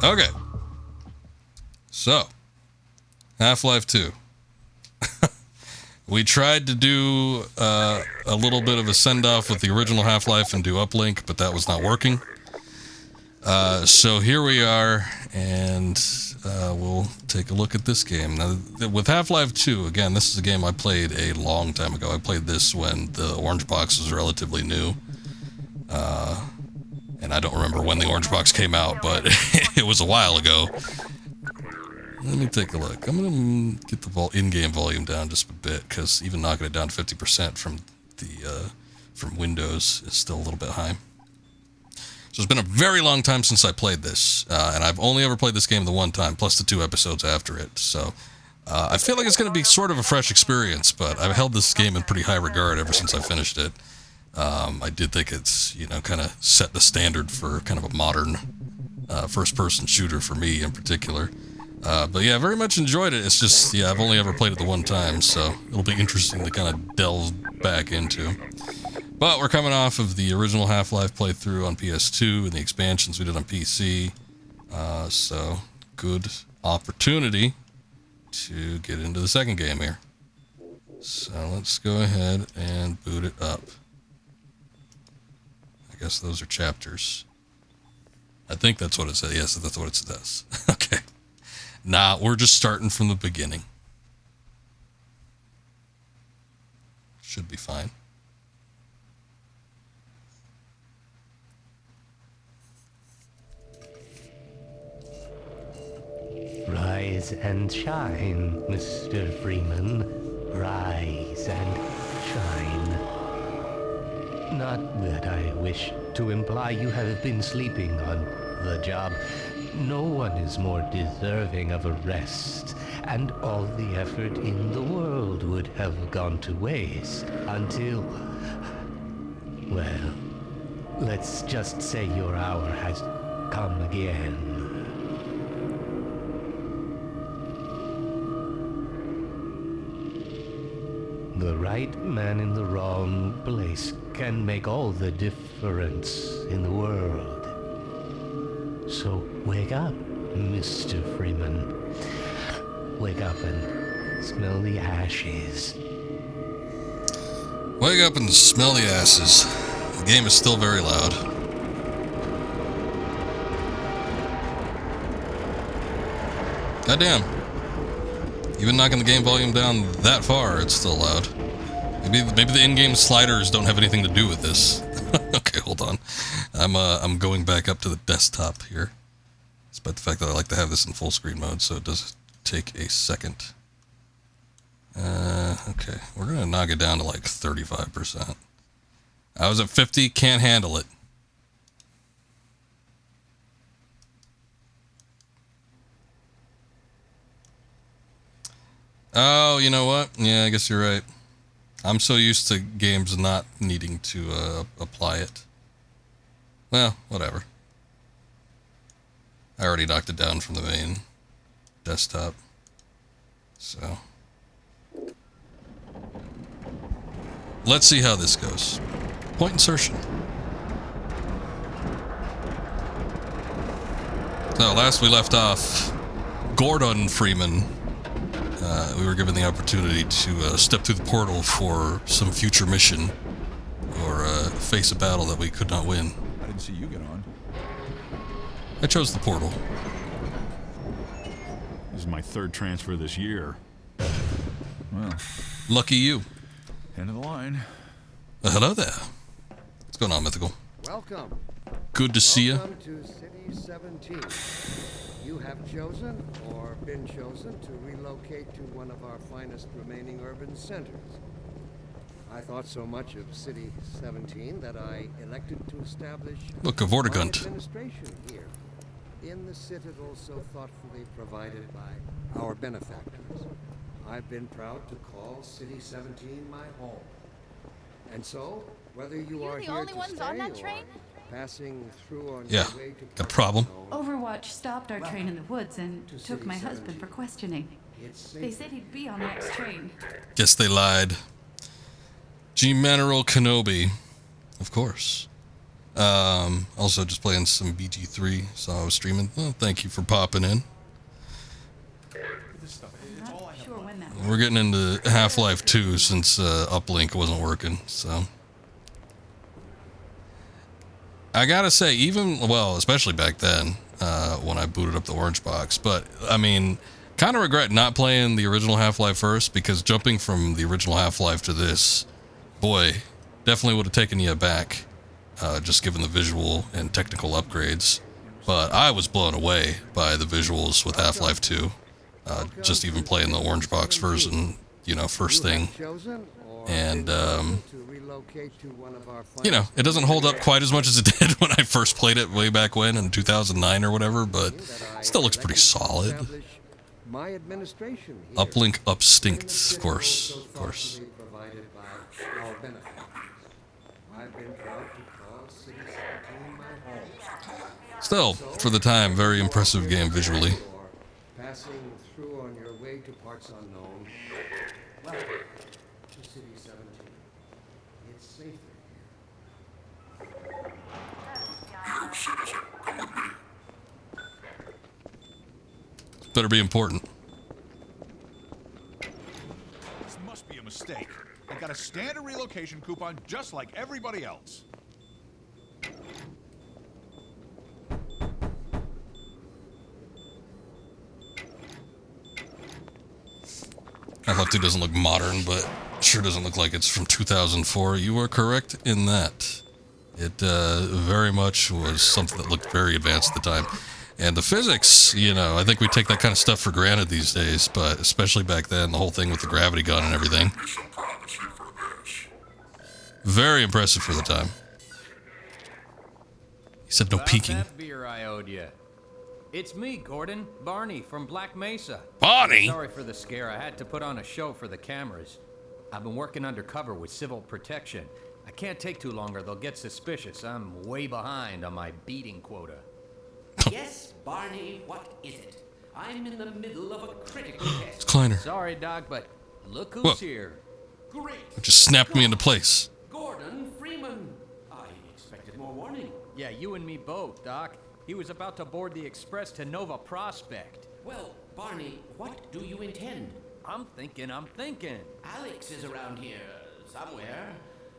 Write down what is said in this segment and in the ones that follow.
Okay. So, Half-Life 2. We tried to do a little bit of a send-off with the original Half-Life and do Uplink, but that was not working. So here we are, and we'll take a look at this game. Now, with Half-Life 2, again, this is a game I played a long time ago. I played this when the Orange Box was relatively new. And I don't remember when the Orange Box came out, but it was a while ago. Let me take a look. I'm going to get the in-game volume down just a bit, because even knocking it down to 50% from Windows is still a little bit high. So it's been a very long time since I played this, and I've only ever played this game the one time, plus the 2 episodes after it. So I feel like it's going to be sort of a fresh experience, but I've held this game in pretty high regard ever since I finished it. I did think it's, kind of set the standard for kind of a modern first-person shooter for me in particular. But yeah, very much enjoyed it. It's just, I've only ever played it the one time, so it'll be interesting to kind of delve back into. But we're coming off of the original Half-Life playthrough on PS2 and the expansions we did on PC. So, good opportunity to get into the second game here. So, let's go ahead and boot it up. I guess those are chapters. I think that's what it says. Yes, that's what it says. Okay. Nah, we're just starting from the beginning. Should be fine. Rise and shine, Mr. Freeman. Rise and shine. Not that I wish to imply you have been sleeping on the job. No one is more deserving of a rest, and all the effort in the world would have gone to waste until... well, let's just say your hour has come again. The right man in the wrong place can make all the difference in the world. So wake up, Mr. Freeman. Wake up and smell the ashes. Wake up and smell the asses. The game is still very loud. Goddamn. Even knocking the game volume down that far, it's still loud. Maybe the in-game sliders don't have anything to do with this. Okay, hold on. I'm going back up to the desktop here. Despite the fact that I like to have this in full screen mode, so it does take a second. Okay, we're gonna knock it down to like 35%. I was at 50, can't handle it. Oh, you know what? Yeah, I guess you're right. I'm so used to games not needing to apply it. Well, whatever. I already knocked it down from the main desktop. So. Let's see how this goes. Point insertion. So, last we left off, Gordon Freeman. We were given the opportunity to step through the portal for some future mission or face a battle that we could not win. I didn't see you get on. I chose the portal. This is my 3rd transfer this year. Well, lucky you. End of the line. Hello there. What's going on, Mythical? Welcome. Good to see you. Welcome to City 17. You have chosen, or been chosen, to relocate to one of our finest remaining urban centers. I thought so much of City 17 that I elected to establish Look, a my Vortigaunt. administration here, in the citadel so thoughtfully provided by our benefactors. I've been proud to call City 17 my home. And so, whether you are the here only to ones stay on that or train? passing through on Yeah, your way to got a problem. Overwatch stopped our train in the woods and took my husband for questioning. They said he'd be on the next train. Guess they lied. General Kenobi. Of course. Also just playing some BG3, so I was streaming. Well, thank you for popping in. I'm not sure when that We're getting into Half-Life 2 since Uplink wasn't working, so. I gotta say, especially back then, when I booted up the Orange Box, but, I mean, kind of regret not playing the original Half-Life first, because jumping from the original Half-Life to this, boy, definitely would have taken you aback, just given the visual and technical upgrades. But I was blown away by the visuals with Half-Life 2. Just even playing the Orange Box version, first thing. And, it doesn't hold up quite as much as it did when I first played it way back when in 2009 or whatever, but still looks pretty solid. Uplink upstinks, of course. Still, for the time, very impressive game visually. Passing through on your way to parts unknown. Welcome to City 17. It's safer This better be important. This must be a mistake. I got a standard relocation coupon just like everybody else. Half-Life 2 doesn't look modern, but sure doesn't look like it's from 2004. You are correct in that. It very much was something that looked very advanced at the time. And the physics, I think we take that kind of stuff for granted these days, but especially back then, the whole thing with the gravity gun and everything. Very impressive for the time. He said no peeking. That beer I owed you. It's me, Gordon. Barney from Black Mesa. Barney? Sorry for the scare. I had to put on a show for the cameras. I've been working undercover with civil protection. I can't take too long or they'll get suspicious. I'm way behind on my beating quota. Yes, Barney, what is it? I'm in the middle of a critical test. It's Kleiner. Sorry, Doc, but look who's Whoa. here. Great. It just snapped me into place. Gordon Freeman. I expected more warning. Yeah, you and me both, Doc. He was about to board the express to Nova Prospect. Well, Barney, what do you intend? I'm thinking. Alex is around here somewhere.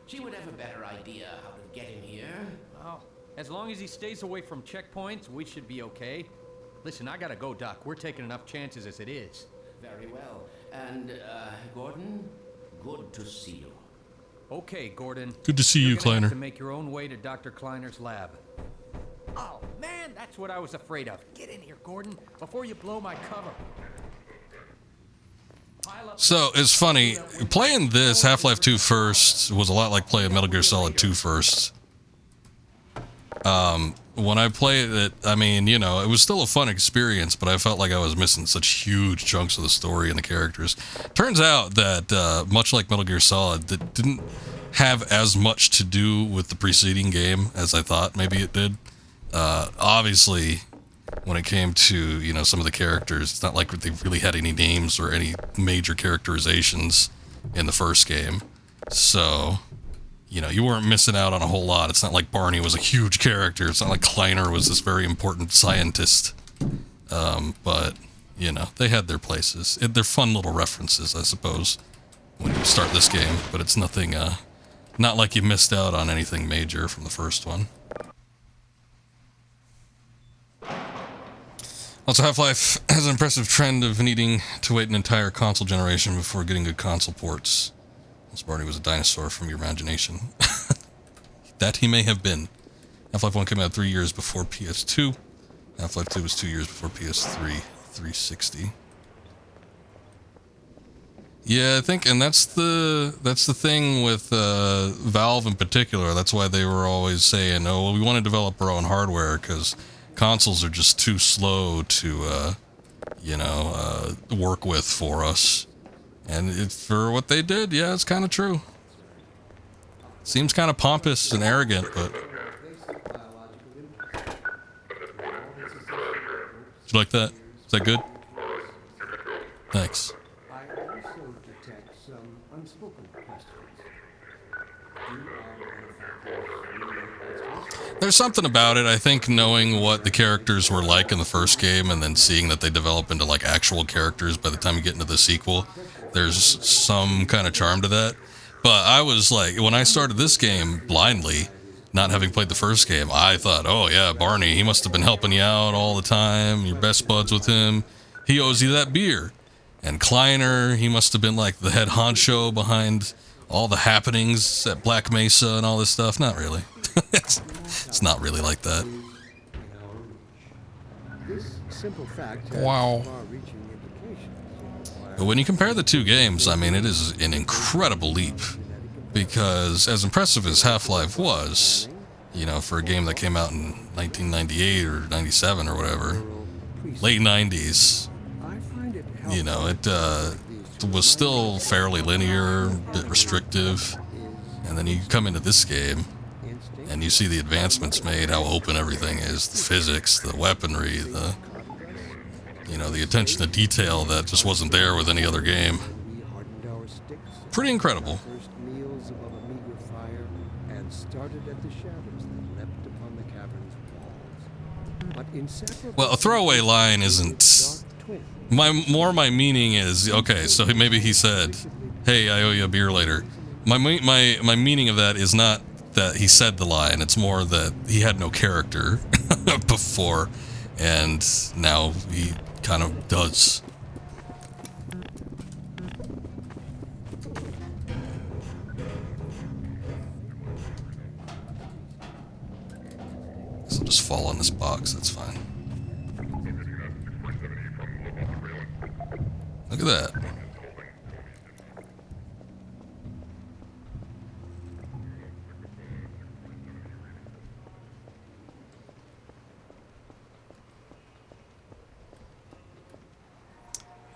She would have a better idea how to get him here. Oh, as long as he stays away from checkpoints, we should be okay. Listen, I gotta go, Doc. We're taking enough chances as it is. Very well. And, Gordon, good to see you. Okay, Gordon. Good to see you, You're gonna have Kleiner. to make your own way to Dr. Kleiner's lab. Oh, man, that's what I was afraid of. Get in here, Gordon, before you blow my cover. So, it's funny. Playing this, Half-Life 2 first, was a lot like playing Metal Gear Solid 2 first. When I played it, I mean, it was still a fun experience, but I felt like I was missing such huge chunks of the story and the characters. Turns out that, much like Metal Gear Solid, that didn't have as much to do with the preceding game as I thought maybe it did. Obviously, when it came to, some of the characters, it's not like they really had any names or any major characterizations in the first game. So, you weren't missing out on a whole lot. It's not like Barney was a huge character. It's not like Kleiner was this very important scientist. But, they had their places. They're fun little references, I suppose, when you start this game. But it's nothing, not like you missed out on anything major from the first one. Also, Half-Life has an impressive trend of needing to wait an entire console generation before getting good console ports. Unless Barney was a dinosaur from your imagination. That he may have been. Half-Life 1 came out 3 years before PS2. Half-Life 2 was 2 years before PS3 360. Yeah, I think, and that's the thing with Valve in particular. That's why they were always saying, "Oh, well, we want to develop our own hardware because consoles are just too slow to, work with for us." And for what they did, yeah, it's kind of true. Seems kind of pompous and arrogant, but. Did you like that? Is that good? Thanks. I also detect some unspoken questions. There's something about it. I think knowing what the characters were like in the first game and then seeing that they develop into like actual characters by the time you get into the sequel, there's some kind of charm to that. But I was like, when I started this game blindly, not having played the first game, I thought, oh yeah, Barney, he must have been helping you out all the time. You're best buds with him. He owes you that beer. And Kleiner, he must have been like the head honcho behind all the happenings at Black Mesa and all this stuff. Not really. It's not really like that. This simple fact has Wow. far-reaching implications. But when you compare the two games, I mean, it is an incredible leap. Because as impressive as Half-Life was, you know, for a game that came out in 1998 or 97 or whatever, late 90s, I find it you know, it was still fairly linear, a bit restrictive. And then you come into this game, and you see the advancements made, how open everything is, the physics, the weaponry, the, you know, the attention to detail that just wasn't there with any other game. Pretty incredible. First meals above a meager fire and started at the shadows that leapt upon the cavern's walls. But inseparable Well, a throwaway line isn't... My meaning is, okay, so maybe he said, hey, I owe you a beer later. My meaning of that is not that he said the line, it's more that he had no character before, and now he kind of does. So just fall on this box, that's fine. Look at that.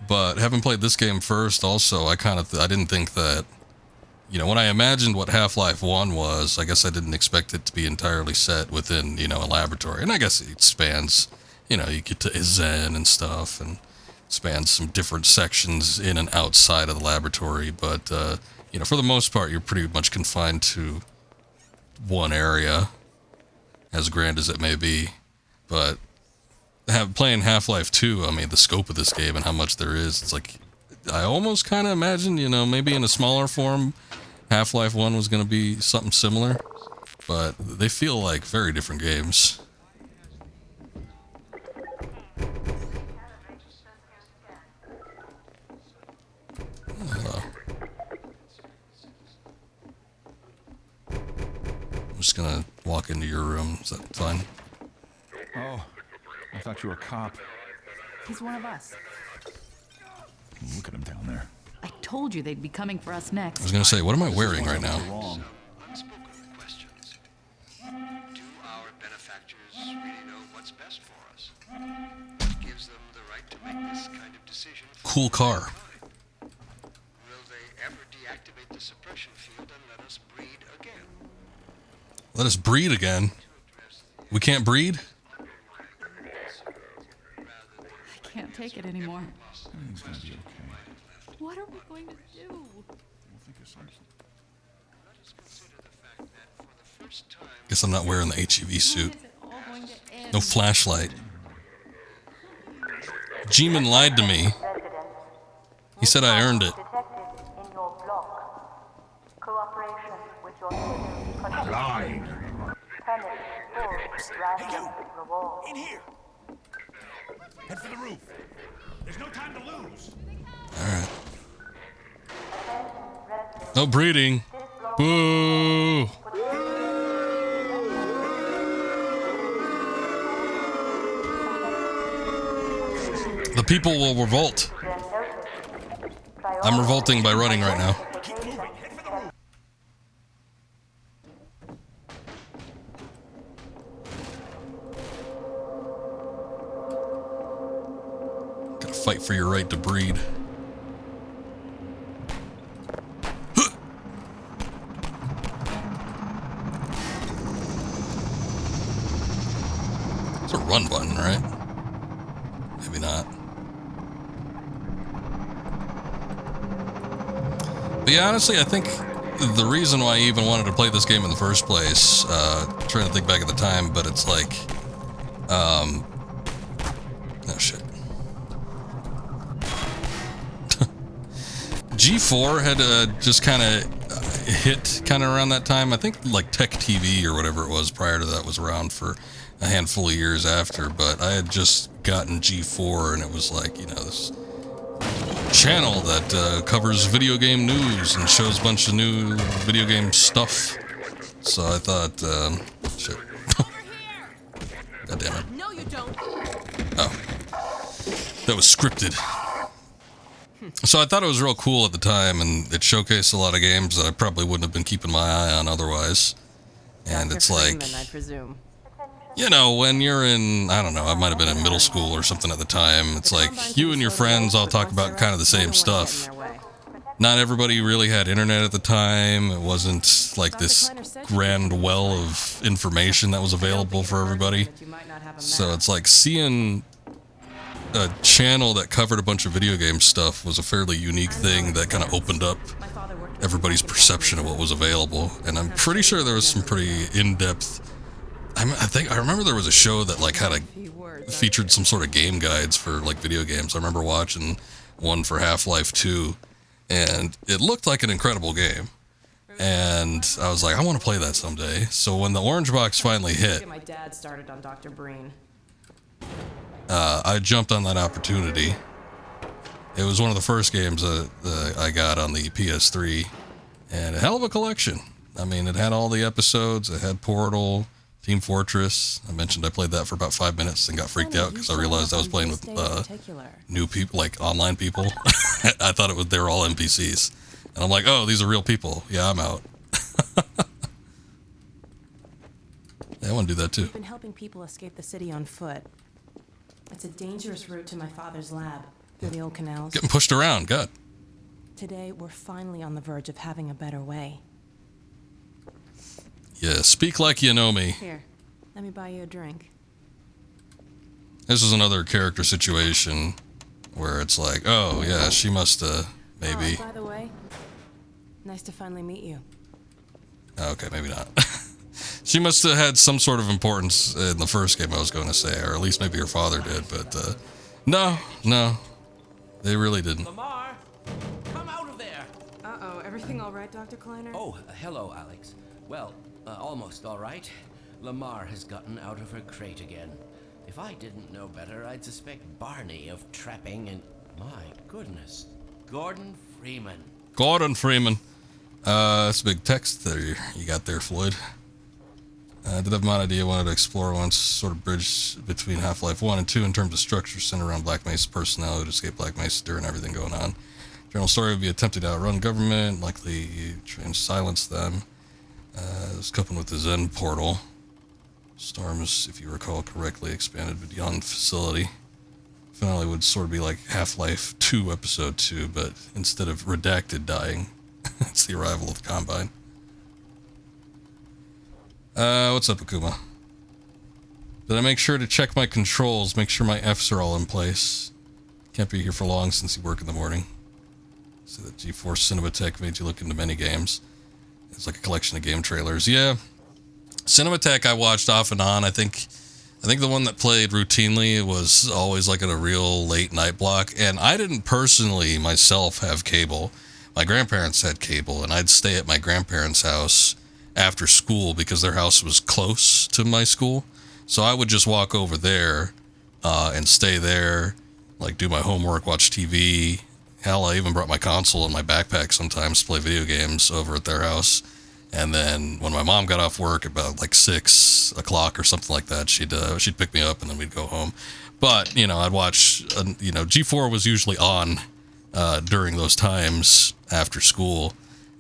But having played this game first, also, I didn't think that, you know, when I imagined what Half-Life 1 was, I guess I didn't expect it to be entirely set within, you know, a laboratory. And I guess it spans, you know, you get to Izen and stuff, and spans some different sections in and outside of the laboratory. But, you know, for the most part, you're pretty much confined to one area, as grand as it may be. But playing Half-Life 2, I mean, the scope of this game and how much there is, it's like, I almost kind of imagine, you know, maybe in a smaller form, Half-Life 1 was going to be something similar, but they feel like very different games. I'm just going to walk into your room. Is that fine? Oh, I thought you were a cop. He's one of us. Look at him down there. I told you they'd be coming for us I next. was going to say, what am I wearing right now? Wrong. unspoken questions. Do our benefactors really know what's best for us? What gives them the right to make this kind of decision? Cool car. Will they ever deactivate the suppression field and let us breed again? Let us breed again. We can't breed? I can't take it anymore. Everything's gonna be okay. What are we going to do? We'll think of something. Guess I'm not wearing the HEV suit. When is it all going to end? No flashlight. G-Man lied to me. He said I earned it. Detected in your block. Cooperation with your hidden condition. Lie. Permit full ransom reward. In here. Head for the roof. There's no time to lose. Alright. No breeding. Boo! The people will revolt. I'm revolting by running right now. Gotta fight for your right to breed. It's a run button, right? Maybe not. But yeah, honestly, I think the reason why I even wanted to play this game in the first place, trying to think back at the time, but it's like, oh shit. G4 had just kind of hit kind of around that time. I think like Tech TV or whatever it was prior to that was around for a handful of years after, but I had just gotten G4 and it was like, you know, this channel that covers video game news and shows a bunch of new video game stuff. So I thought, shit. God damn it. No, you don't. Oh. That was scripted. So I thought it was real cool at the time, and it showcased a lot of games that I probably wouldn't have been keeping my eye on otherwise. And it's like, Freeman, I presume. you know, when you're in, I don't know, I might have been in middle school or something at the time, it's like you and your friends all talk about kind of the same stuff. Not everybody really had internet at the time. It wasn't like this grand well of information that was available for everybody. So it's like seeing a channel that covered a bunch of video game stuff was a fairly unique thing that kind of opened up everybody's perception of what was available. And I'm pretty sure there was some pretty in-depth, I remember there was a show that like had featured some sort of game guides for like video games. I remember watching one for Half-Life 2, and it looked like an incredible game. And I was like, I want to play that someday. So when the orange box finally hit, My dad started on Dr. Breen. I jumped on that opportunity. It was one of the first games that I got on the PS3, and a hell of a collection. I mean, it had all the episodes. It had Portal, Team Fortress. I mentioned I played that for about 5 minutes and got freaked out because I realized I was playing with new people, like online people. I thought they were all NPCs. And I'm like, oh, these are real people. Yeah, I'm out. Yeah, I want to do that too. We've been helping people escape the city on foot. It's a dangerous route to my father's lab through the old canals. Getting pushed around, God. Today, we're finally on the verge of having a better way. Yeah, speak like you know me. Here, let me buy you a drink. This is another character situation where it's like, oh, yeah, she must, maybe. Oh, by the way, nice to finally meet you. Okay, maybe not. She must have had some sort of importance in the first game, I was going to say, or at least maybe her father did, but, no, they really didn't. Lamar, come out of there. Uh-oh, everything all right, Dr. Kleiner? Oh, hello, Alex. Well, almost all right. Lamar has gotten out of her crate again. If I didn't know better, I'd suspect Barney of trapping and... My goodness. Gordon Freeman. Gordon Freeman. That's a big text there you got there, Floyd. I did have my idea I wanted to explore once, sort of bridge between Half-Life 1 and 2 in terms of structure centered around Black Mesa personnel who'd escape Black Mesa during everything going on. General story would be attempting to outrun government, likely try and silence them. It was coupled with the Zen portal. Storms, if you recall correctly, expanded beyond facility. Finally would sort of be like Half-Life 2 Episode 2, but instead of Redacted dying, it's the arrival of the Combine. What's up, Akuma? Did I make sure to check my controls, make sure my Fs are all in place? Can't be here for long since you work in the morning. So the G4 Cinematech made you look into many games. It's like a collection of game trailers. Yeah, Cinematech I watched off and on. I think the one that played routinely was always like at a real late night block. And I didn't personally myself have cable. My grandparents had cable, and I'd stay at my grandparents' house after school because their house was close to my school. So I would just walk over there and stay there, like do my homework, watch TV. Hell, I even brought my console in my backpack sometimes to play video games over at their house. And then when my mom got off work about like 6 o'clock or something like that, she'd pick me up and then we'd go home. But, you know, I'd watch, G4 was usually on during those times after school.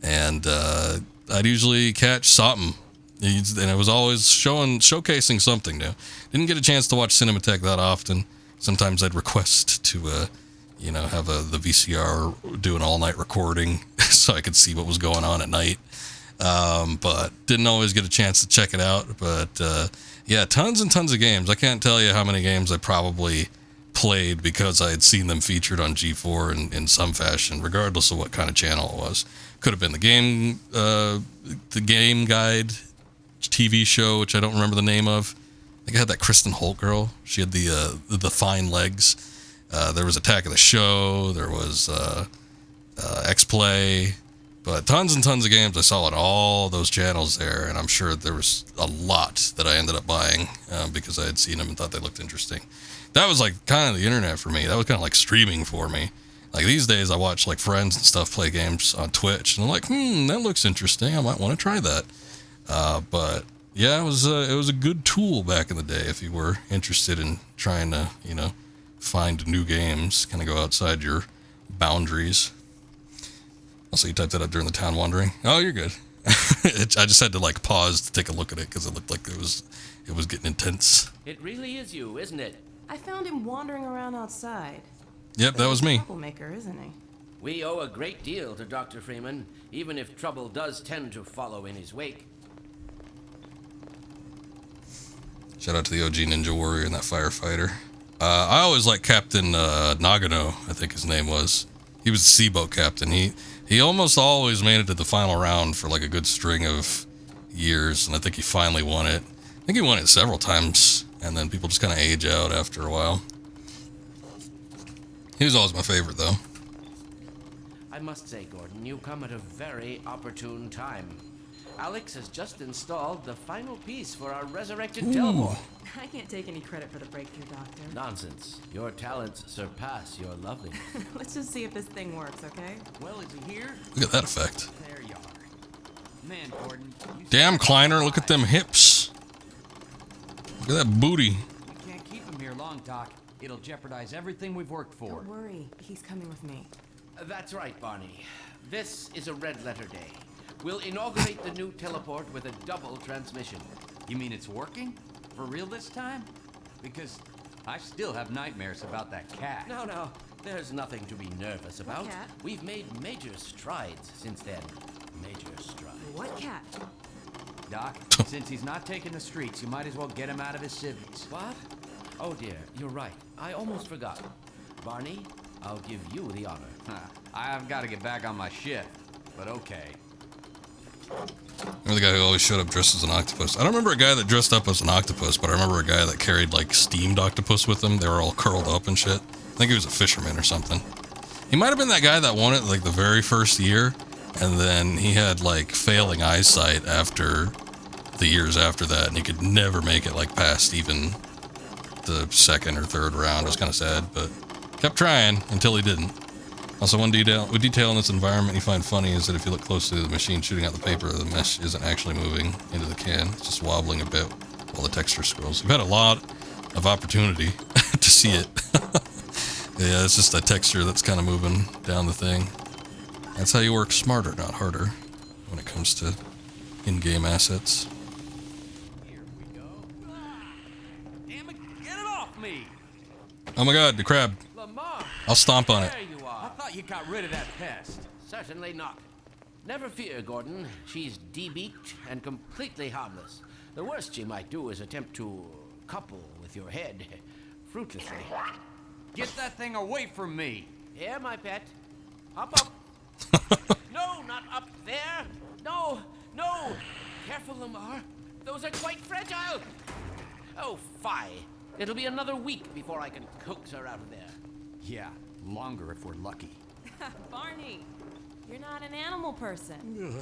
And I'd usually catch something. And it was always showcasing something new. Didn't get a chance to watch Cinematech that often. Sometimes I'd request to, have the VCR do an all-night recording so I could see what was going on at night. But didn't always get a chance to check it out. But, yeah, tons and tons of games. I can't tell you how many games I probably played because I had seen them featured on G4 in some fashion, regardless of what kind of channel it was. Could have been the Game Guide TV show, which I don't remember the name of. I think I had that Kristen Holt girl. She had the fine legs. There was Attack of the Show. There was X-Play. But tons and tons of games I saw on all those channels there, and I'm sure there was a lot that I ended up buying because I had seen them and thought they looked interesting. That was like kind of the internet for me. That was kind of like streaming for me. Like these days I watch like friends and stuff play games on Twitch, and I'm like, that looks interesting. I might want to try that. But yeah, it was a good tool back in the day if you were interested in trying to, find new games, kind of go outside your boundaries. Also, you typed that up during the town wandering. Oh, you're good. I just had to like pause to take a look at it because it looked like it was getting intense. It really is you, isn't it? I found him wandering around outside. Yep, that was me. Troublemaker, isn't he? We owe a great deal to Dr. Freeman, even if trouble does tend to follow in his wake. Shout out to the OG Ninja Warrior and that firefighter. I always liked Captain Nagano, I think his name was. He was the Seaboat captain. He almost always made it to the final round for like a good string of years, and I think he finally won it. I think he won it several times, and then people just kind of age out after a while. He was always my favorite, though. I must say, Gordon, you come at a very opportune time. Alex has just installed the final piece for our resurrected teleport. I can't take any credit for the breakthrough, Doctor. Nonsense. Your talents surpass your loveliness. Let's just see if this thing works, okay? Well, is he here? Look at that effect. There you are. Man, Gordon. Damn, Kleiner, look at them hips. Look at that booty. We can't keep him here long, Doc. It'll jeopardize everything we've worked for. Don't worry. He's coming with me. That's right, Barney. This is a red letter day. We'll inaugurate the new teleport with a double transmission. You mean it's working? For real this time? Because I still have nightmares about that cat. No, there's nothing to be nervous about. What cat? We've made major strides since then. Major strides. What cat? Doc, since he's not taking the streets, you might as well get him out of his civvies. What? Oh dear, you're right. I almost forgot. Barney, I'll give you the honor. I've got to get back on my shift, but okay. Remember the guy who always showed up dressed as an octopus? I don't remember a guy that dressed up as an octopus, but I remember a guy that carried like steamed octopus with him. They were all curled up and shit. I think he was a fisherman or something. He might have been that guy that won it like the very first year, and then he had like failing eyesight after the years after that, and he could never make it like past even the second or third round. It was kind of sad, but kept trying until he didn't. Also, one detail in this environment you find funny is that if you look closely to the machine shooting out the paper, the mesh isn't actually moving into the can. It's just wobbling a bit while the texture scrolls. You've had a lot of opportunity to see it. Yeah, it's just a texture that's kind of moving down the thing. That's how you work smarter, not harder, when it comes to in-game assets. Here we go. Damn it, get it off me! Oh my god, the crab. Lamar! I'll stomp on it. There you I are. thought you got rid of that pest. Certainly not. Never fear, Gordon. She's debeaked and completely harmless. The worst she might do is attempt to couple with your head, fruitlessly. Get that thing away from me! Here, my pet. Hop up. No, not up there. No. Careful, Lamar. Those are quite fragile. Oh, fie. It'll be another week before I can coax her out of there. Yeah, longer if we're lucky. Barney, you're not an animal person.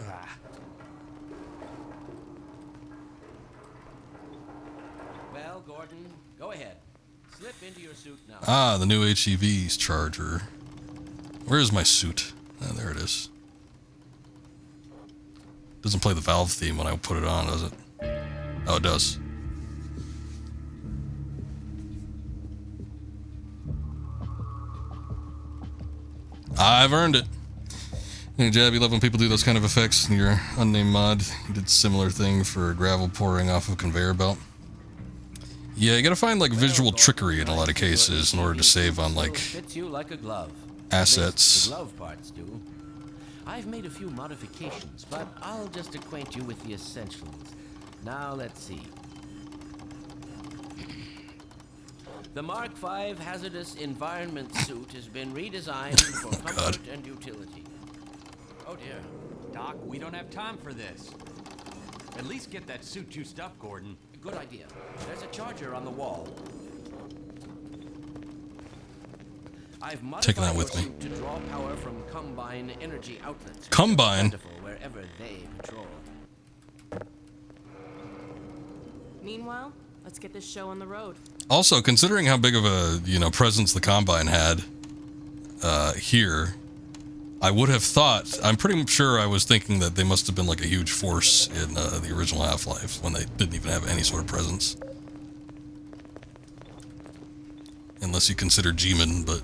Well, Gordon, go ahead. Slip into your suit now. Ah, the new HEV's charger. Where is my suit? Oh, there it is. Doesn't play the Valve theme when I put it on, does it? Oh, it does. I've earned it. Hey, Jab, you love when people do those kind of effects in your unnamed mod. You did a similar thing for gravel pouring off of a conveyor belt. Yeah, you gotta find like visual trickery in a lot of cases in order to save on like Fits you like a glove. assets. The glove parts do. I've made a few modifications, but I'll just acquaint you with the essentials. Now let's see. The Mark V hazardous environment suit has been redesigned for comfort and utility. Oh dear. Doc, we don't have time for this. At least get that suit juiced up, Gordon. Good idea. There's a charger on the wall. I've Taking modified that with your me. suit to draw power from Combine energy outlets. Combine? Plentiful wherever they patrol. Meanwhile, let's get this show on the road. Also, considering how big of a, presence the Combine had here, I would have thought, I'm pretty sure I was thinking that they must have been like a huge force in the original Half-Life when they didn't even have any sort of presence. Unless you consider G-Man, but...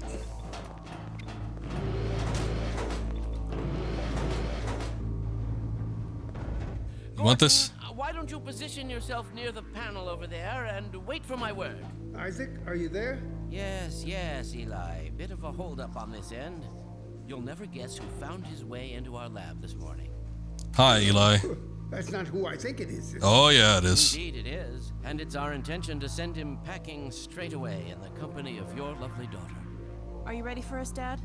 You want this? Why don't you position yourself near the panel over there and wait for my word? Isaac, are you there? Yes, Eli. Bit of a holdup on this end. You'll never guess who found his way into our lab this morning. Hi, Eli. That's not who I think it is. Oh, yeah, it is. Indeed it is. And it's our intention to send him packing straight away in the company of your lovely daughter. Are you ready for us, Dad?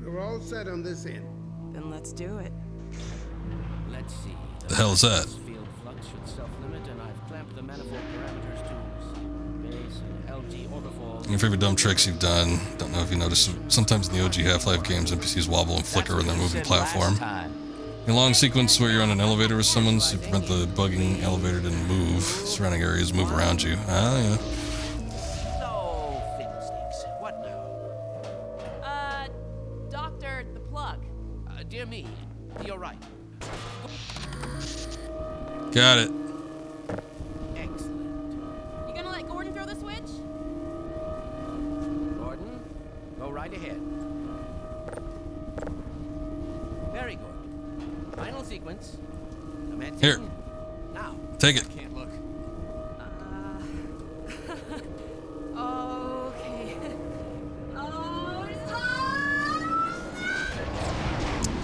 We're all set on this end. Then let's do it. Let's see. The hell is that? Field flux should self-limit, and I've clamped the manifold parameters to base and LG orbifold. Your favorite dumb tricks you've done. Don't know if you noticed. Sometimes in the OG Half-Life games, NPCs wobble and flicker when they're moving platform. In a long sequence where you're on an elevator with someone, so you prevent the bugging elevator to move. Surrounding areas move around you. Ah, yeah. So, fiddlesticks. What now? Doctor, the plug. Dear me, you're right. Got it. Excellent. You gonna let Gordon throw the switch? Gordon, go right ahead. Very good. Final sequence. Commencing. Here. Now. Take it. Can't look. Okay.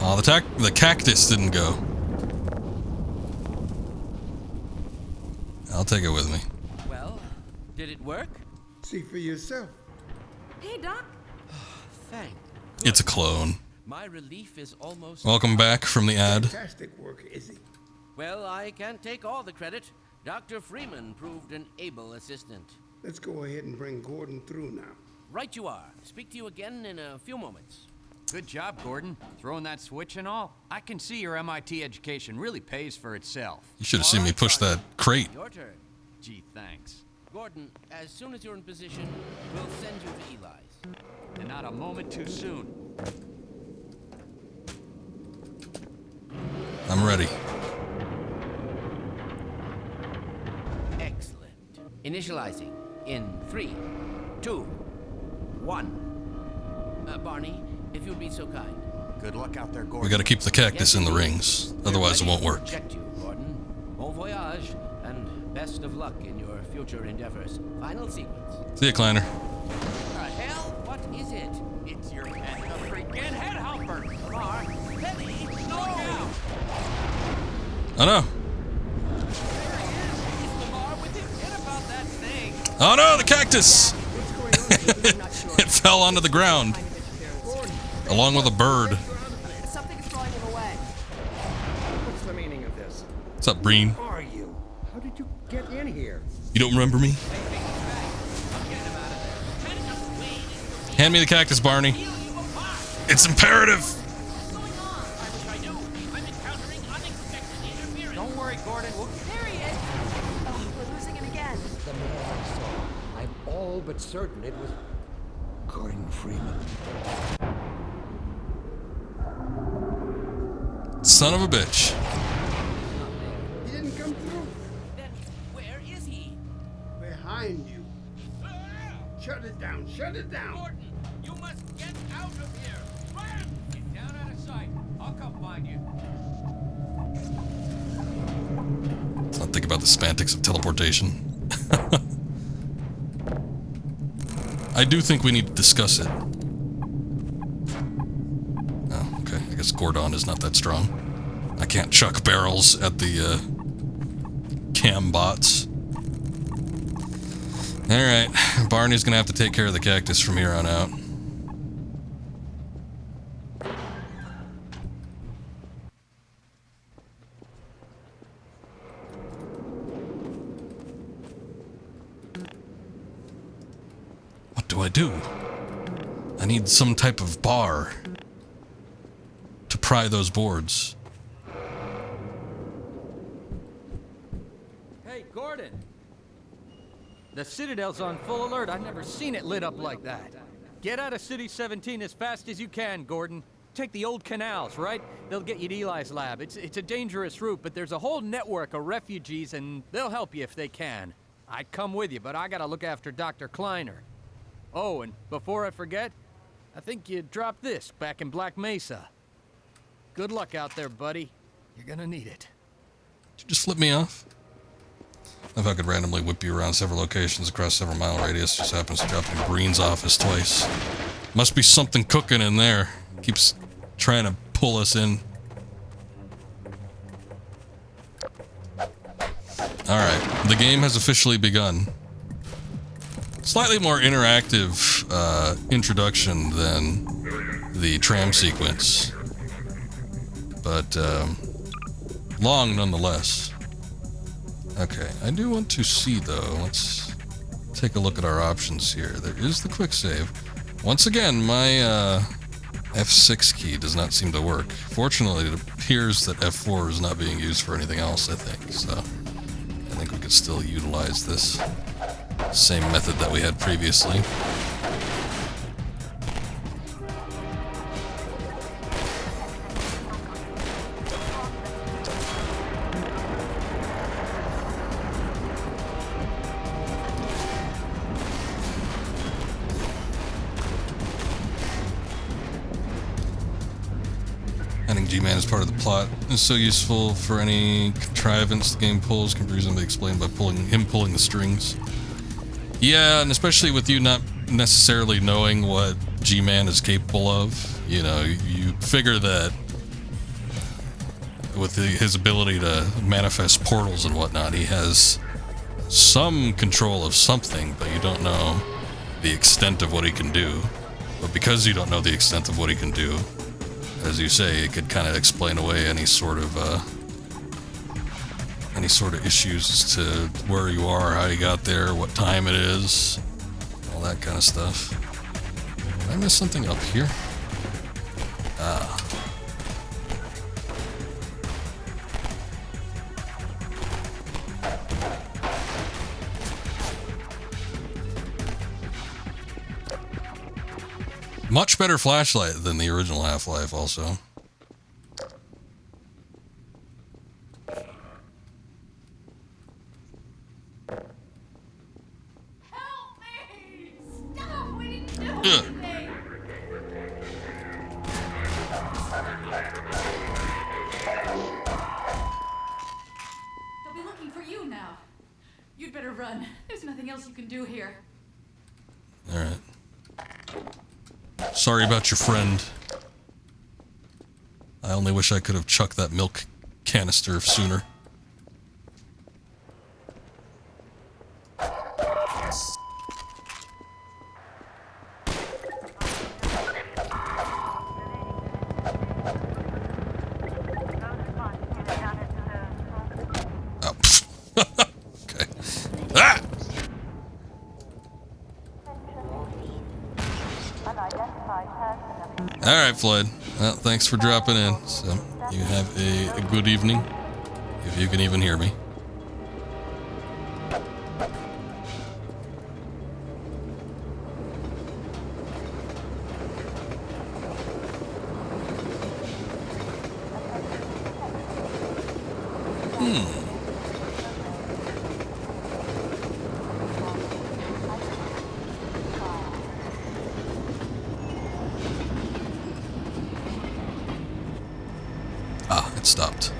Oh, the cactus didn't go. I'll take it with me. Well, did it work? See for yourself. Hey, Doc. Thank. It's a clone. My relief is almost. Welcome back from the ad. Fantastic work, Izzy. Well, I can't take all the credit. Dr. Freeman proved an able assistant. Let's go ahead and bring Gordon through now. Right you are. Speak to you again in a few moments. Good job, Gordon. Throwing that switch and all. I can see your MIT education really pays for itself. You should have seen me push that crate. Your turn. Gee, thanks. Gordon, as soon as you're in position, we'll send you to Eli's. And not a moment too soon. I'm ready. Excellent. Initializing in 3, 2, 1. Barney, if you'd be so kind. Good luck out there, Gordon. We gotta keep the cactus in the rings, otherwise it won't work. Check you, Gordon. Bon voyage, and best of luck in your future endeavors. Final sequence. See ya, Kleiner. The hell? What is it? It's your head, the freaking head hopper. Lamar, Penny, no! Down. Oh no. Is Lamar with him? Forget about that thing. Oh no, the cactus! It fell onto the ground. Along with a bird. Something's drawing him away. What's the meaning of this? What's up, Breen? Who are you? How did you get in here? You don't remember me? Hand me the cactus, Barney. It's imperative. Don't worry, Gordon. There he is. Oh, we're losing him again. The man I saw. I'm all but certain it was Gordon Freeman. Son of a bitch. He didn't come through. Then where is he? Behind you. Shut it down. Shut it down. Gordon, you must get out of here. Run! Get down out of sight. I'll come find you. Let's not think about the semantics of teleportation. I do think we need to discuss it. Oh, okay. I guess Gordon is not that strong. I can't chuck barrels at the cam bots. Alright, Barney's gonna have to take care of the cactus from here on out. What do I do? I need some type of bar to pry those boards. Hey, Gordon! The Citadel's on full alert. I've never seen it lit up like that. Get out of City 17 as fast as you can, Gordon. Take the old canals, right? They'll get you to Eli's lab. It's a dangerous route, but there's a whole network of refugees, and they'll help you if they can. I'd come with you, but I gotta look after Dr. Kleiner. Oh, and before I forget, I think you dropped this back in Black Mesa. Good luck out there, buddy. You're gonna need it. Did you just flip me off? If I could randomly whip you around several locations across several mile radius, just happens to drop in Green's office twice. Must be something cooking in there. Keeps trying to pull us in. Alright, the game has officially begun. Slightly more interactive introduction than the tram sequence. But long nonetheless. Okay, I do want to see though. Let's take a look at our options here. There is the quick save. Once again, my F6 key does not seem to work. Fortunately, it appears that F4 is not being used for anything else, I think. So I think we could still utilize this same method that we had previously. Adding G-Man as part of the plot is so useful for any contrivance the game pulls, can be reasonably explained by pulling the strings. Yeah, and especially with you not necessarily knowing what G-Man is capable of, you know, you figure that with his ability to manifest portals and whatnot, he has some control of something, but you don't know the extent of what he can do. But because you don't know the extent of what he can do, as you say, it could kind of explain away any sort of issues as to where you are, how you got there, what time it is, all that kind of stuff. Did I miss something up here? Ah. Much better flashlight than the original Half-Life also. Help me! Stop! What are you doing to me? They'll be looking for you now. You'd better run. There's nothing else you can do here. Alright. Sorry about your friend. I only wish I could have chucked that milk canister sooner. Oh, okay. Ah! Alright, Floyd. Well, thanks for dropping in. So, you have a good evening. If you can even hear me. Ah, it stopped.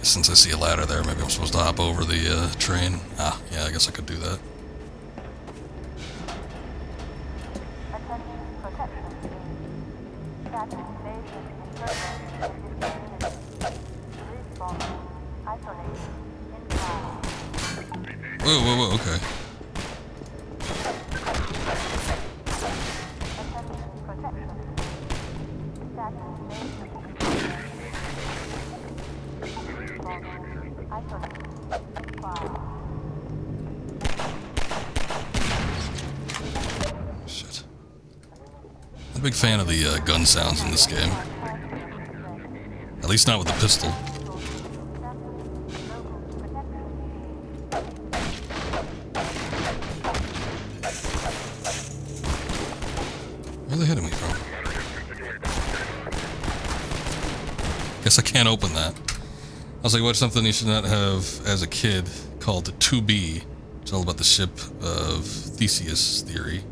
Since I see a ladder there, maybe I'm supposed to hop over the train. Ah, yeah, I guess I could do that. Whoa, whoa, whoa, okay. Shit. I'm a big fan of the gun sounds in this game. At least not with the pistol. Where are they hitting me from? Guess I can't open that. I was like, what's something you should not have as a kid called 2B? It's all about the ship of Theseus theory.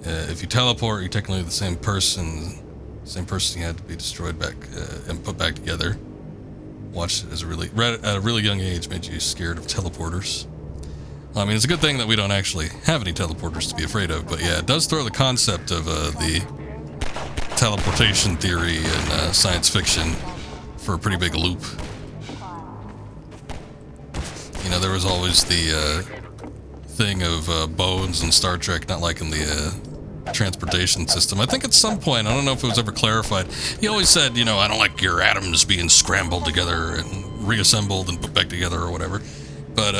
If you teleport, you're technically the same person. Same person you had to be destroyed back and put back together. Watched it as at a really young age, made you scared of teleporters. I mean, it's a good thing that we don't actually have any teleporters to be afraid of, but yeah, it does throw the concept of the teleportation theory in science fiction for a pretty big loop. You know, there was always the thing of Bones and Star Trek not liking the transportation system. I think at some point, I don't know if it was ever clarified, he always said, you know, I don't like your atoms being scrambled together and reassembled and put back together or whatever. But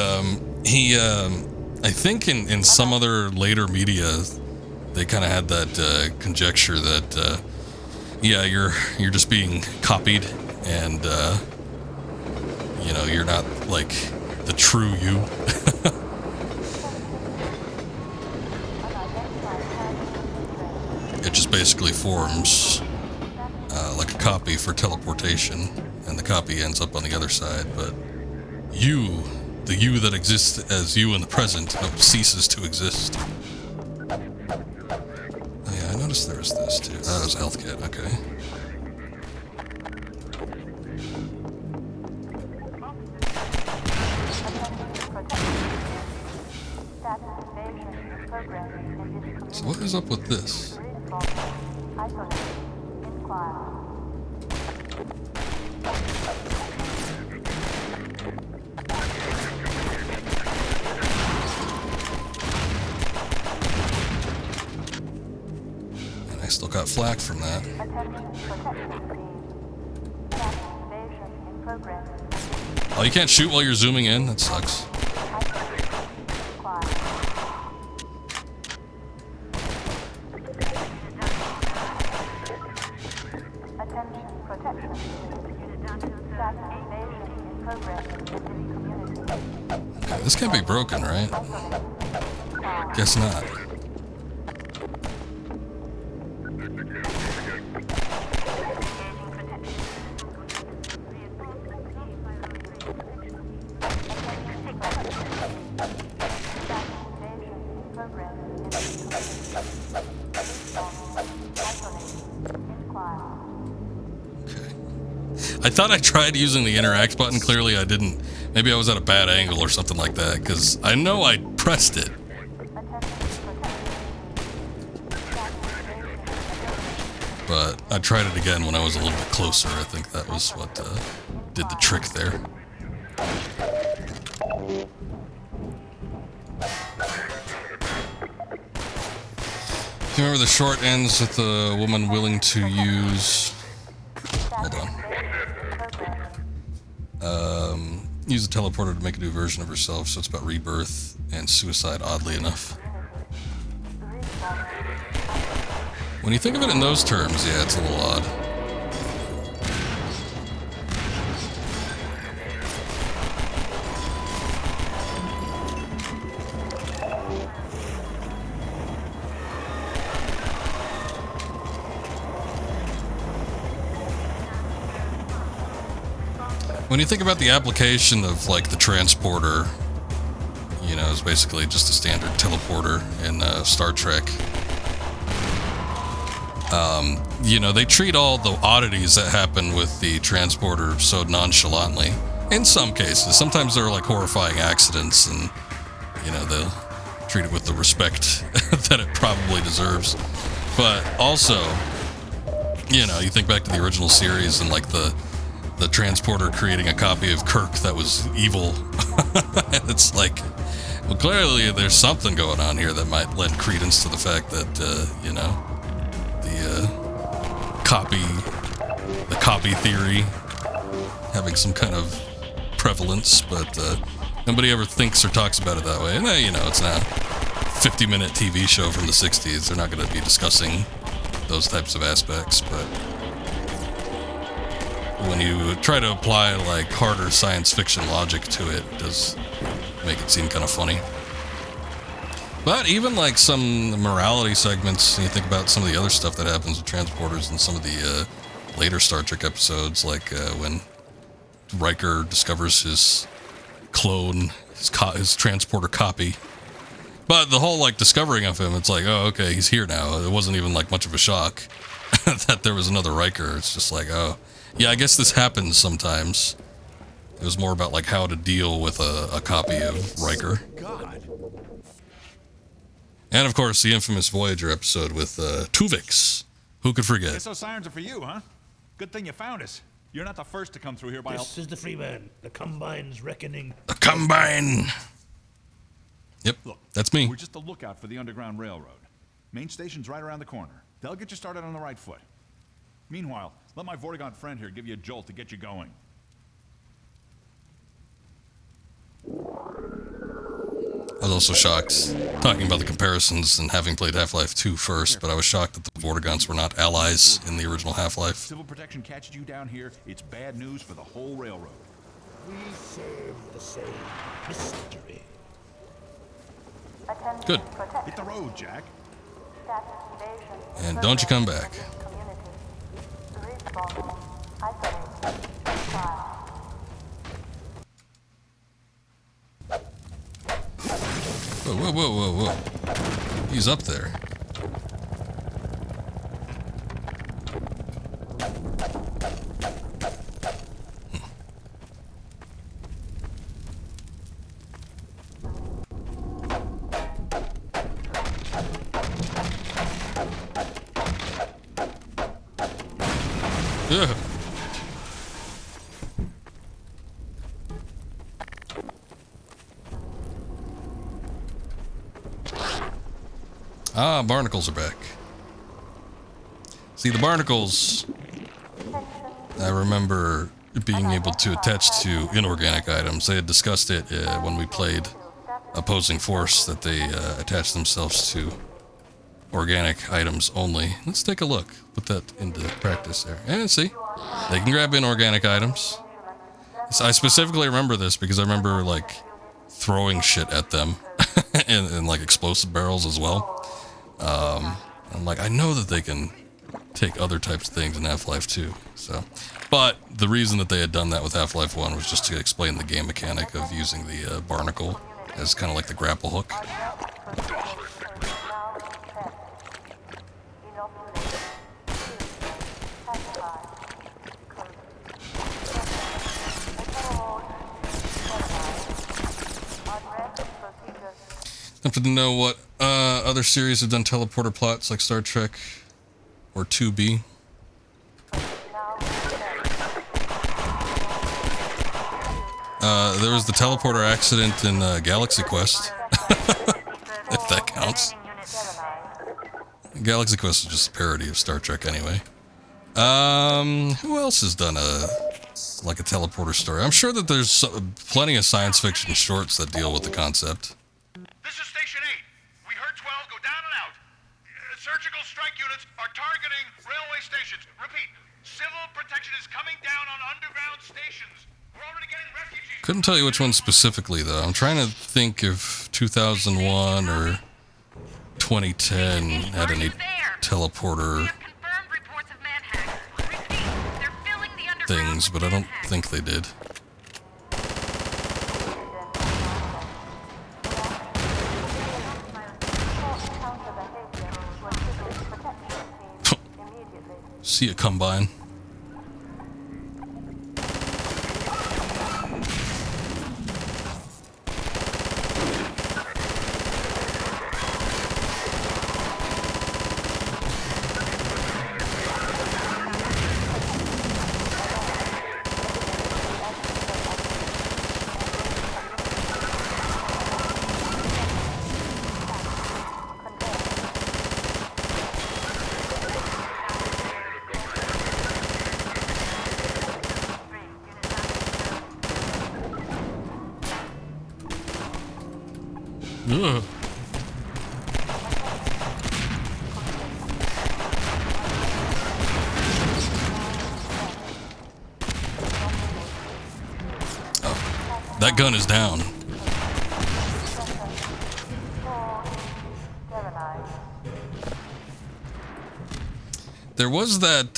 he, I think in some other later media, they kind of had that conjecture that, yeah, you're just being copied and, you know, you're not like the true you. It just basically forms like a copy for teleportation, and the copy ends up on the other side, but you, the you that exists as you in the present, ceases to exist. Oh yeah, I noticed there was this too. Oh, that was a health kit, okay. So what is up with this? And I still got flack from that. Oh, you can't shoot while you're zooming in? That sucks. Okay, this can't be broken, right? Guess not. I thought I tried using the interact button. Clearly I didn't. Maybe I was at a bad angle or something like that, because I know I pressed it. But I tried it again when I was a little bit closer. I think that was what did the trick there. You remember the short ends with the woman willing to use... Hold on. Use a teleporter to make a new version of herself, so it's about rebirth and suicide, oddly enough. When you think of it in those terms, yeah, it's a little odd. When you think about the application of, like, the transporter, you know, it's basically just a standard teleporter in Star Trek. You know, they treat all the oddities that happen with the transporter so nonchalantly. In some cases. Sometimes there are like horrifying accidents and, you know, they'll treat it with the respect that it probably deserves. But also, you know, you think back to the original series and like the transporter creating a copy of Kirk that was evil. And it's like, well, clearly there's something going on here that might lend credence to the fact that, you know, the copy theory having some kind of prevalence, but nobody ever thinks or talks about it that way. And, you know, it's not a 50-minute TV show from the 60s. They're not going to be discussing those types of aspects, but when you try to apply like harder science fiction logic to it, it does make it seem kind of funny. But even like some morality segments, and you think about some of the other stuff that happens with transporters in some of the later Star Trek episodes, like when Riker discovers his clone, his transporter copy. But the whole like discovering of him, it's like, oh, okay, he's here now. It wasn't even like much of a shock that there was another Riker. It's just like, oh, yeah, I guess this happens sometimes. It was more about like how to deal with a copy of Riker. God. And of course, the infamous Voyager episode with Tuvix. Who could forget? Guess those sirens are for you, huh? Good thing you found us. You're not the first to come through here by This is the Freeman. The Combine's reckoning. The Combine! Yep, Look, that's me. We're just a lookout for the Underground Railroad. Main station's right around the corner. They'll get you started on the right foot. Meanwhile, let my Vortigaunt friend here give you a jolt to get you going. I was also shocked, talking about the comparisons and having played Half-Life 2 first, but I was shocked that the Vortigaunts were not allies in the original Half-Life. Civil protection catches you down here, it's bad news for the whole railroad. We serve the same mystery. Good. Hit the road, Jack. And don't you come back. Whoa, whoa, whoa, whoa, whoa. He's up there. Ugh. Ah, barnacles are back. See, the barnacles, I remember being able to attach to inorganic items. They had discussed it when we played Opposing Force, that they attach themselves to organic items only. Let's take a look. Put that into practice there. And see, they can grab inorganic items. So I specifically remember this because I remember like throwing shit at them and like explosive barrels as well. I'm like, I know that they can take other types of things in Half-Life 2. So, but the reason that they had done that with Half-Life 1 was just to explain the game mechanic of using the barnacle as kind of like the grapple hook. Tempted to know what other series have done teleporter plots like Star Trek or 2B. There was the teleporter accident in Galaxy Quest, if that counts. Galaxy Quest is just a parody of Star Trek anyway. Who else has done a teleporter story? I'm sure that there's plenty of science fiction shorts that deal with the concept. This is Station 8. We heard 12 go down and out. Surgical strike units are targeting railway stations. Repeat, civil protection is coming down on underground stations. We're already getting refugees. Couldn't tell you which one specifically, though. I'm trying to think if 2001 or 2010 had any teleporter things, but I don't think they did. See a combine. Ugh. Oh, that gun is down. There was that,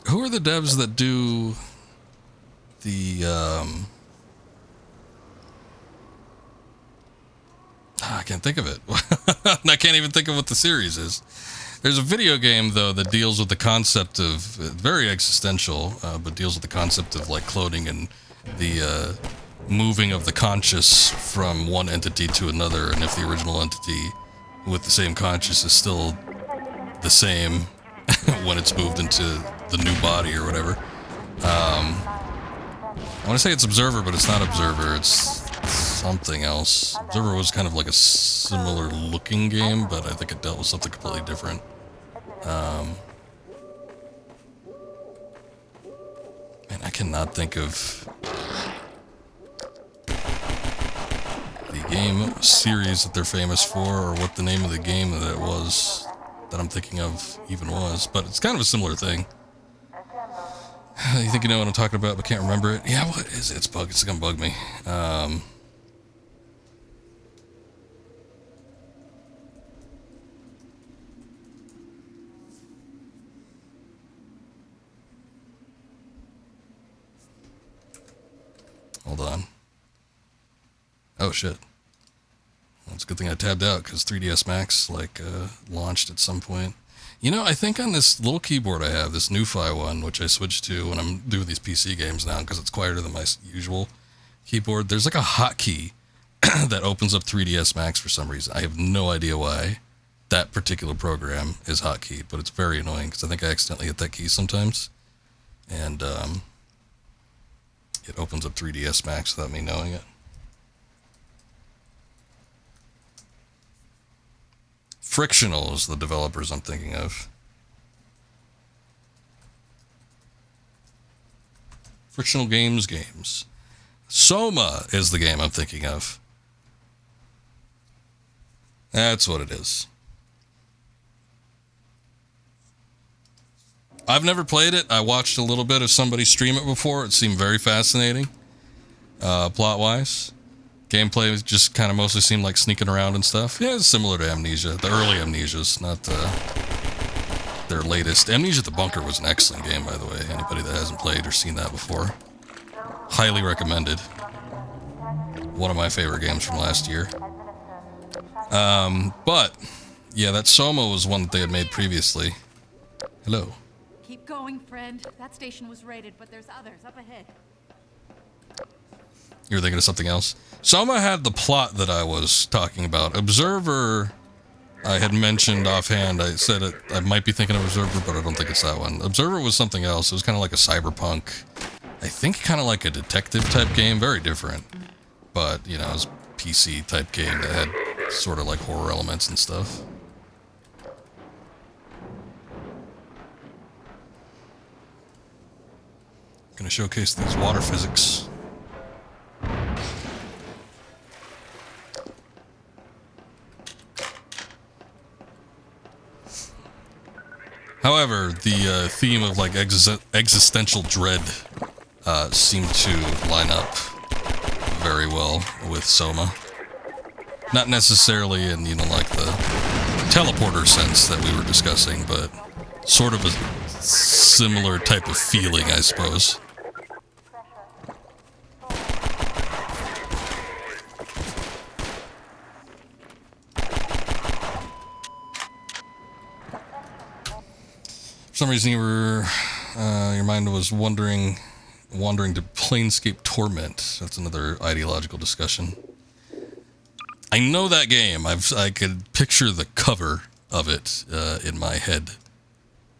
who are the devs that do the, I can't think of it. I can't even think of what the series is. There's a video game, though, that deals with the concept of, very existential, but deals with the concept of, like, cloning and the, moving of the conscious from one entity to another, and if the original entity with the same conscious is still the same when it's moved into the new body or whatever. I want to say it's Observer, but it's not Observer, it's something else. Observer was kind of like a similar looking game, but I think it dealt with something completely different. Man, I cannot think of the game series that they're famous for, or what the name of the game that it was that I'm thinking of even was, but it's kind of a similar thing. You think you know what I'm talking about, but can't remember it? Yeah, what is it? It's gonna bug me. Hold on. Oh shit. Well, it's a good thing I tabbed out, because 3DS Max, like, launched at some point. You know, I think on this little keyboard I have, this NuFi one, which I switched to when I'm doing these PC games now, because it's quieter than my usual keyboard, there's like a hotkey that opens up 3DS Max for some reason. I have no idea why that particular program is hotkey, but it's very annoying, because I think I accidentally hit that key sometimes. And, it opens up 3DS Max without me knowing it. Frictional is the developers I'm thinking of. Frictional games. Soma is the game I'm thinking of. That's what it is. I've never played it. I watched a little bit of somebody stream it before. It seemed very fascinating, plot-wise. Gameplay just kind of mostly seemed like sneaking around and stuff. Yeah, it's similar to Amnesia. The early Amnesias, not their latest. Amnesia the Bunker was an excellent game, by the way. Anybody that hasn't played or seen that before, highly recommended. One of my favorite games from last year. But, yeah, that Soma was one that they had made previously. Hello. Keep going, friend. That station was raided, but there's others up ahead. You were thinking of something else? Soma had the plot that I was talking about. Observer, I had mentioned offhand. I said it. I might be thinking of Observer, but I don't think it's that one. Observer was something else. It was kind of like a cyberpunk, I think kind of like a detective type game. Very different. But, you know, it was a PC type game that had sort of like horror elements and stuff. Gonna showcase these water physics. However, the theme of like existential dread seemed to line up very well with Soma. Not necessarily in, you know, like the teleporter sense that we were discussing, but sort of a similar type of feeling, I suppose. For some reason, your mind was wandering to Planescape Torment. That's another ideological discussion. I know that game. I could picture the cover of it in my head,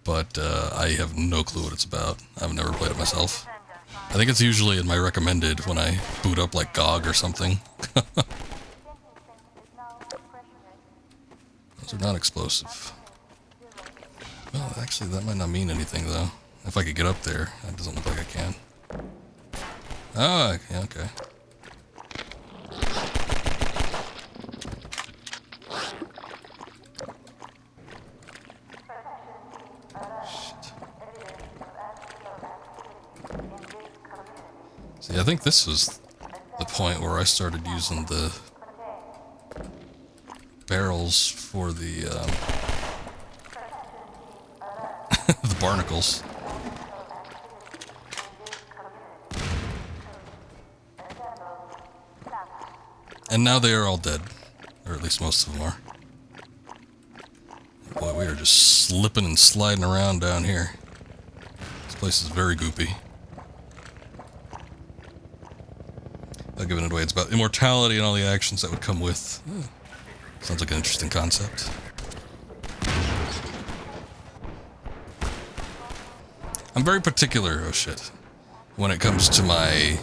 but I have no clue what it's about. I've never played it myself. I think it's usually in my recommended when I boot up like GOG or something. Those are not explosive. Well, actually, that might not mean anything, though. If I could get up there, it doesn't look like I can. Oh, yeah, okay. See, I think this was the point where I started using the barrels for the the barnacles. And now they are all dead. Or at least most of them are. Boy, we are just slipping and sliding around down here. This place is very goopy. Without giving it away, it's about immortality and all the actions that would come with. Sounds like an interesting concept. I'm very particular, oh shit, when it comes to my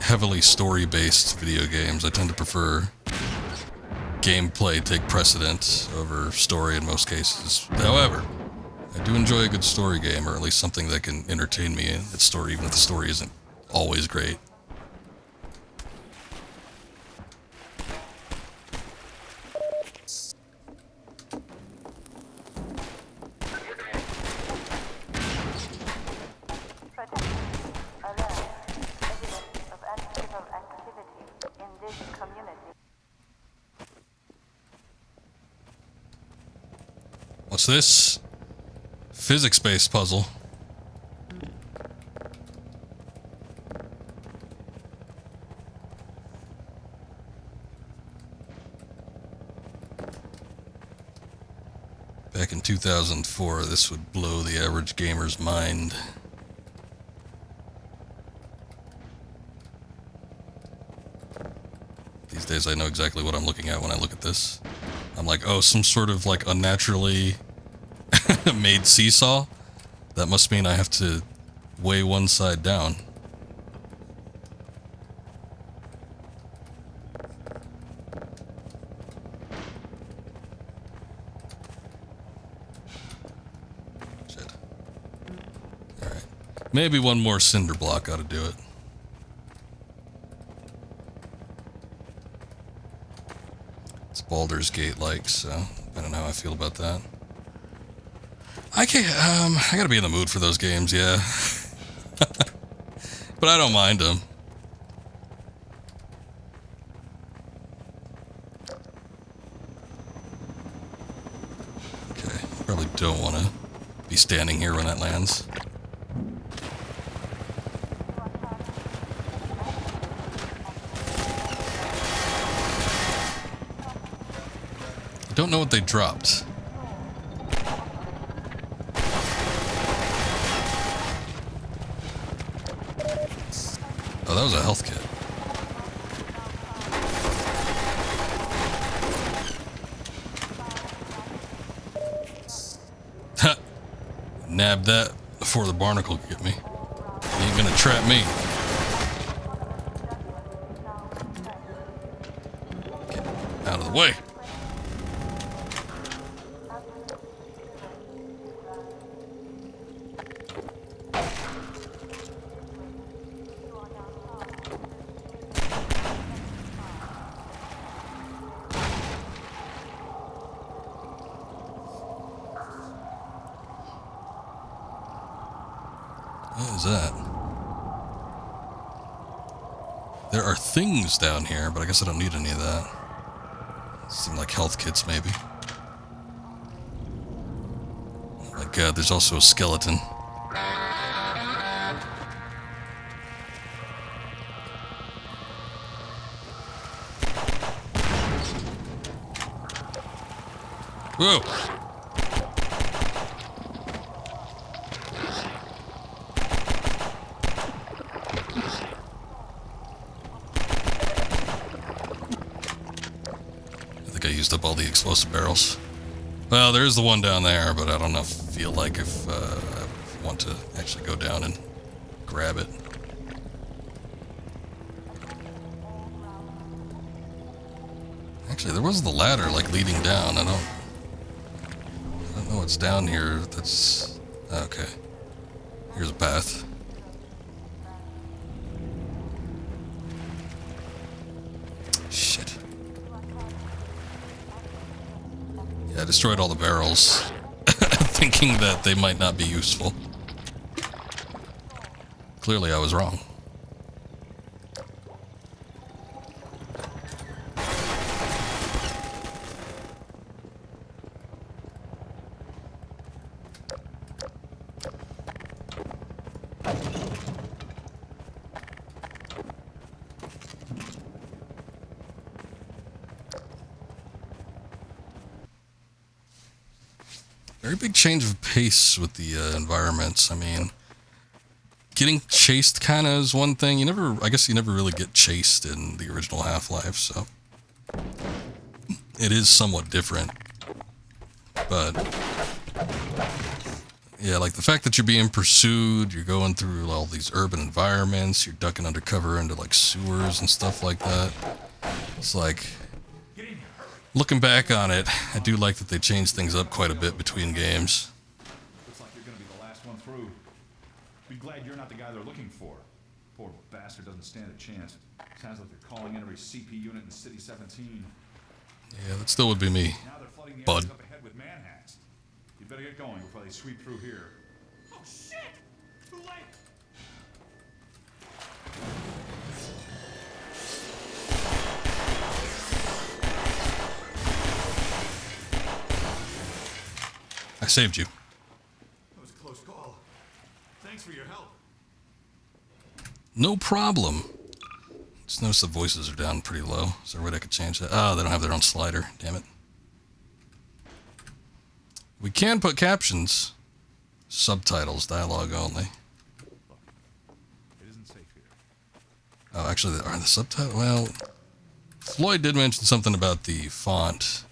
heavily story-based video games. I tend to prefer gameplay take precedent over story in most cases. However, I do enjoy a good story game, or at least something that can entertain me in its story, even if the story isn't always great. What's this? Physics-based puzzle. Back in 2004, this would blow the average gamer's mind. These days I know exactly what I'm looking at when I look at this. I'm like, oh, some sort of like unnaturally made seesaw? That must mean I have to weigh one side down. Shit. Alright. Maybe one more cinder block ought to do it. It's Baldur's Gate-like, so I don't know how I feel about that. I gotta be in the mood for those games, yeah. But I don't mind them. Okay, probably don't want to be standing here when that lands. I don't know what they dropped. Oh, that was a health kit. Ha! Nab that before the barnacle could get me. You ain't gonna trap me. Get out of the way. What is that? There are things down here, but I guess I don't need any of that. Seem like health kits, maybe. Oh my god, there's also a skeleton. Whoa! Used up all the explosive barrels. Well, there's the one down there, but I don't know, feel like if I want to actually go down and grab it. Actually, there was the ladder, like, leading down. I don't know what's down here. That's... okay. Here's a path. Shit. Yeah, I destroyed all the barrels, thinking that they might not be useful. Clearly I was wrong. Very big change of pace with the environments. I mean, getting chased kind of is one thing. I guess you never really get chased in the original Half-Life, so it is somewhat different. But yeah, like the fact that you're being pursued, you're going through all these urban environments, you're ducking undercover into like sewers and stuff like that. It's like, looking back on it, I do like that they changed things up quite a bit between games. Looks like you're gonna be the last one through. Be glad you're not the guy they're looking for. Poor bastard doesn't stand a chance. Sounds like they're calling in every CP unit in City 17. Yeah, that still would be me, Now they're flooding the bud. areas up ahead with manhacks. You better get going before they sweep through here. Oh shit! Too late! I saved you. That was a close call. Thanks for your help. No problem. Just notice the voices are down pretty low. Is there a way I could change that? Oh, they don't have their own slider. Damn it. We can put captions. Subtitles, dialogue only. It isn't safe here. Oh, actually, are the subtitles? Well, Floyd did mention something about the font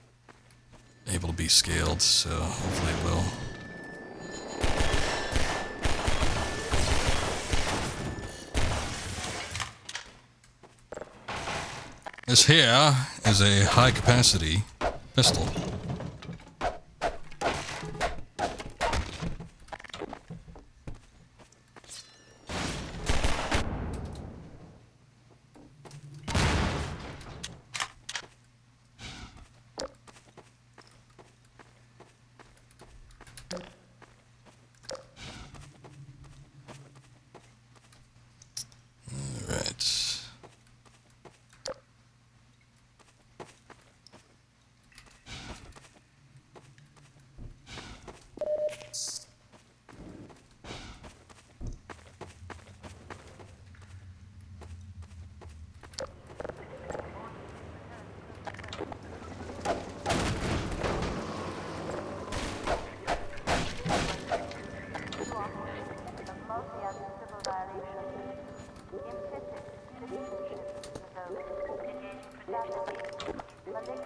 able to be scaled, so hopefully it will. This here is a high-capacity pistol.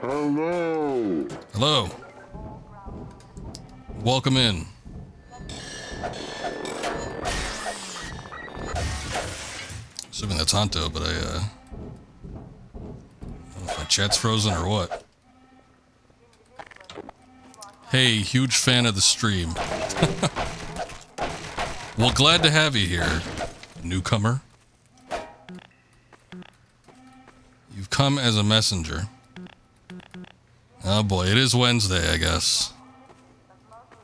Hello. Hello. Welcome in. Assuming that's Honto, but I don't know if my chat's frozen or what. Hey, huge fan of the stream. Well, glad to have you here, newcomer. You've come as a messenger. Oh boy, it is Wednesday, I guess.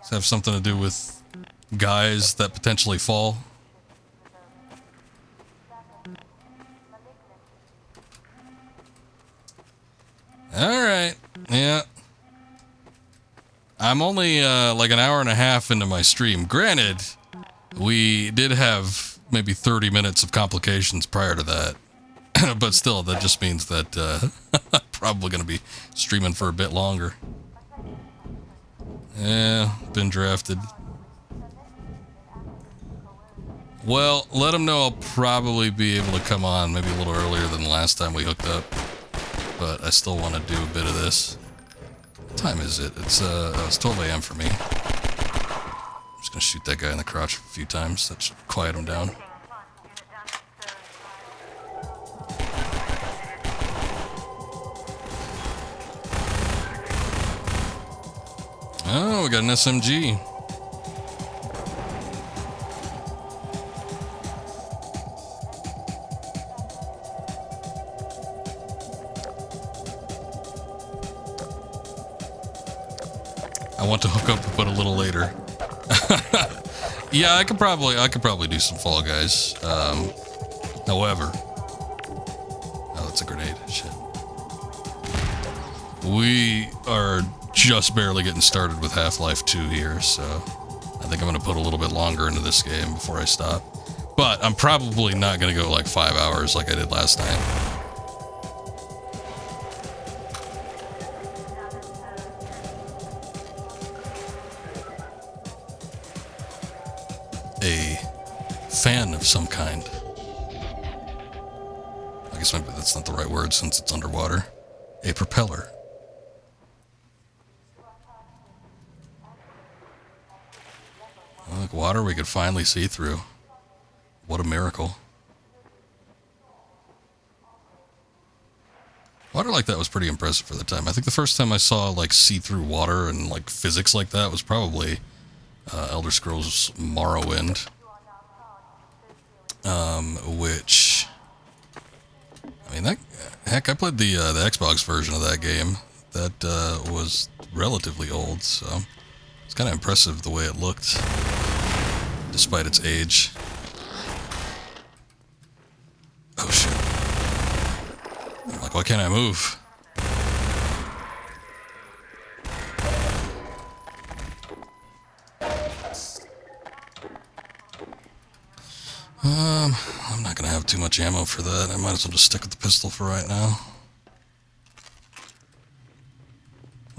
Does it have something to do with guys that potentially fall? Alright, yeah. I'm only like an hour and a half into my stream. Granted, we did have maybe 30 minutes of complications prior to that. But still, that just means that I'm probably going to be streaming for a bit longer. Yeah, been drafted. Well, let them know I'll probably be able to come on maybe a little earlier than the last time we hooked up. But I still want to do a bit of this. What time is it? It's 12 a.m. for me. I'm just going to shoot that guy in the crotch a few times. That should quiet him down. Oh, we got an SMG. I want to hook up, but a little later. Yeah, I could probably do some Fall Guys. However, oh, that's a grenade. Shit. We are just barely getting started with Half-Life 2 here, so I think I'm going to put a little bit longer into this game before I stop. But I'm probably not going to go like 5 hours like I did last night. a fan of some kind. I guess maybe that's not the right word since it's underwater. A propeller. Like water we could finally see through. What a miracle. Water like that was pretty impressive for the time. I think the first time I saw like see-through water and like physics like that was probably Elder Scrolls Morrowind. Which, I mean, that, heck, I played the Xbox version of that game. That was relatively old, so it's kind of impressive the way it looked, despite its age. Oh shit. I'm like, why can't I move? I'm not gonna have too much ammo for that. I might as well just stick with the pistol for right now.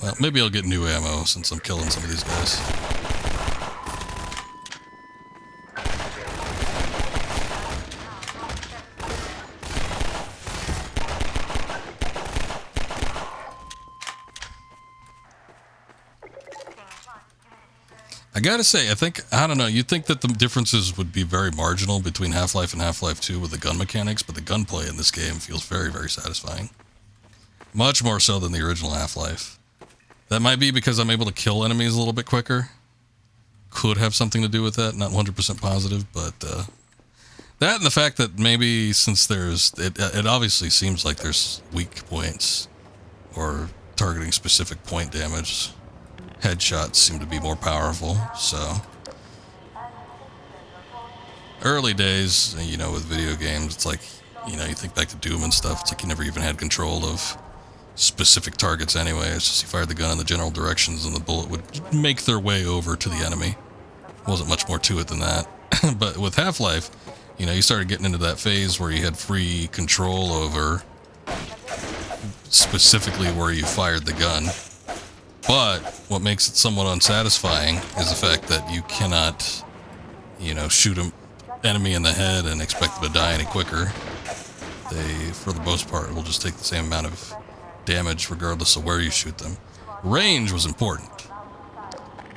Well, maybe I'll get new ammo since I'm killing some of these guys. I gotta say, I don't know, you'd think that the differences would be very marginal between Half-Life and Half-Life 2 with the gun mechanics, but the gunplay in this game feels very, very satisfying. Much more so than the original Half-Life. That might be because I'm able to kill enemies a little bit quicker. Could have something to do with that, not 100% positive, but that and the fact that maybe since there's, it obviously seems like there's weak points or targeting specific point damage. Headshots seem to be more powerful, so early days, you know, with video games, it's like, you know, you think back to Doom and stuff, it's like you never even had control of specific targets anyway. It's just you fired the gun in the general directions and the bullet would make their way over to the enemy. Wasn't much more to it than that. But with Half-Life, you know, you started getting into that phase where you had free control over specifically where you fired the gun. But what makes it somewhat unsatisfying is the fact that you cannot, you know, shoot an enemy in the head and expect them to die any quicker. They, for the most part, will just take the same amount of damage regardless of where you shoot them. Range was important.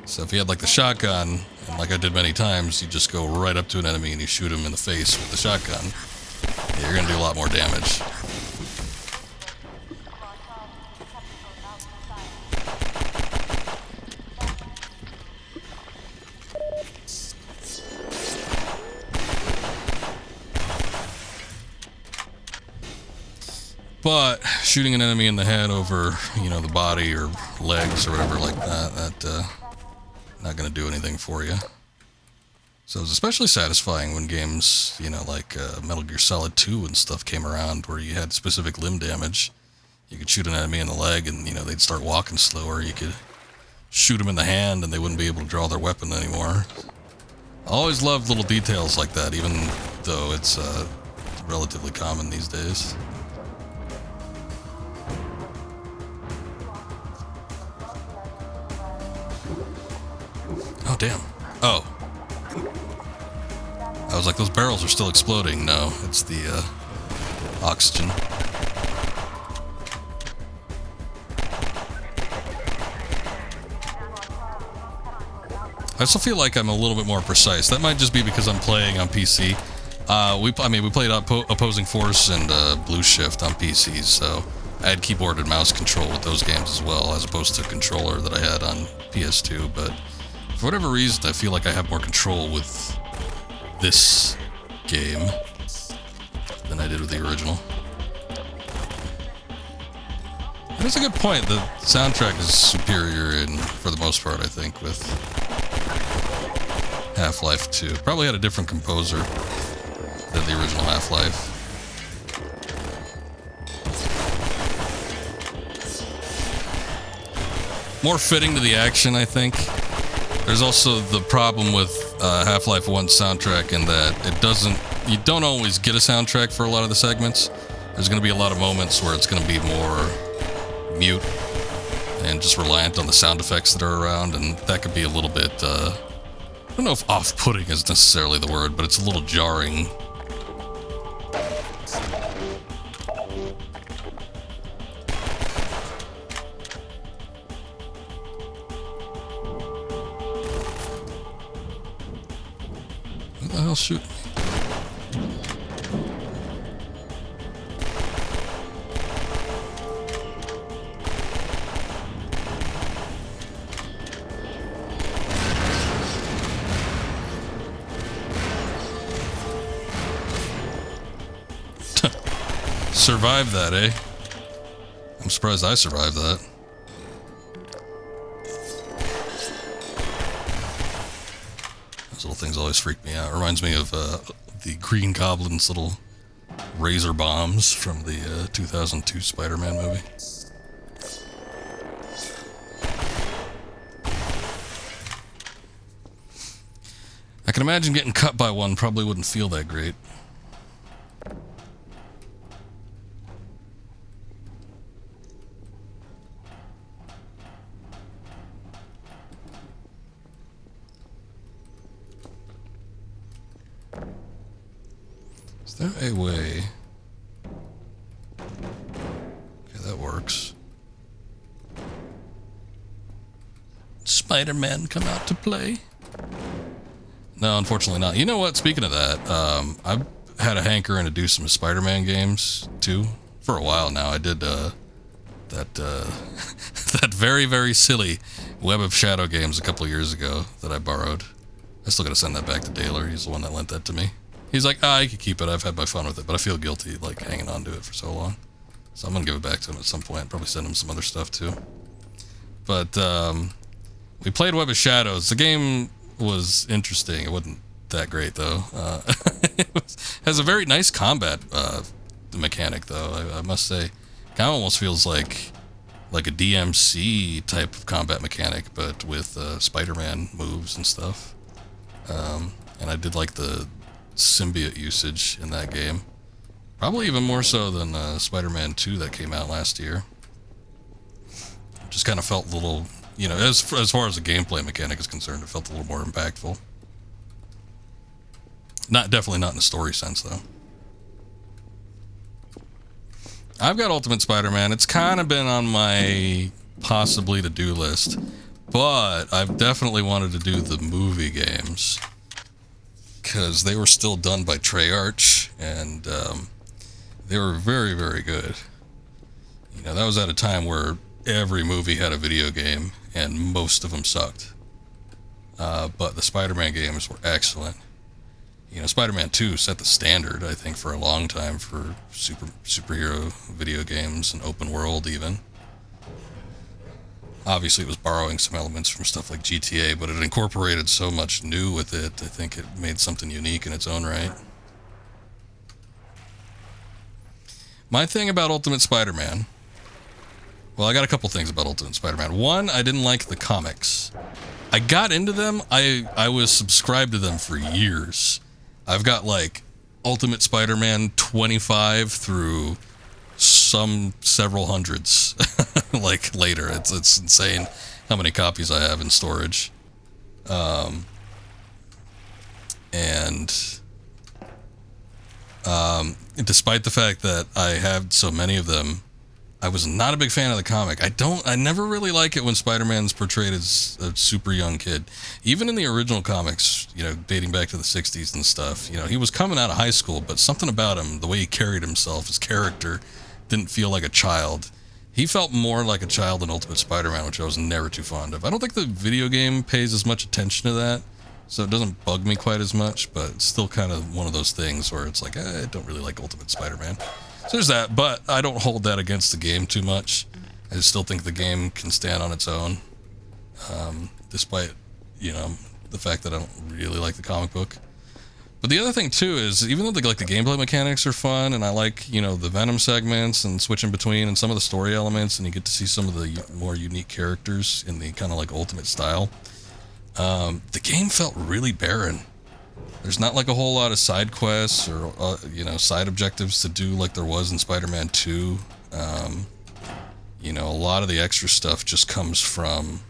So if you had like the shotgun, and like I did many times, you just go right up to an enemy and you shoot him in the face with the shotgun, yeah, you're going to do a lot more damage. But shooting an enemy in the head over, you know, the body or legs or whatever like that, not going to do anything for you. So it was especially satisfying when games, you know, like Metal Gear Solid 2 and stuff came around where you had specific limb damage. You could shoot an enemy in the leg and, you know, they'd start walking slower. You could shoot them in the hand and they wouldn't be able to draw their weapon anymore. I always loved little details like that, even though it's relatively common these days. Oh, damn. Oh. I was like, those barrels are still exploding. No, it's the oxygen. I also feel like I'm a little bit more precise. That might just be because I'm playing on PC. We played Opposing Force and Blue Shift on PCs, so I had keyboard and mouse control with those games as well, as opposed to a controller that I had on PS2, but for whatever reason, I feel like I have more control with this game than I did with the original. That's a good point. The soundtrack is superior for the most part, I think, with Half-Life 2. Probably had a different composer than the original Half-Life. More fitting to the action, I think. There's also the problem with Half-Life 1's soundtrack in that you don't always get a soundtrack for a lot of the segments. There's going to be a lot of moments where it's going to be more mute and just reliant on the sound effects that are around, and that could be a little bit I don't know if off-putting is necessarily the word, but it's a little jarring. Who the hell's shooting me? Survived that, eh? I'm surprised I survived that. Those little things always freak me out. Reminds me of the Green Goblin's little razor bombs from the 2002 Spider-Man movie. I can imagine getting cut by one probably wouldn't feel that great. Is there a way? Okay, that works. Spider-Man come out to play? No, unfortunately not. You know what? Speaking of that, I've had a hankering to do some Spider-Man games too for a while now. I did that that very, very silly Web of Shadow games a couple years ago that I borrowed. I still gotta send that back to Daler. He's the one that lent that to me. He's like, you can keep it. I've had my fun with it, but I feel guilty like hanging on to it for so long. So I'm gonna give it back to him at some point. Probably send him some other stuff too. But we played Web of Shadows. The game was interesting. It wasn't that great though. Has a very nice combat mechanic though. I must say, kind of almost feels like a DMC type of combat mechanic, but with Spider-Man moves and stuff. And I did like the symbiote usage in that game. Probably even more so than Spider-Man 2 that came out last year. Just kind of felt a little, you know, as far as the gameplay mechanic is concerned, it felt a little more impactful. Definitely not in a story sense, though. I've got Ultimate Spider-Man. It's kind of been on my possibly to-do list, but I've definitely wanted to do the movie games because they were still done by Treyarch, and they were very, very good. You know, that was at a time where every movie had a video game, and most of them sucked. But the Spider-Man games were excellent. You know, Spider-Man 2 set the standard, I think, for a long time for superhero video games and open world even. Obviously, it was borrowing some elements from stuff like GTA, but it incorporated so much new with it, I think it made something unique in its own right. My thing about Ultimate Spider-Man... Well, I got a couple things about Ultimate Spider-Man. One, I didn't like the comics. I got into them. I was subscribed to them for years. I've got, like, Ultimate Spider-Man 25 through several hundreds, like, later. It's insane how many copies I have in storage. Despite the fact that I have so many of them, I was not a big fan of the comic. I never really like it when Spider-Man's portrayed as a super young kid. Even in the original comics, you know, dating back to the 60s and stuff, you know, he was coming out of high school, but something about him, the way he carried himself, his character, didn't feel like a child. He felt more like a child in Ultimate Spider-Man, which I was never too fond of. I don't think the video game pays as much attention to that, so it doesn't bug me quite as much, but it's still kind of one of those things where it's like, I don't really like Ultimate Spider-Man. So there's that, but I don't hold that against the game too much. I still think the game can stand on its own, despite, you know, the fact that I don't really like the comic book. But the other thing too is, even though the gameplay mechanics are fun, and I like, you know, the Venom segments and switching between and some of the story elements, and you get to see some of the more unique characters in the kind of like Ultimate style, the game felt really barren. There's not like a whole lot of side quests or, you know, side objectives to do like there was in Spider-Man 2. You know, a lot of the extra stuff just comes from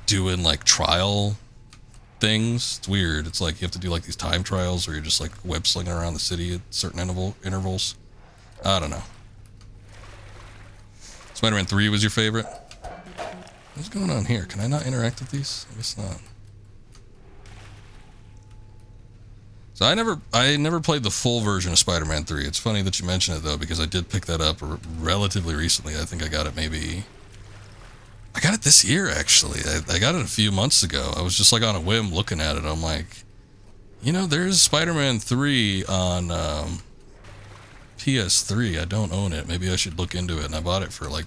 doing like trial things. It's weird. It's like you have to do like these time trials where you're just like web slinging around the city at certain intervals. I don't know. Spider-Man 3 was your favorite? What's going on here? Can I not interact with these? I guess not. So I never played the full version of Spider-Man 3. It's funny that you mention it though, because I did pick that up relatively recently. I think I got it I got it this year actually. I got it a few months ago. I was just like on a whim looking at it. I'm like, you know, there's Spider-Man 3 on PS3. I don't own it. Maybe I should look into it. And I bought it for like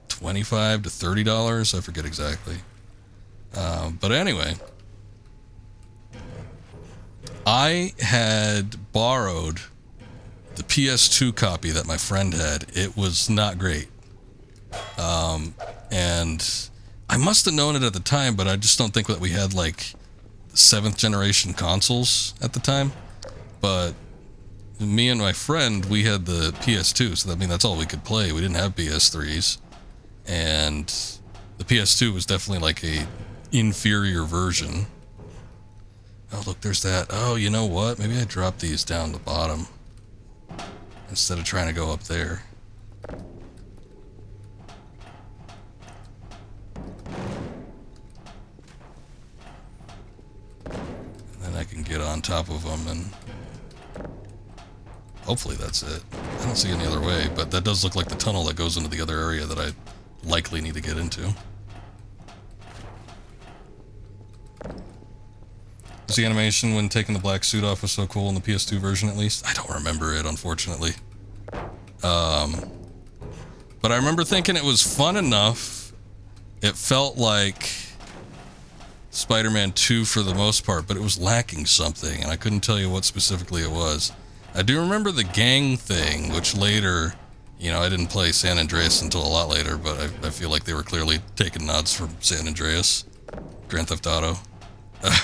$25 to $30. I forget exactly. But anyway, I had borrowed the PS2 copy that my friend had. It was not great. And I must have known it at the time, but I just don't think that we had like 7th generation consoles at the time. But me and my friend, we had the PS2, so that's all we could play. We didn't have PS3s. And the PS2 was definitely like a inferior version. Oh, look, there's that. Oh, you know what? Maybe I dropped these down the bottom instead of trying to go up there. And then I can get on top of them and hopefully that's it. I don't see any other way, but that does look like the tunnel that goes into the other area that I likely need to get into. The animation when taking the black suit off was so cool in the PS2 version, at least. I don't remember it, unfortunately. But I remember thinking it was fun enough. It felt like Spider-Man 2 for the most part, but it was lacking something, and I couldn't tell you what specifically it was. I do remember the gang thing, which later, you know, I didn't play San Andreas until a lot later, but I feel like they were clearly taking nods from San Andreas, Grand Theft Auto.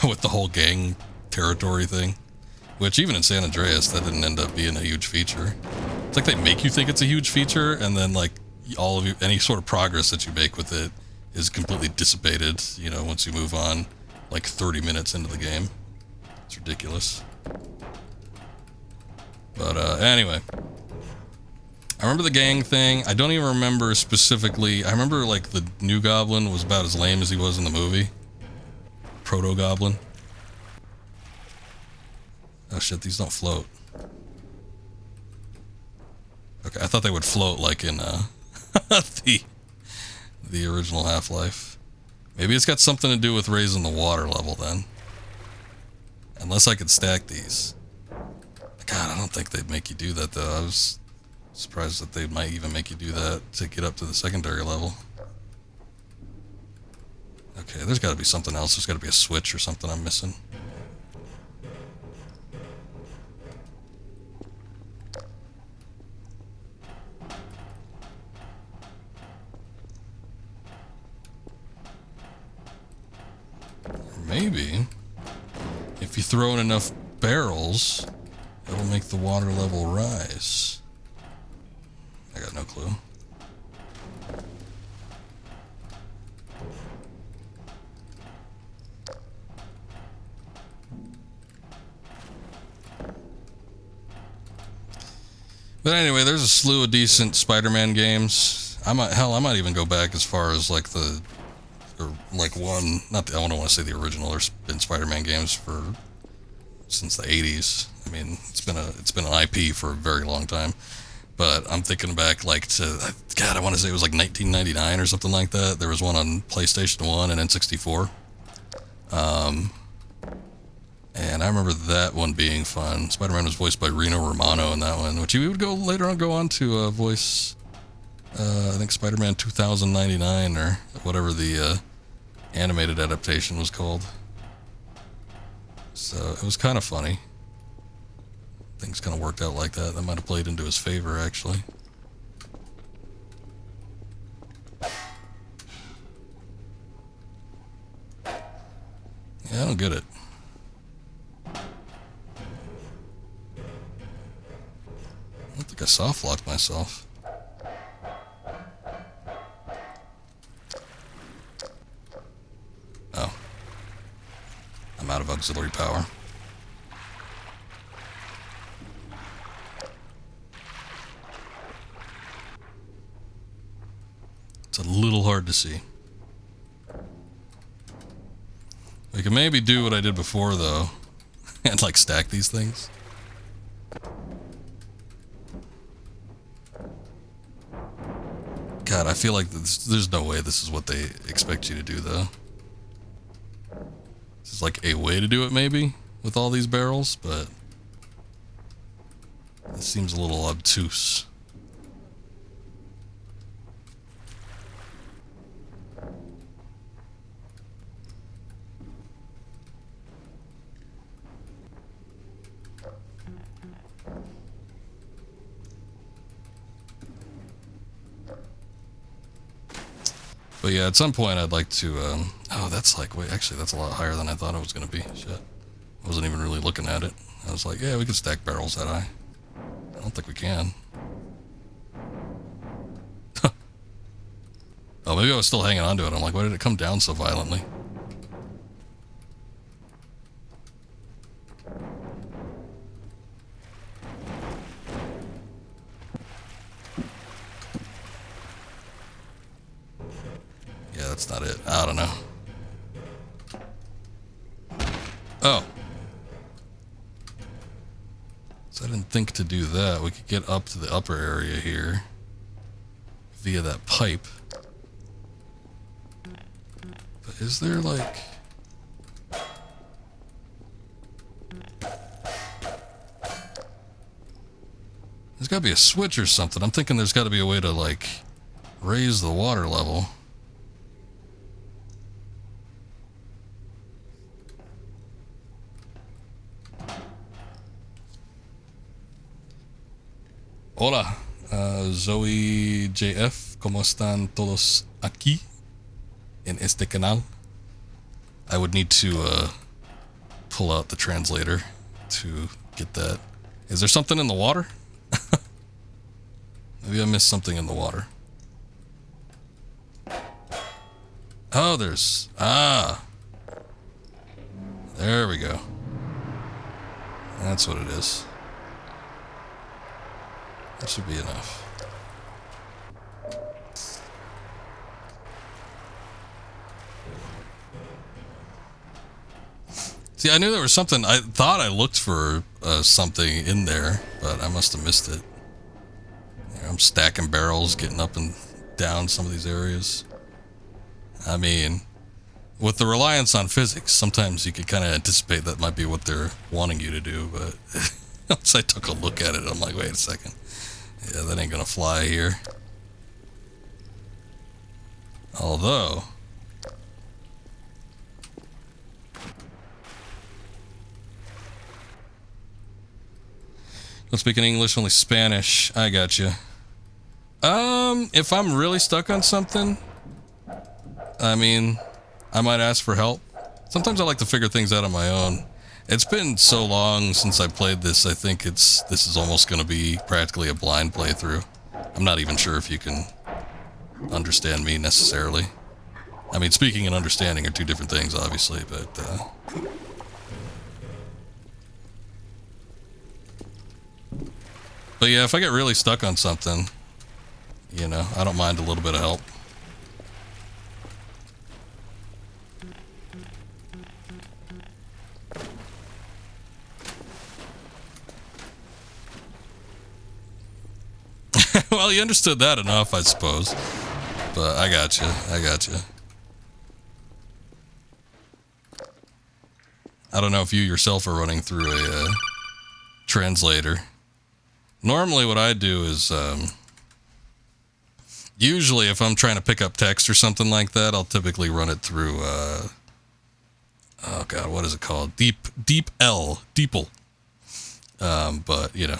With the whole gang territory thing, which even in San Andreas, that didn't end up being a huge feature. It's like they make you think it's a huge feature, and then like any sort of progress that you make with it is completely dissipated, you know, once you move on like 30 minutes into the game. It's ridiculous. But anyway, I remember the gang thing. I don't even remember specifically. I remember like the new Goblin was about as lame as he was in the movie. Proto-Goblin. Oh shit, these don't float. Okay, I thought they would float like in the original Half-Life. Maybe it's got something to do with raising the water level then. Unless I could stack these. God, I don't think they'd make you do that though. I was surprised that they might even make you do that to get up to the secondary level. Okay, there's got to be something else. There's got to be a switch or something I'm missing. Maybe if you throw in enough barrels, it'll make the water level rise. I got no clue. But anyway, there's a slew of decent Spider-Man games. I might even go back as far as like I don't want to say the original. There's been Spider-Man games since the 80s. I mean, it's been an IP for a very long time. But I'm thinking back like to, God, I want to say it was like 1999 or something like that. There was one on PlayStation 1 and N64. And I remember that one being fun. Spider-Man was voiced by Reno Romano in that one, which he would later on go on to voice, I think Spider-Man 2099 or whatever the animated adaptation was called. So it was kind of funny. Things kind of worked out like that. That might have played into his favor, actually. Yeah, I don't get it. I don't think I soft-locked myself. Oh. out of auxiliary power. It's a little hard to see. We can maybe do what I did before, though, and like stack these things. God, I feel like there's no way this is what they expect you to do, though. This is like a way to do it, maybe, with all these barrels, but it seems a little obtuse. But yeah, at some point I'd like to, oh, that's like, wait, actually that's a lot higher than I thought it was going to be. Shit. I wasn't even really looking at it. I was like, yeah, we could stack barrels that high. I don't think we can. Oh, maybe I was still hanging on to it. I'm like, why did it come down so violently? Yeah, that's not it. I don't know. Oh. So I didn't think to do that. We could get up to the upper area here via that pipe. But is there like... There's got to be a switch or something. I'm thinking there's got to be a way to like raise the water level. Hola, Zoe JF, ¿cómo están todos aquí en este canal? I would need to pull out the translator to get that. Is there something in the water? Maybe I missed something in the water. Oh, there's... Ah! There we go. That's what it is. That should be enough. See, I knew there was something. I thought I looked for something in there, but I must have missed it. You know, I'm stacking barrels, getting up and down some of these areas. I mean, with the reliance on physics, sometimes you could kind of anticipate that might be what they're wanting you to do, but once I took a look at it, I'm like, wait a second. Yeah, that ain't gonna fly here. Although... Don't speak in English, only Spanish. I got you. If I'm really stuck on something, I mean, I might ask for help. Sometimes I like to figure things out on my own. It's been so long since I played this, I think this is almost going to be practically a blind playthrough. I'm not even sure if you can understand me necessarily. I mean, speaking and understanding are two different things, obviously, but... But yeah, if I get really stuck on something, you know, I don't mind a little bit of help. Well, you understood that enough, I suppose. But I got you. I got you. I don't know if you yourself are running through a translator. Normally what I do is, usually if I'm trying to pick up text or something like that, I'll typically run it through, oh god, what is it called? DeepL. But, you know,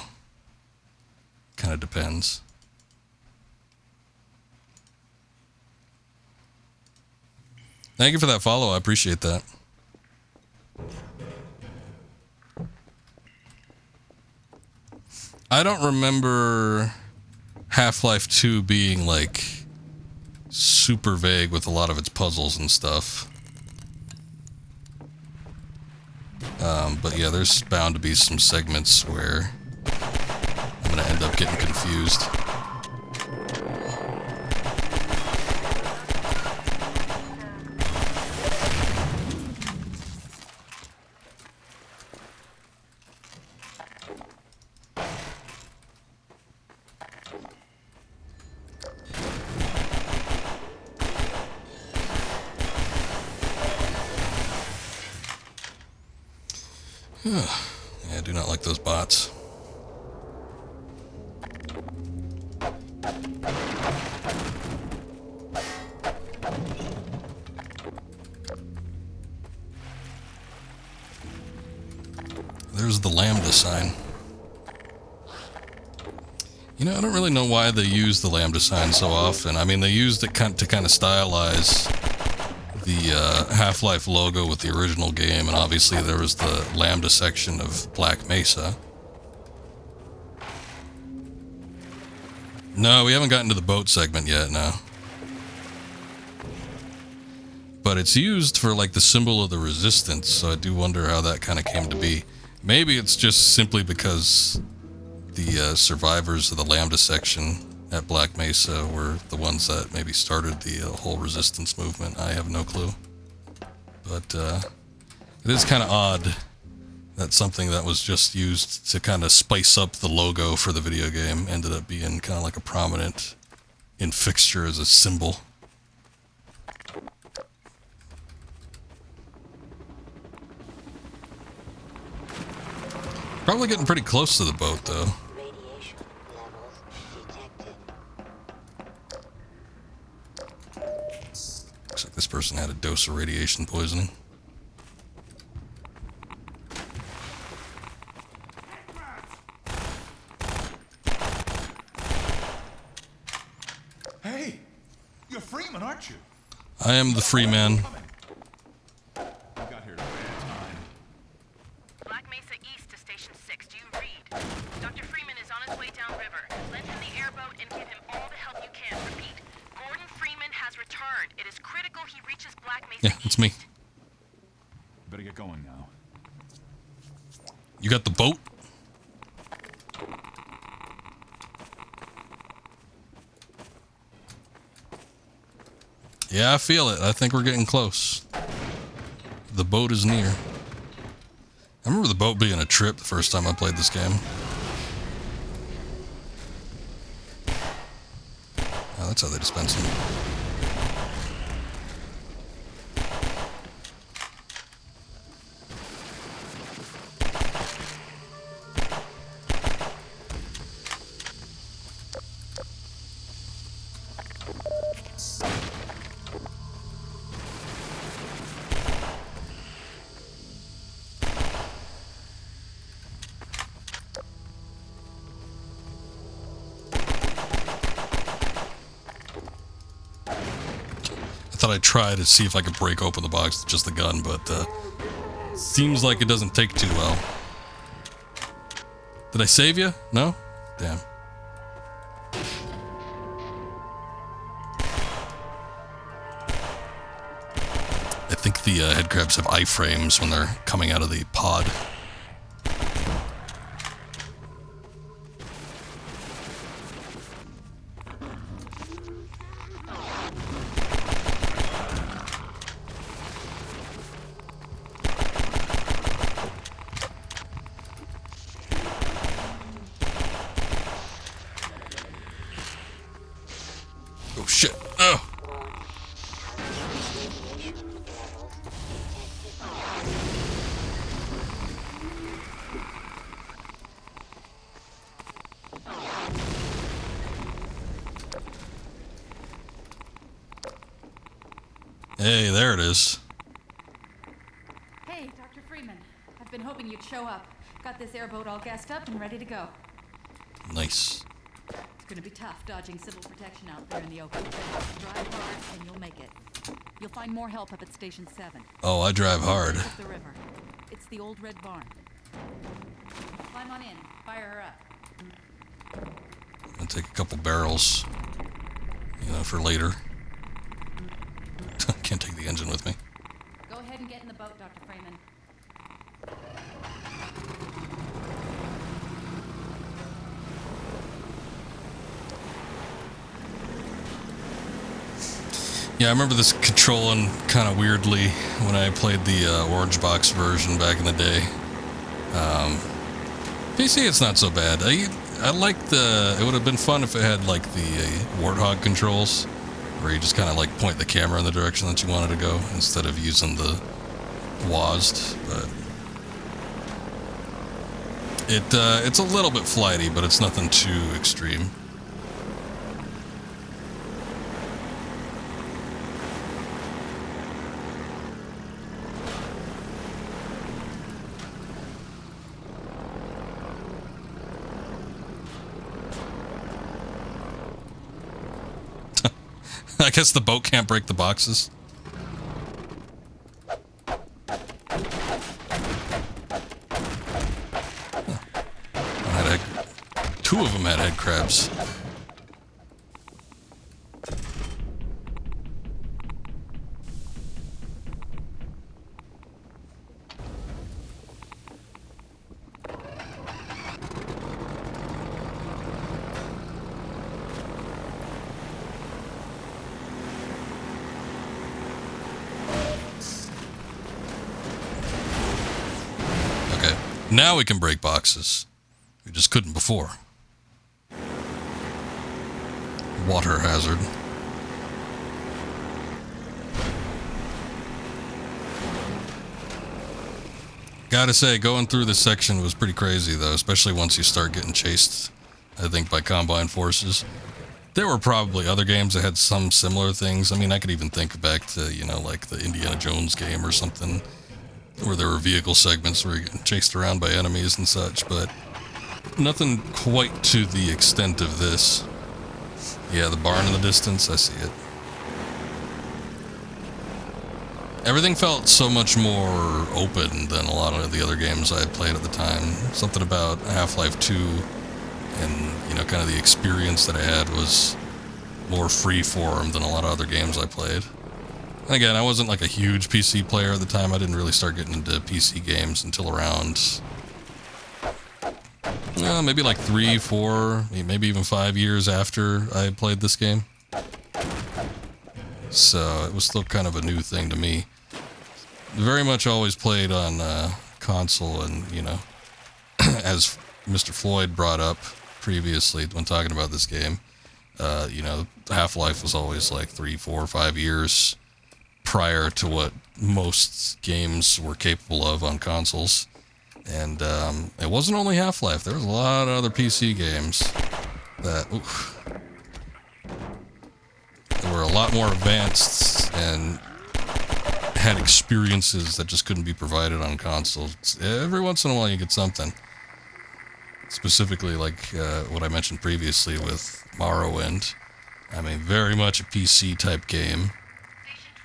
kind of depends. Thank you for that follow, I appreciate that. I don't remember Half-Life 2 being, like, super vague with a lot of its puzzles and stuff. But yeah, there's bound to be some segments where I'm gonna end up getting confused. Yeah, I do not like those bots. There's the Lambda sign. You know, I don't really know why they use the Lambda sign so often. I mean, they used it to kind of stylize the Half-Life logo with the original game, and obviously there was the Lambda section of Black Mesa. No, we haven't gotten to the boat segment yet, no. But it's used for like the symbol of the resistance, so I do wonder how that kind of came to be. Maybe it's just simply because the survivors of the Lambda section at Black Mesa were the ones that maybe started the whole resistance movement. I have no clue. But it is kind of odd that something that was just used to kind of spice up the logo for the video game ended up being kind of like a prominent fixture as a symbol. Probably getting pretty close to the boat, though. Looks like this person had a dose of radiation poisoning. Hey, you're Freeman, aren't you? I am the Freeman. I got here at a bad time. Black Mesa East to Station 6. Do you read? Dr. Freeman is on his way downriver. Lend him the airboat and give him all the help you can. Repeat. Gordon Freeman has returned. It is critical he reaches Black Mesa Yeah, it's me. Better get going now. You got the boat? Yeah, I feel it. I think we're getting close. The boat is near. I remember the boat being a trip the first time I played this game. Oh, that's how they dispense them. I thought I'd try to see if I could break open the box with just the gun, but seems like it doesn't take too well. Did I save you? No? Damn. I think the headcrabs have iframes when they're coming out of the pod. Oh shit. Oh. Hey, there it is. Hey, Dr. Freeman. I've been hoping you'd show up. Got this airboat all gassed up and ready to go. Nice. It's gonna be tough dodging civil protection out there in the open. Drive hard and you'll make it. You'll find more help up at Station 7. Oh, I drive hard. Up the river. It's the old red barn. Climb on in. Fire her up. I'll take a couple barrels, for later. Can't take the engine with me. Go ahead and get in the boat, Dr. Freeman. Yeah, I remember this controlling kind of weirdly when I played the Orange Box version back in the day. PC, it's not so bad. I like the... It would have been fun if it had, like, the Warthog controls, where you just kind of, like, point the camera in the direction that you wanted to go, instead of using the WASD, but... It's a little bit flighty, but it's nothing too extreme. I guess the boat can't break the boxes. Two of them had head crabs. Now we can break boxes. We just couldn't before. Water hazard. Gotta say, going through this section was pretty crazy, though, especially once you start getting chased, I think, by Combine forces. There were probably other games that had some similar things. I mean, I could even think back to, you know, like the Indiana Jones game or something, where there were vehicle segments where you're getting chased around by enemies and such, but nothing quite to the extent of this. Yeah, the barn in the distance, I see it. Everything felt so much more open than a lot of the other games I had played at the time. Something about Half-Life 2 and, you know, kind of the experience that I had was more free-form than a lot of other games I played. And again, I wasn't like a huge PC player at the time. I didn't really start getting into PC games until around, maybe like 3, 4, maybe even 5 years after I played this game. So it was still kind of a new thing to me. Very much always played on console, and, you know, as Mr. Floyd brought up previously when talking about this game, you know, Half-Life was always like 3, 4, 5 years prior to what most games were capable of on consoles. And it wasn't only Half-Life. There was a lot of other PC games that were a lot more advanced and had experiences that just couldn't be provided on consoles. Every once in a while you get something. Specifically like what I mentioned previously with Morrowind. I mean, very much a PC type game.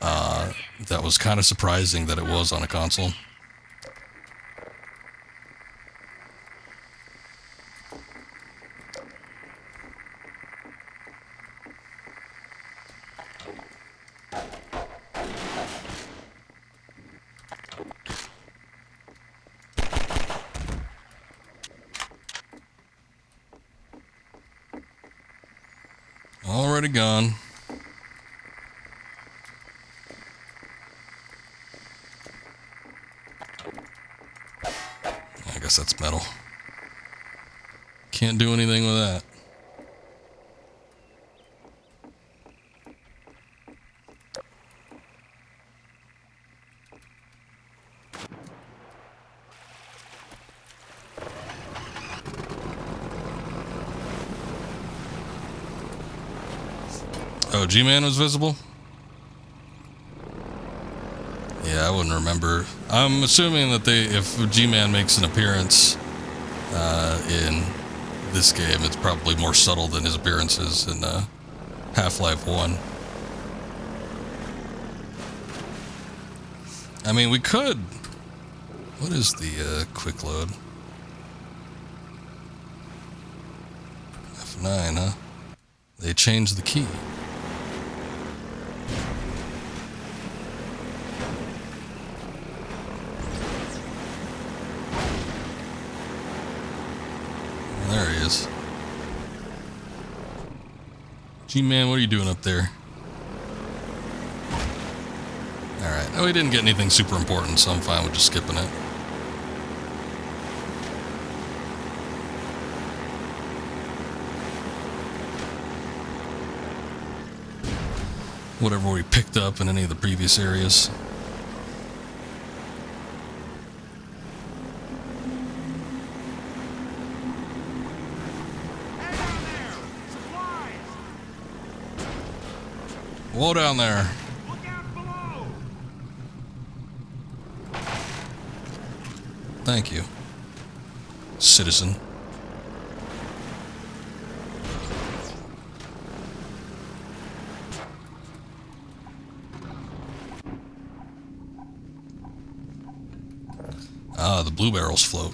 That was kind of surprising that it was on a console. Already gone. I guess that's metal. Can't do anything with that. Oh, G-Man was visible? Yeah, I wouldn't remember. I'm assuming that if G-Man makes an appearance in this game, it's probably more subtle than his appearances in Half-Life 1. I mean, we could... What is the quick load? F9, huh? They changed the key. G-Man, what are you doing up there? Alright. Oh, we didn't get anything super important, so I'm fine with just skipping it. Whatever we picked up in any of the previous areas. Whoa down there. Thank you, citizen. Ah, the blue barrels float.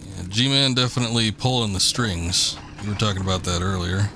Yeah, G-Man definitely pulling the strings. You were talking about that earlier.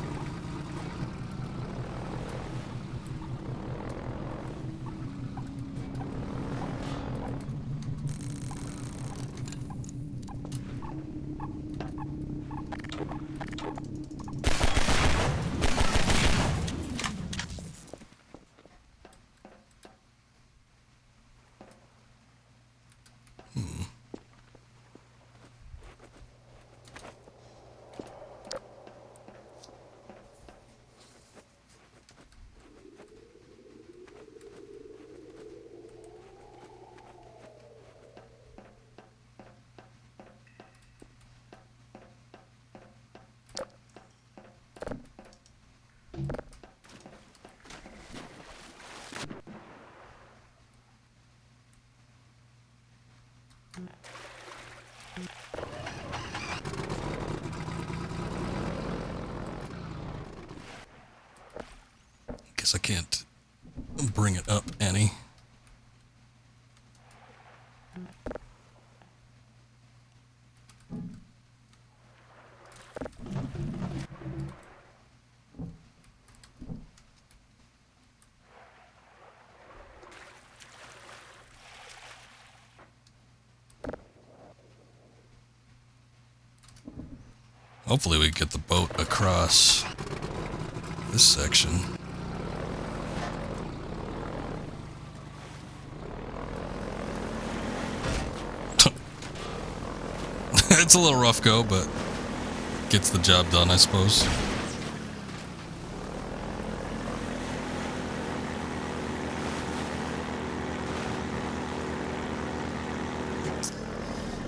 Guess I can't bring it up any. Hopefully we get the boat across this section. It's a little rough go, but gets the job done, I suppose.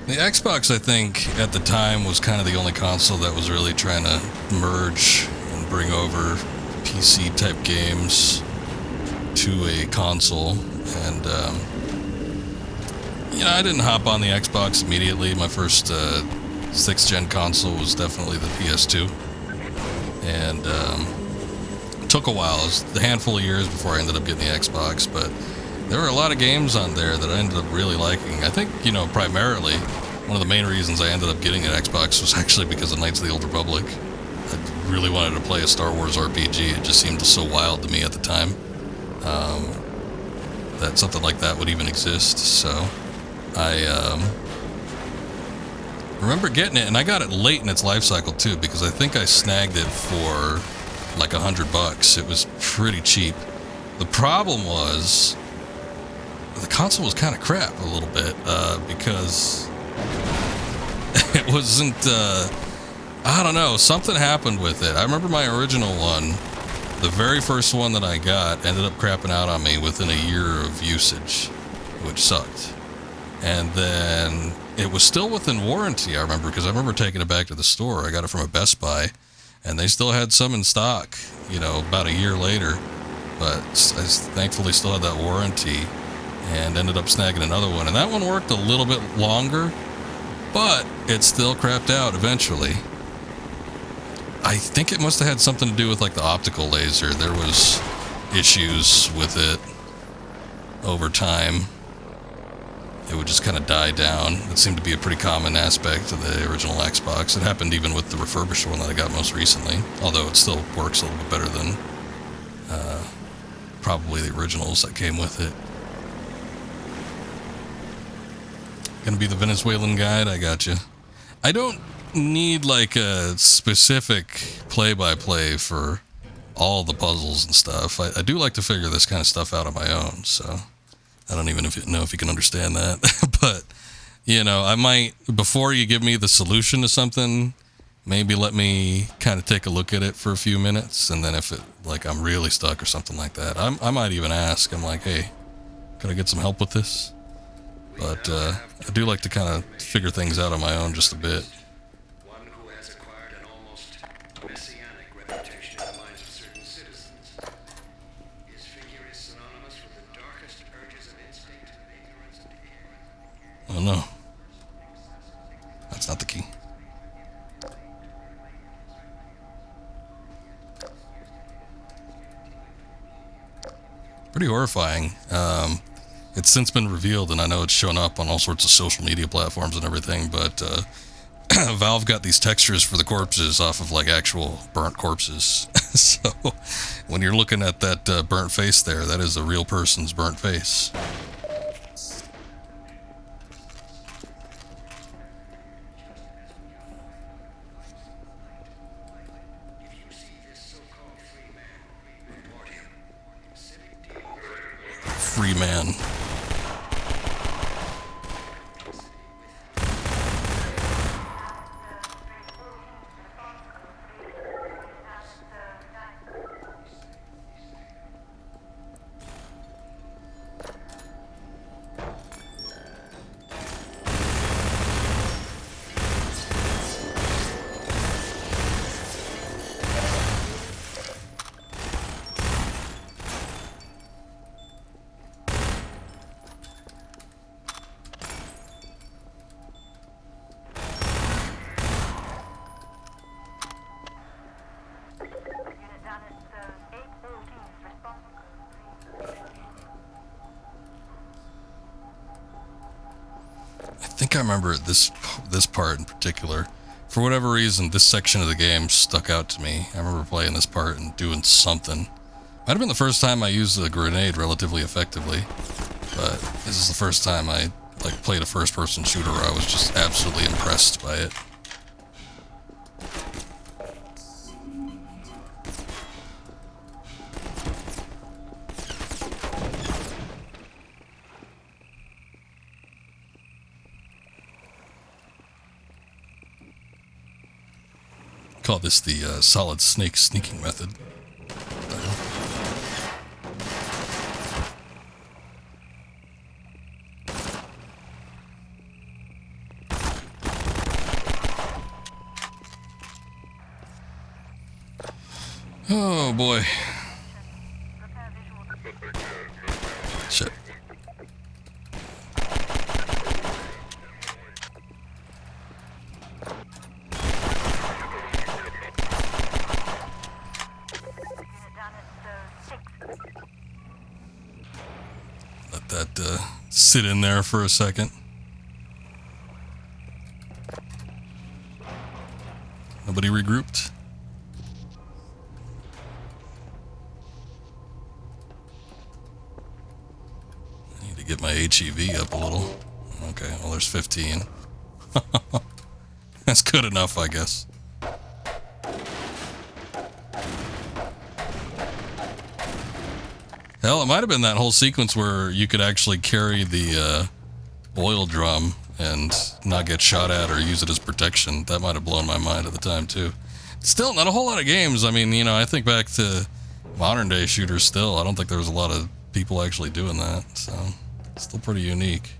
The Xbox, I think, at the time was kind of the only console that was really trying to merge and bring over PC-type games to a console. And, you know, I didn't hop on the Xbox immediately. My first 6th-gen console was definitely the PS2. And it took a while. It was a handful of years before I ended up getting the Xbox, but there were a lot of games on there that I ended up really liking. I think, you know, primarily, one of the main reasons I ended up getting an Xbox was actually because of Knights of the Old Republic. I really wanted to play a Star Wars RPG. It just seemed so wild to me at the time that something like that would even exist. So I remember getting it, and I got it late in its life cycle too, because I think I snagged it for like $100. It was pretty cheap. The problem was the console was kind of crap a little bit because it wasn't, I don't know, something happened with it. I remember my original one, the very first one that I got, ended up crapping out on me within a year of usage, which sucked. And then it was still within warranty, I remember, because I remember taking it back to the store. I got it from a Best Buy, and they still had some in stock, you know, about a year later. But I thankfully still had that warranty and ended up snagging another one. And that one worked a little bit longer, but it still crapped out eventually. I think it must have had something to do with like the optical laser. There was issues with it over time. It would just kind of die down. It seemed to be a pretty common aspect of the original Xbox. It happened even with the refurbished one that I got most recently, although it still works a little bit better than probably the originals that came with it. Gonna be the Venezuelan guide? I got you. I don't need like a specific play-by-play for all the puzzles and stuff. I do like to figure this kind of stuff out on my own, so I don't even know if you can understand that. But, you know, I might, before you give me the solution to something, maybe let me kind of take a look at it for a few minutes, and then if it, like, I'm really stuck or something like that, I might even ask. I'm like, hey, could I get some help with this? But I do like to kind of figure things out on my own just a bit. One who has acquired an almost messianic reputation in the minds of certain citizens. His figure is synonymous with the darkest urges of instinct, ignorance, and ignorance. Oh no. That's not the key. Pretty horrifying. It's since been revealed, and I know it's shown up on all sorts of social media platforms and everything, but Valve got these textures for the corpses off of like actual burnt corpses. So when you're looking at that burnt face there, that is a real person's burnt face. Freeman. I think I remember this part in particular. For whatever reason, this section of the game stuck out to me. I remember playing this part and doing something. Might have been the first time I used a grenade relatively effectively, but this is the first time I like played a first-person shooter where I was just absolutely impressed by it. Call this the solid snake sneaking method. Oh boy. Shit. Let that sit in there for a second. Nobody regrouped? I need to get my HEV up a little. Okay, well there's 15. That's good enough, I guess. Hell, it might have been that whole sequence where you could actually carry the oil drum and not get shot at or use it as protection. That might have blown my mind at the time, too. Still, not a whole lot of games. I mean, you know, I think back to modern day shooters still. I don't think there was a lot of people actually doing that, so it's still pretty unique.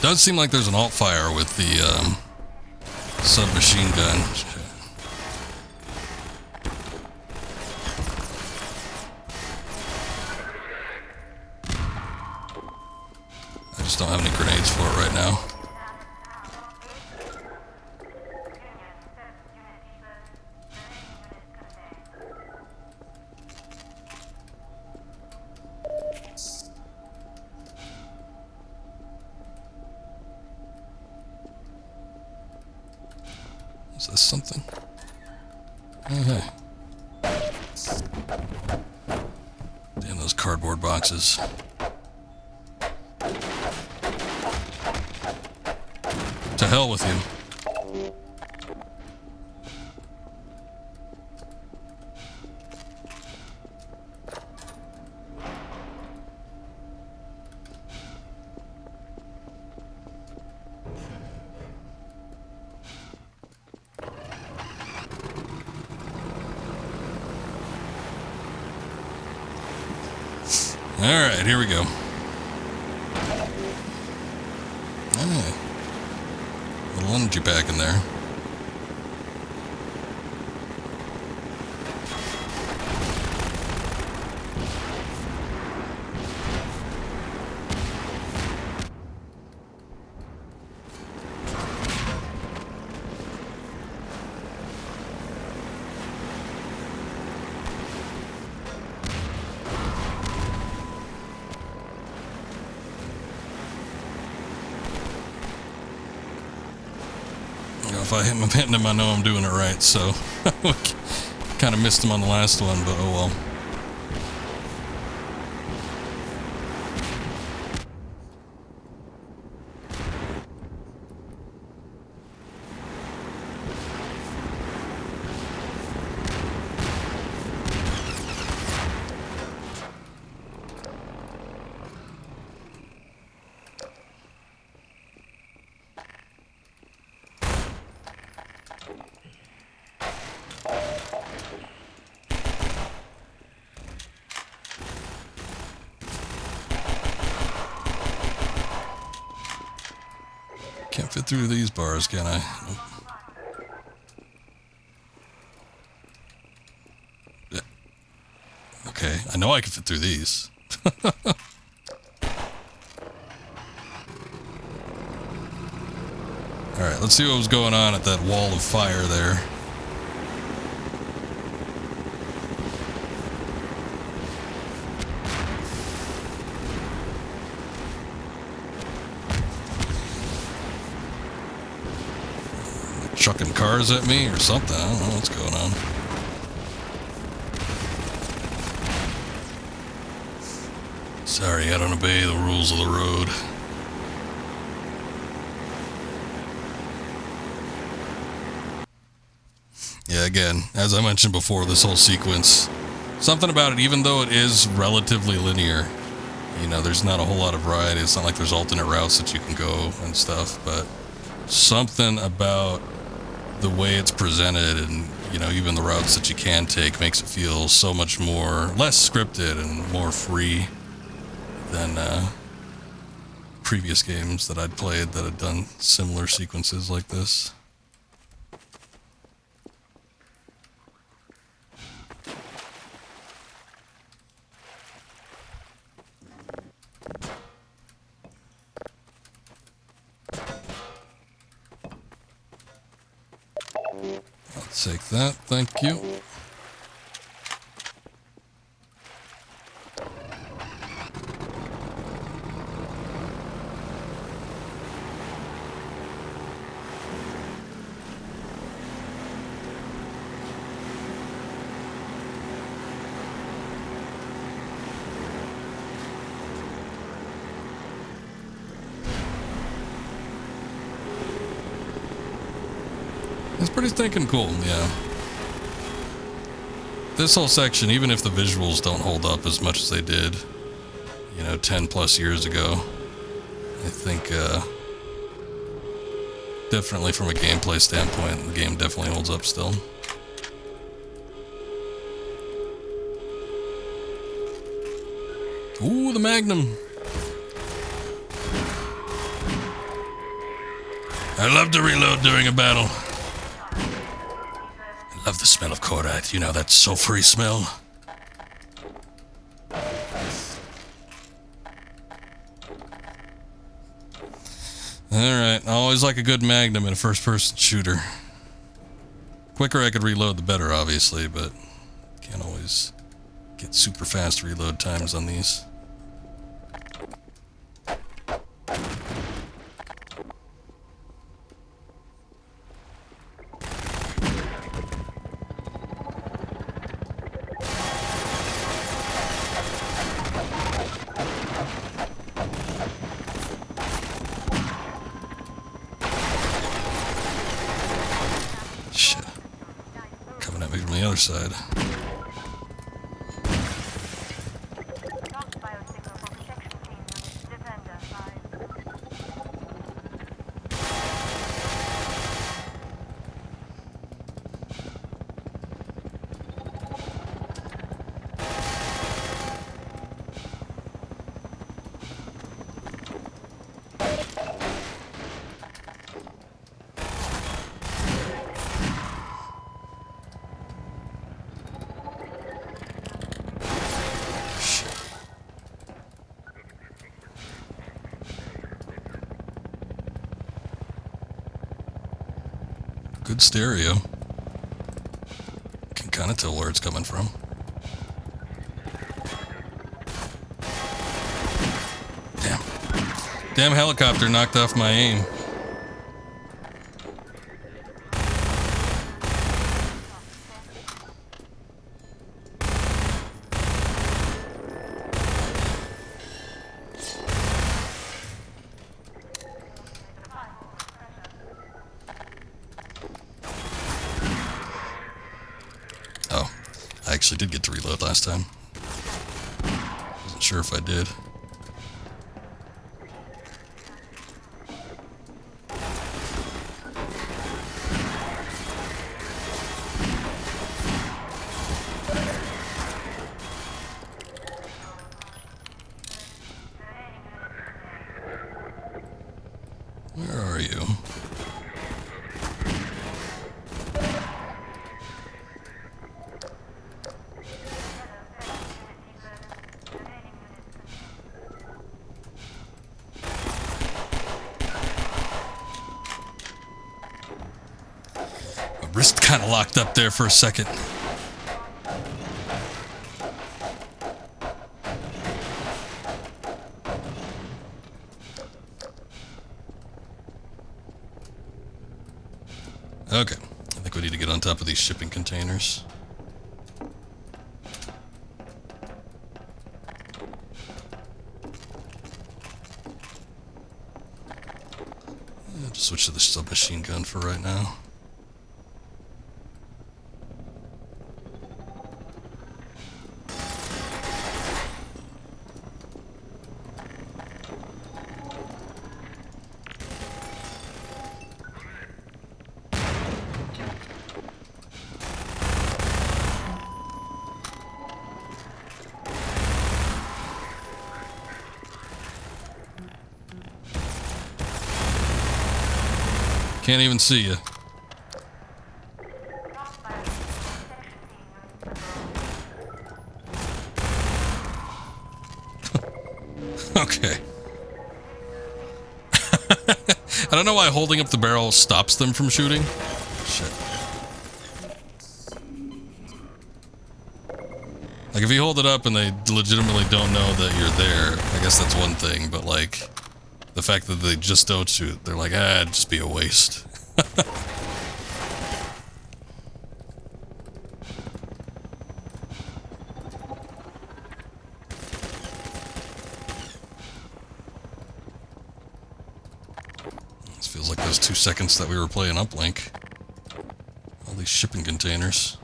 Does seem like there's an alt fire with the submachine gun. I just don't have any grenades for it right now. Is this something? Okay. Damn those cardboard boxes. To hell with him. Alright, here we go. Little energy pack in there. If I hitting him, I know I'm doing it right, so kind of missed him on the last one, but oh well. Can't fit through these bars, can I? Nope. Yeah. Okay, I know I can fit through these. Alright, let's see what was going on at that wall of fire there. Chucking cars at me or something. I don't know what's going on. Sorry, I don't obey the rules of the road. Yeah, again, as I mentioned before, this whole sequence, something about it, even though it is relatively linear, you know, there's not a whole lot of variety. It's not like there's alternate routes that you can go and stuff, but something about the way it's presented and, you know, even the routes that you can take makes it feel so much more, less scripted and more free than previous games that I'd played that had done similar sequences like this. I'll take that, thank you. It's pretty stinking cool, yeah. This whole section, even if the visuals don't hold up as much as they did, you know, 10 plus years ago, I think definitely from a gameplay standpoint, the game definitely holds up still. Ooh, the Magnum. I love to reload during a battle. I love the smell of cordite. You know, that sulfury smell. Alright, I always like a good magnum in a first-person shooter. Quicker I could reload, the better, obviously, but can't always get super fast reload times on these. Shit. Coming at me from the other side. Good stereo. Can kind of tell where it's coming from. Damn. Damn helicopter knocked off my aim. I actually did get to reload last time. Wasn't sure if I did. Where are you? Wrist kind of locked up there for a second. Okay, I think we need to get on top of these shipping containers. I'll just switch to the submachine gun for right now. Can't even see you. Okay. I don't know why holding up the barrel stops them from shooting. Shit. Like, if you hold it up and they legitimately don't know that you're there, I guess that's one thing, but like, the fact that they just don't shoot, they're like, it'd just be a waste. This feels like those 2 seconds that we were playing Uplink. All these shipping containers.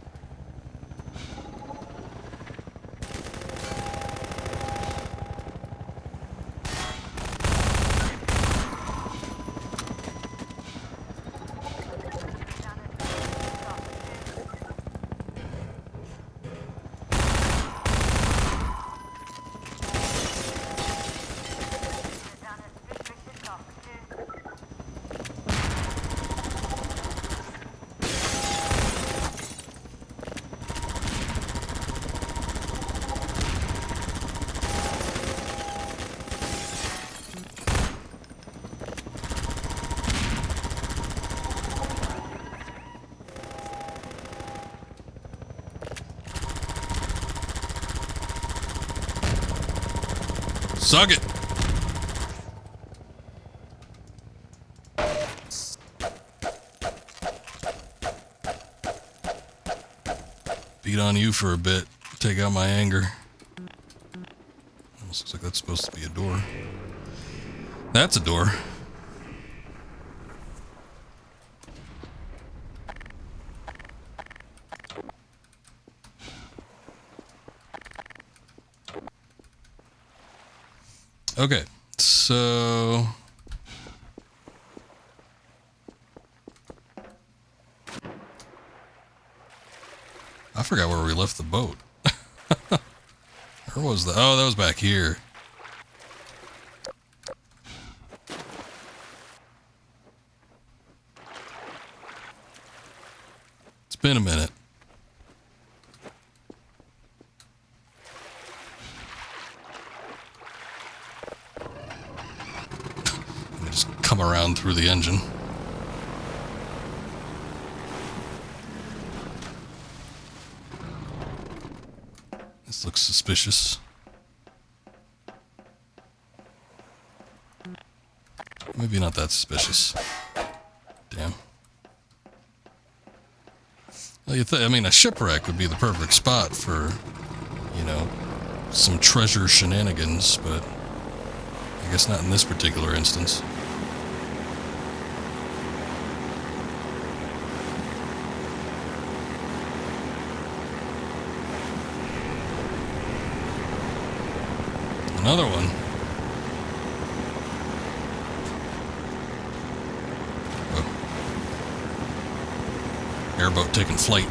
Suck it. Beat on you for a bit. Take out my anger. Almost looks like that's supposed to be a door. That's a door. Okay, so... I forgot where we left the boat. Where was the... Oh, that was back here. It's been a minute. Let me just come around through the engine. This looks suspicious. Maybe not that suspicious. Damn. Well, I mean, a shipwreck would be the perfect spot for, you know, some treasure shenanigans, but I guess not in this particular instance. Another one. Oh. Airboat taking flight.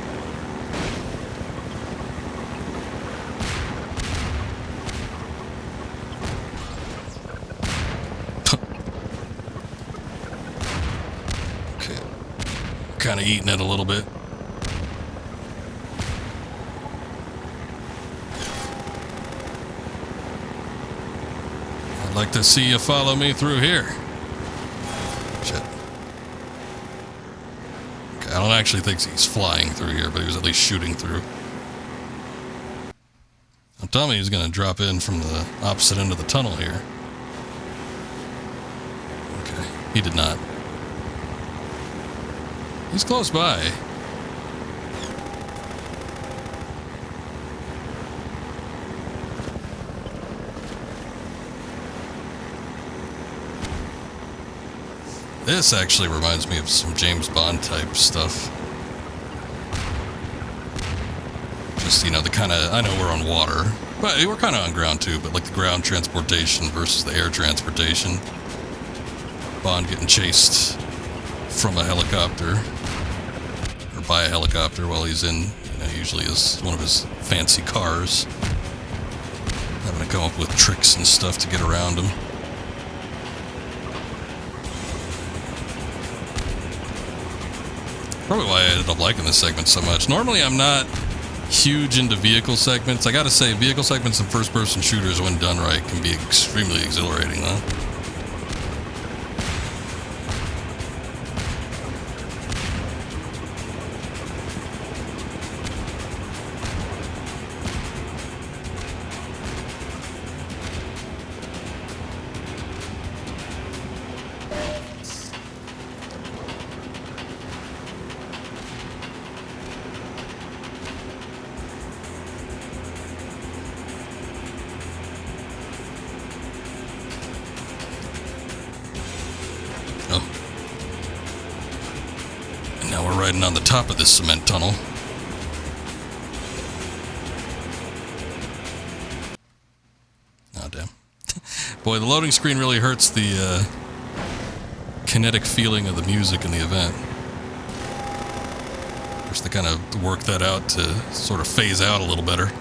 Okay. Kind of eating it a little bit. I'd like to see you follow me through here. Shit. Okay, I don't actually think he's flying through here, but he was at least shooting through. Now tell me he's going to drop in from the opposite end of the tunnel here. Okay, he did not. He's close by. This actually reminds me of some James Bond type stuff. Just, you know, the kind of, I know we're on water, but we're kind of on ground too, but like the ground transportation versus the air transportation. Bond getting chased from a helicopter, or by a helicopter while he's in, you know, usually is one of his fancy cars. Having to come up with tricks and stuff to get around him. Probably why I ended up liking this segment so much. Normally I'm not huge into vehicle segments. I gotta say, vehicle segments in first-person shooters, when done right, can be extremely exhilarating, though. On the top of this cement tunnel. Oh, damn. Boy, the loading screen really hurts the kinetic feeling of the music in the event. Wish they kind of work that out to sort of phase out a little better.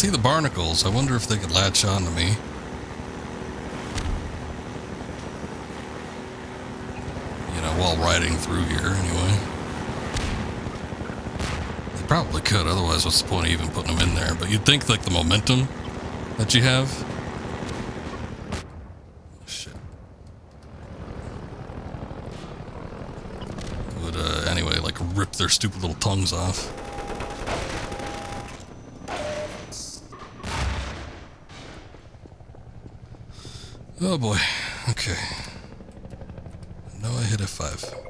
see the barnacles. I wonder if they could latch on to me. You know, while riding through here, anyway. They probably could, otherwise what's the point of even putting them in there? But you'd think, like, the momentum that you have... Shit. Would, anyway, like, rip their stupid little tongues off. Oh boy, okay. No, I hit F5.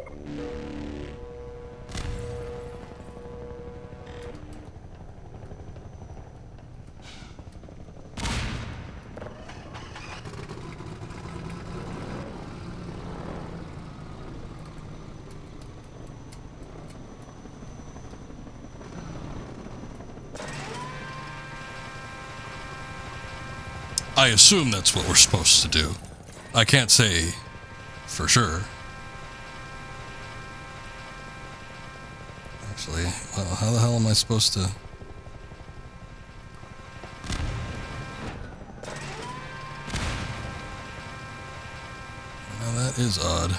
I assume that's what we're supposed to do. I can't say for sure. Actually, well, how the hell am I supposed to... Now that is odd.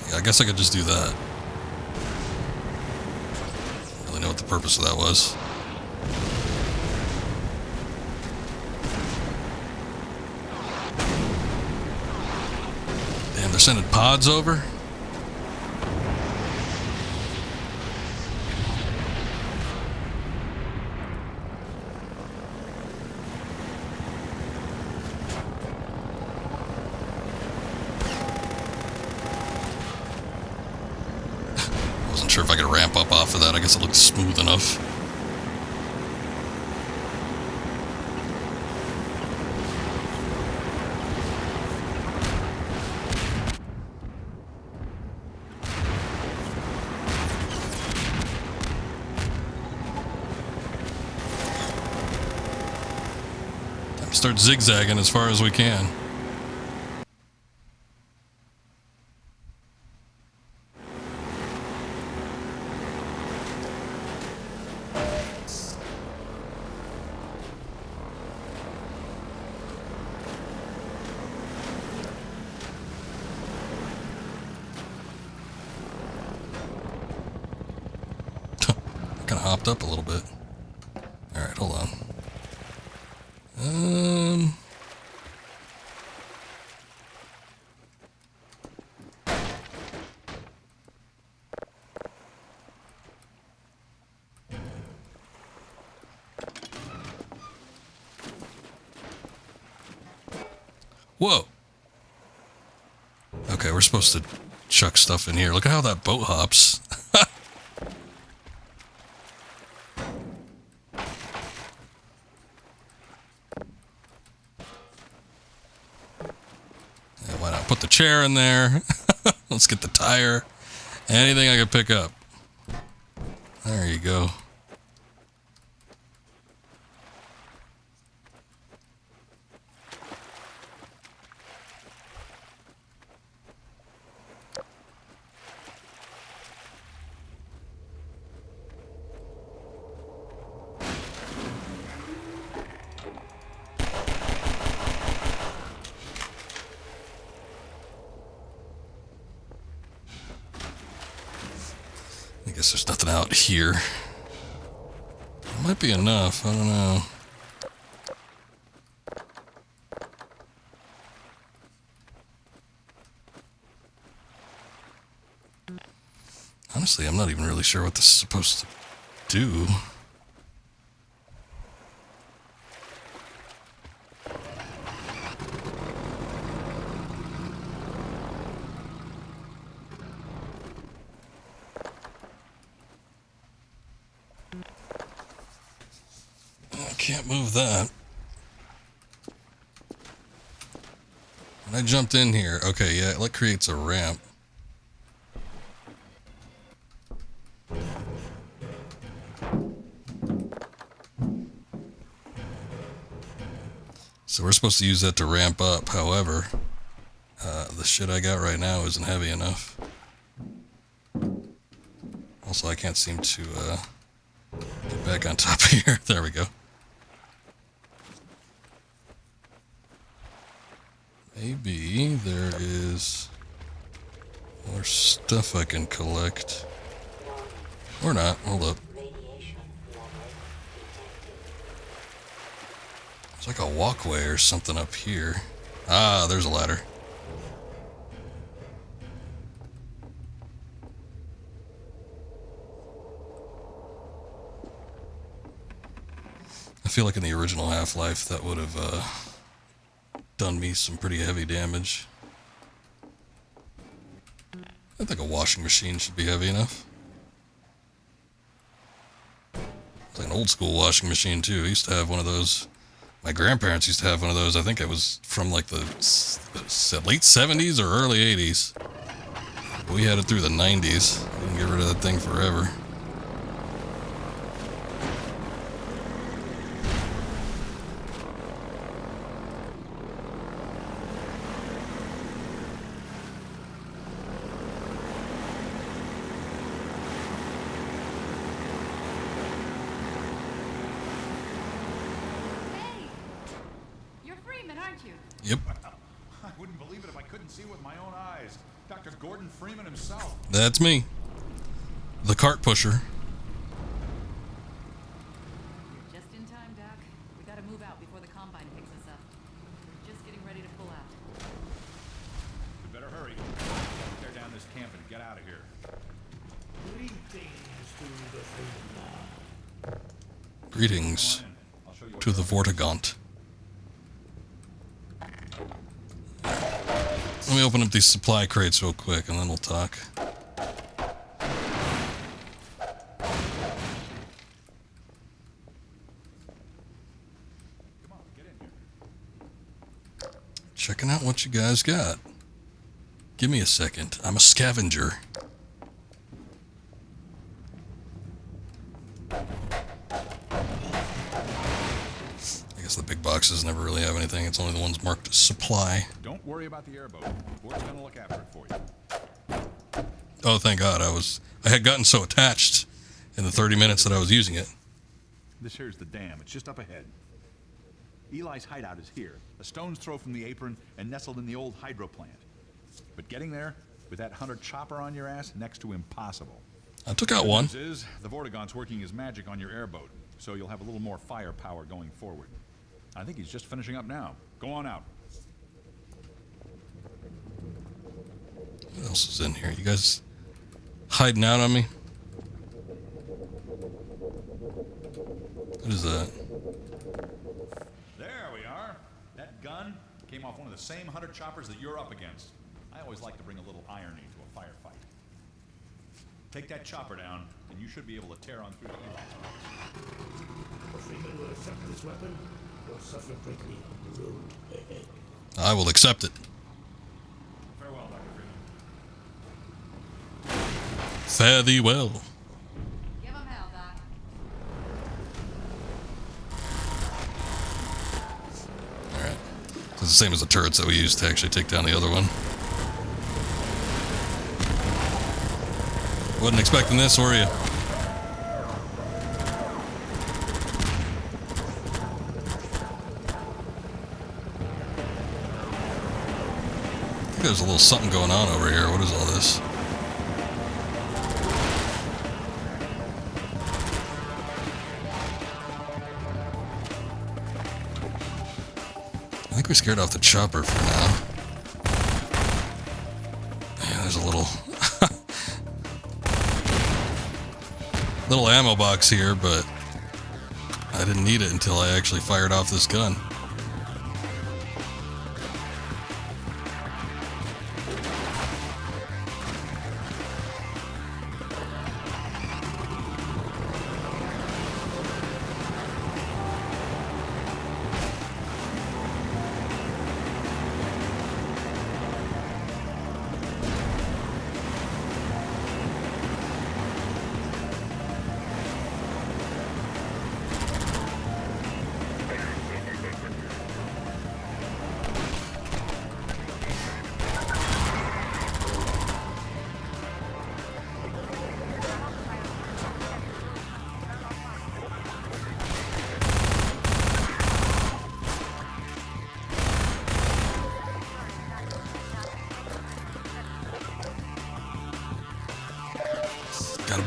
Yeah, I guess I could just do that. Know what the purpose of that was. Damn, they're sending pods over? Sure if I could ramp up off of that. I guess it looked smooth enough. Time to start zigzagging as far as we can. Hopped up a little bit. Alright, hold on. Whoa! Okay, we're supposed to chuck stuff in here. Look at how that boat hops. Put the chair in there. Let's get the tire. Anything I could pick up. There you go. I guess there's nothing out here. It might be enough, I don't know. Honestly, I'm not even really sure what this is supposed to do. Can't move that. And I jumped in here. Okay, yeah, it creates a ramp. So we're supposed to use that to ramp up. However, the shit I got right now isn't heavy enough. Also, I can't seem to get back on top of here. There we go. Maybe there is more stuff I can collect. Or not. Hold up. There's like a walkway or something up here. Ah, there's a ladder. I feel like in the original Half-Life that would have done me some pretty heavy damage. I think a washing machine should be heavy enough. It's like an old school washing machine too. I used to have one of those. My grandparents used to have one of those. I think it was from like the late 70s or early 80s. We had it through the 90s. Didn't get rid of that thing forever. Yep. I wouldn't believe it if I couldn't see with my own eyes. Dr. Gordon Freeman himself. That's me. The cart pusher. You're just in time, Doc. We gotta move out before the Combine picks us up. We're just getting ready to pull out. We better hurry. Tear down this camp and get out of here. Greetings to the Freeman. Greetings to the Vortigaunt. Let me open up these supply crates real quick and then we'll talk. Checking out what you guys got. Give me a second. I'm a scavenger. I guess the big boxes never really have anything. It's only the ones marked supply. Don't worry about the airboat. Bort's gonna look after it for you. Oh, thank God. I had gotten so attached in the 30 minutes that I was using it. This here's the dam. It's just up ahead. Eli's hideout is here, a stone's throw from the apron and nestled in the old hydro plant. But getting there, with that hunter chopper on your ass, next to impossible. I took out one. The news is, the Vortigaunt's working his magic on your airboat, so you'll have a little more firepower going forward. I think he's just finishing up now. Go on out. What else is in here? You guys hiding out on me? What is that? There we are. That gun came off one of the same hunter choppers that you're up against. I always like to bring a little irony to a firefight. Take that chopper down, and you should be able to tear on through the Freeman will accept this weapon or suffer greatly on the road. I will accept it. Farewell, Dr. Freeman. Fare thee well. Give 'em hell, Doc. Alright. It's the same as the turrets that we used to actually take down the other one. Wasn't expecting this, were you? I think there's a little something going on over here. What is all this? I think we scared off the chopper for now. Yeah, there's a little little ammo box here, but I didn't need it until I actually fired off this gun.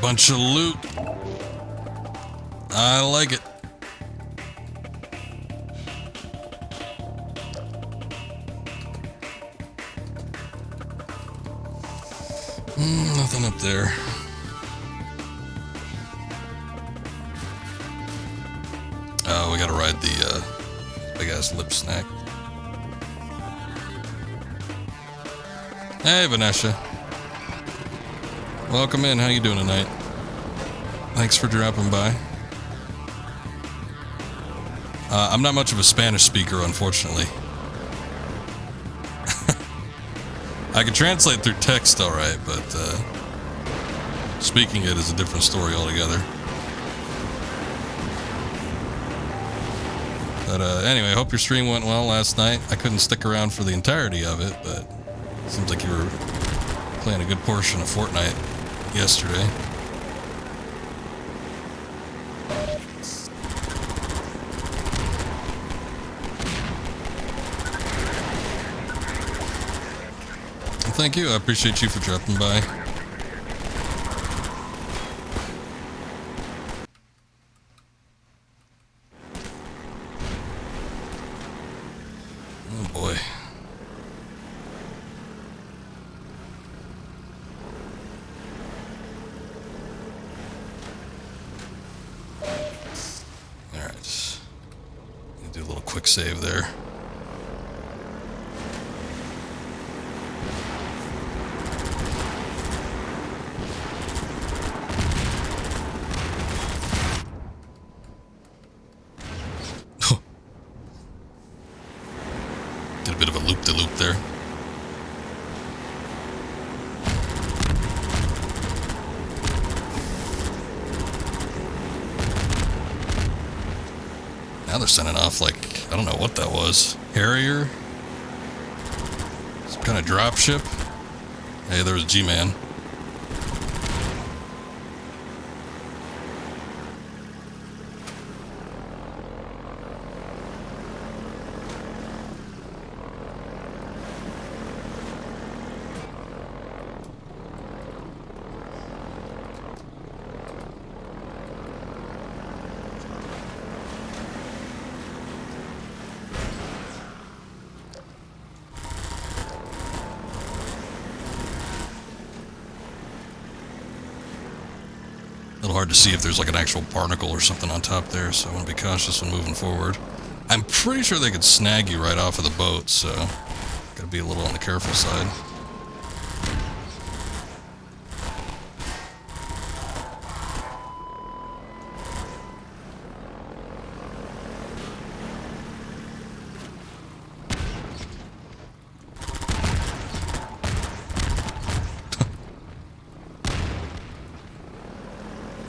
Bunch of loot. I like it. Nothing up there. Oh, we gotta ride the big ass lip snack. Hey, Vanessa. Welcome in. How you doing tonight? Thanks for dropping by. I'm not much of a Spanish speaker, unfortunately. I can translate through text all right, but speaking it is a different story altogether. But anyway, I hope your stream went well last night. I couldn't stick around for the entirety of it, but it seems like you were playing a good portion of Fortnite yesterday. Well, thank you. I appreciate you for dropping by. Oh boy. Alright. Do a little quick save there. Did a bit of a loop-de-loop there. Now they're sending off, like, I don't know what that was. Harrier? Some kind of drop ship? Hey, there was G-Man. A little hard to see if there's like an actual barnacle or something on top there, so I want to be cautious when moving forward. I'm pretty sure they could snag you right off of the boat, so gotta be a little on the careful side.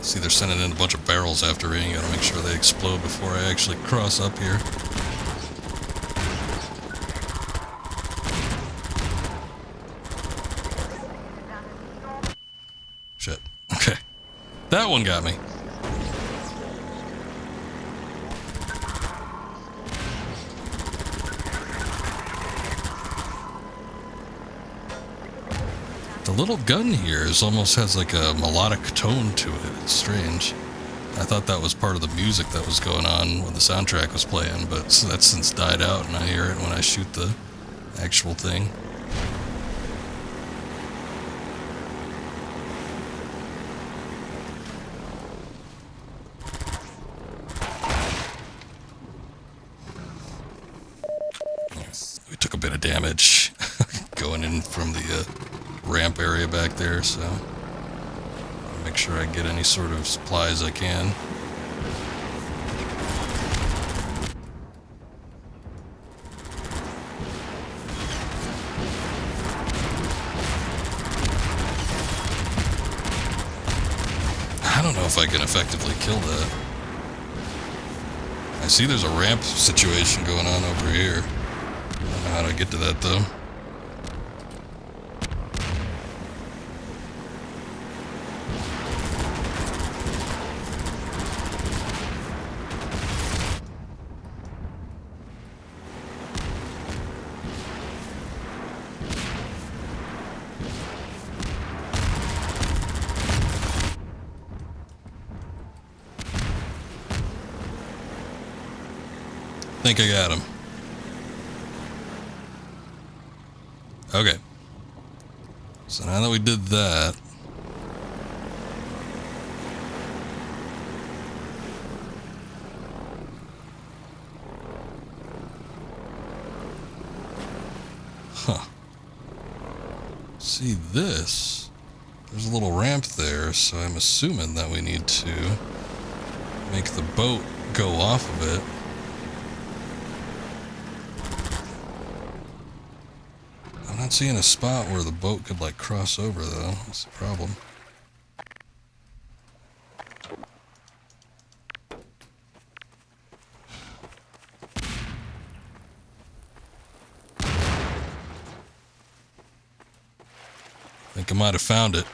See, they're sending in a bunch of barrels after me. You gotta make sure they explode before I actually cross up here. Shit. Okay. That one got me. The little gun here almost has like a melodic tone to it. It's strange. I thought that was part of the music that was going on when the soundtrack was playing, but that's since died out and I hear it when I shoot the actual thing. We took a bit of damage going in from the ramp area back there, so I'll make sure I get any sort of supplies I can. I don't know if I can effectively kill that. I see there's a ramp situation going on over here. I don't know how to get to that though. think I got him. Okay. So now that we did that, see this, there's a little ramp there, so I'm assuming that we need to make the boat go off of it. I'm not seeing a spot where the boat could like cross over though. That's the problem. I think I might have found it.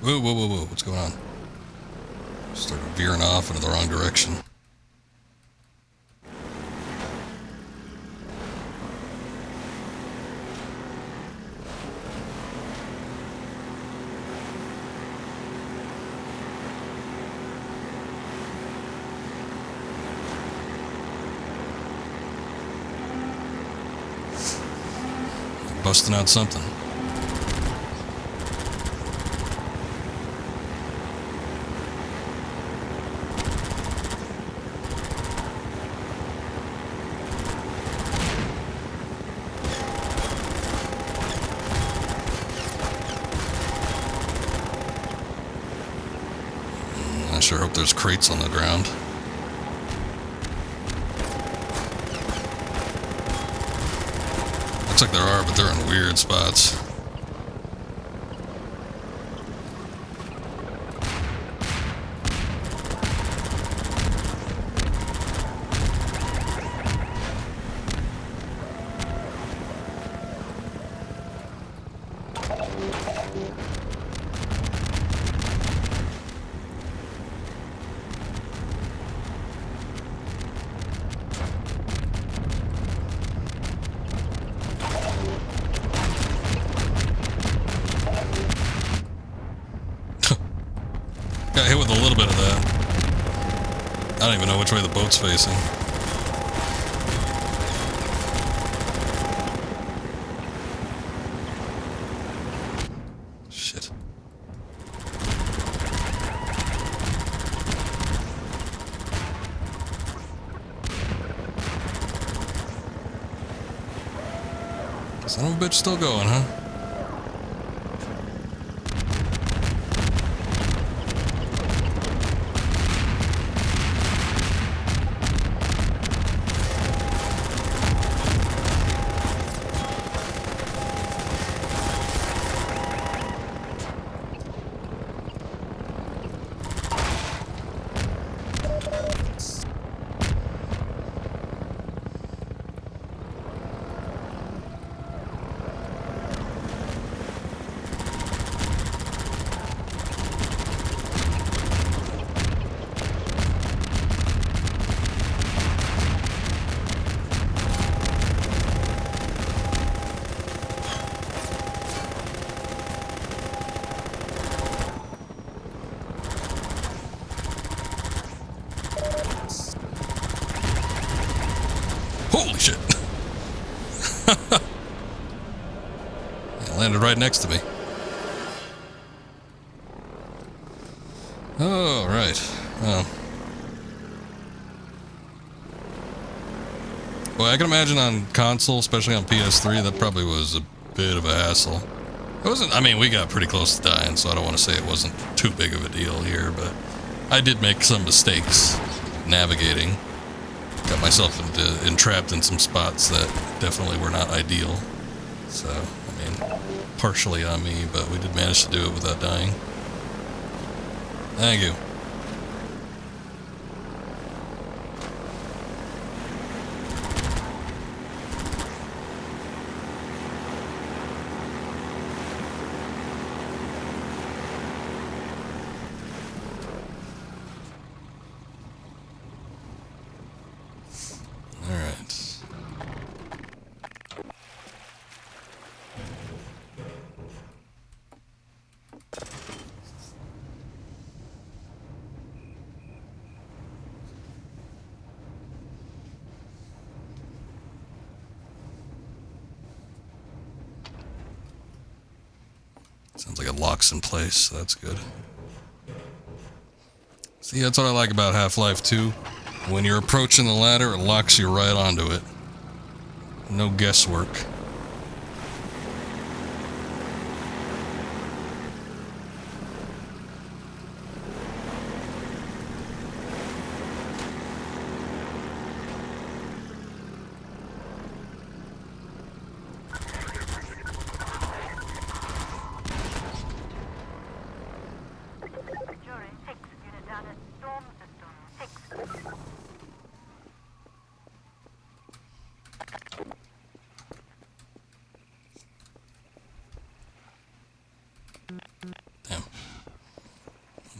Whoa, whoa, whoa, whoa, what's going on? Started veering off into the wrong direction. Busting out something. I sure hope there's crates on the ground. Looks like there are, but they're in weird spots. Got hit with a little bit of that. I don't even know which way the boat's facing. Shit. Son of a bitch still going, huh? Holy shit. It landed right next to me. Oh, right. Well, I can imagine on console, especially on PS3, that probably was a bit of a hassle. It wasn't, I mean, we got pretty close to dying, so I don't want to say it wasn't too big of a deal here, but I did make some mistakes navigating. Got myself entrapped in some spots that definitely were not ideal. So, I mean, partially on me, but we did manage to do it without dying. Thank you. Sounds like it locks in place, so that's good. See, that's what I like about Half-Life 2. When you're approaching the ladder, it locks you right onto it. No guesswork.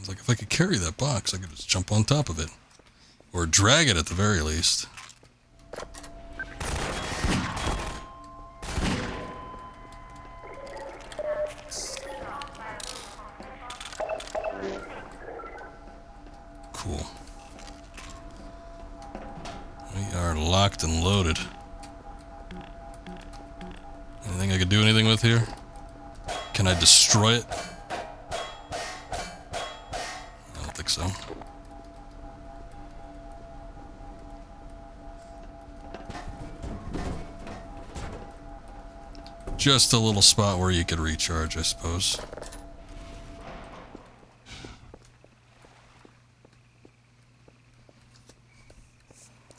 Like if I could carry that box, I could just jump on top of it. Or drag it at the very least. Cool. We are locked and loaded. Anything I could do anything with here? Can I destroy it? So just a little spot where you could recharge, I suppose.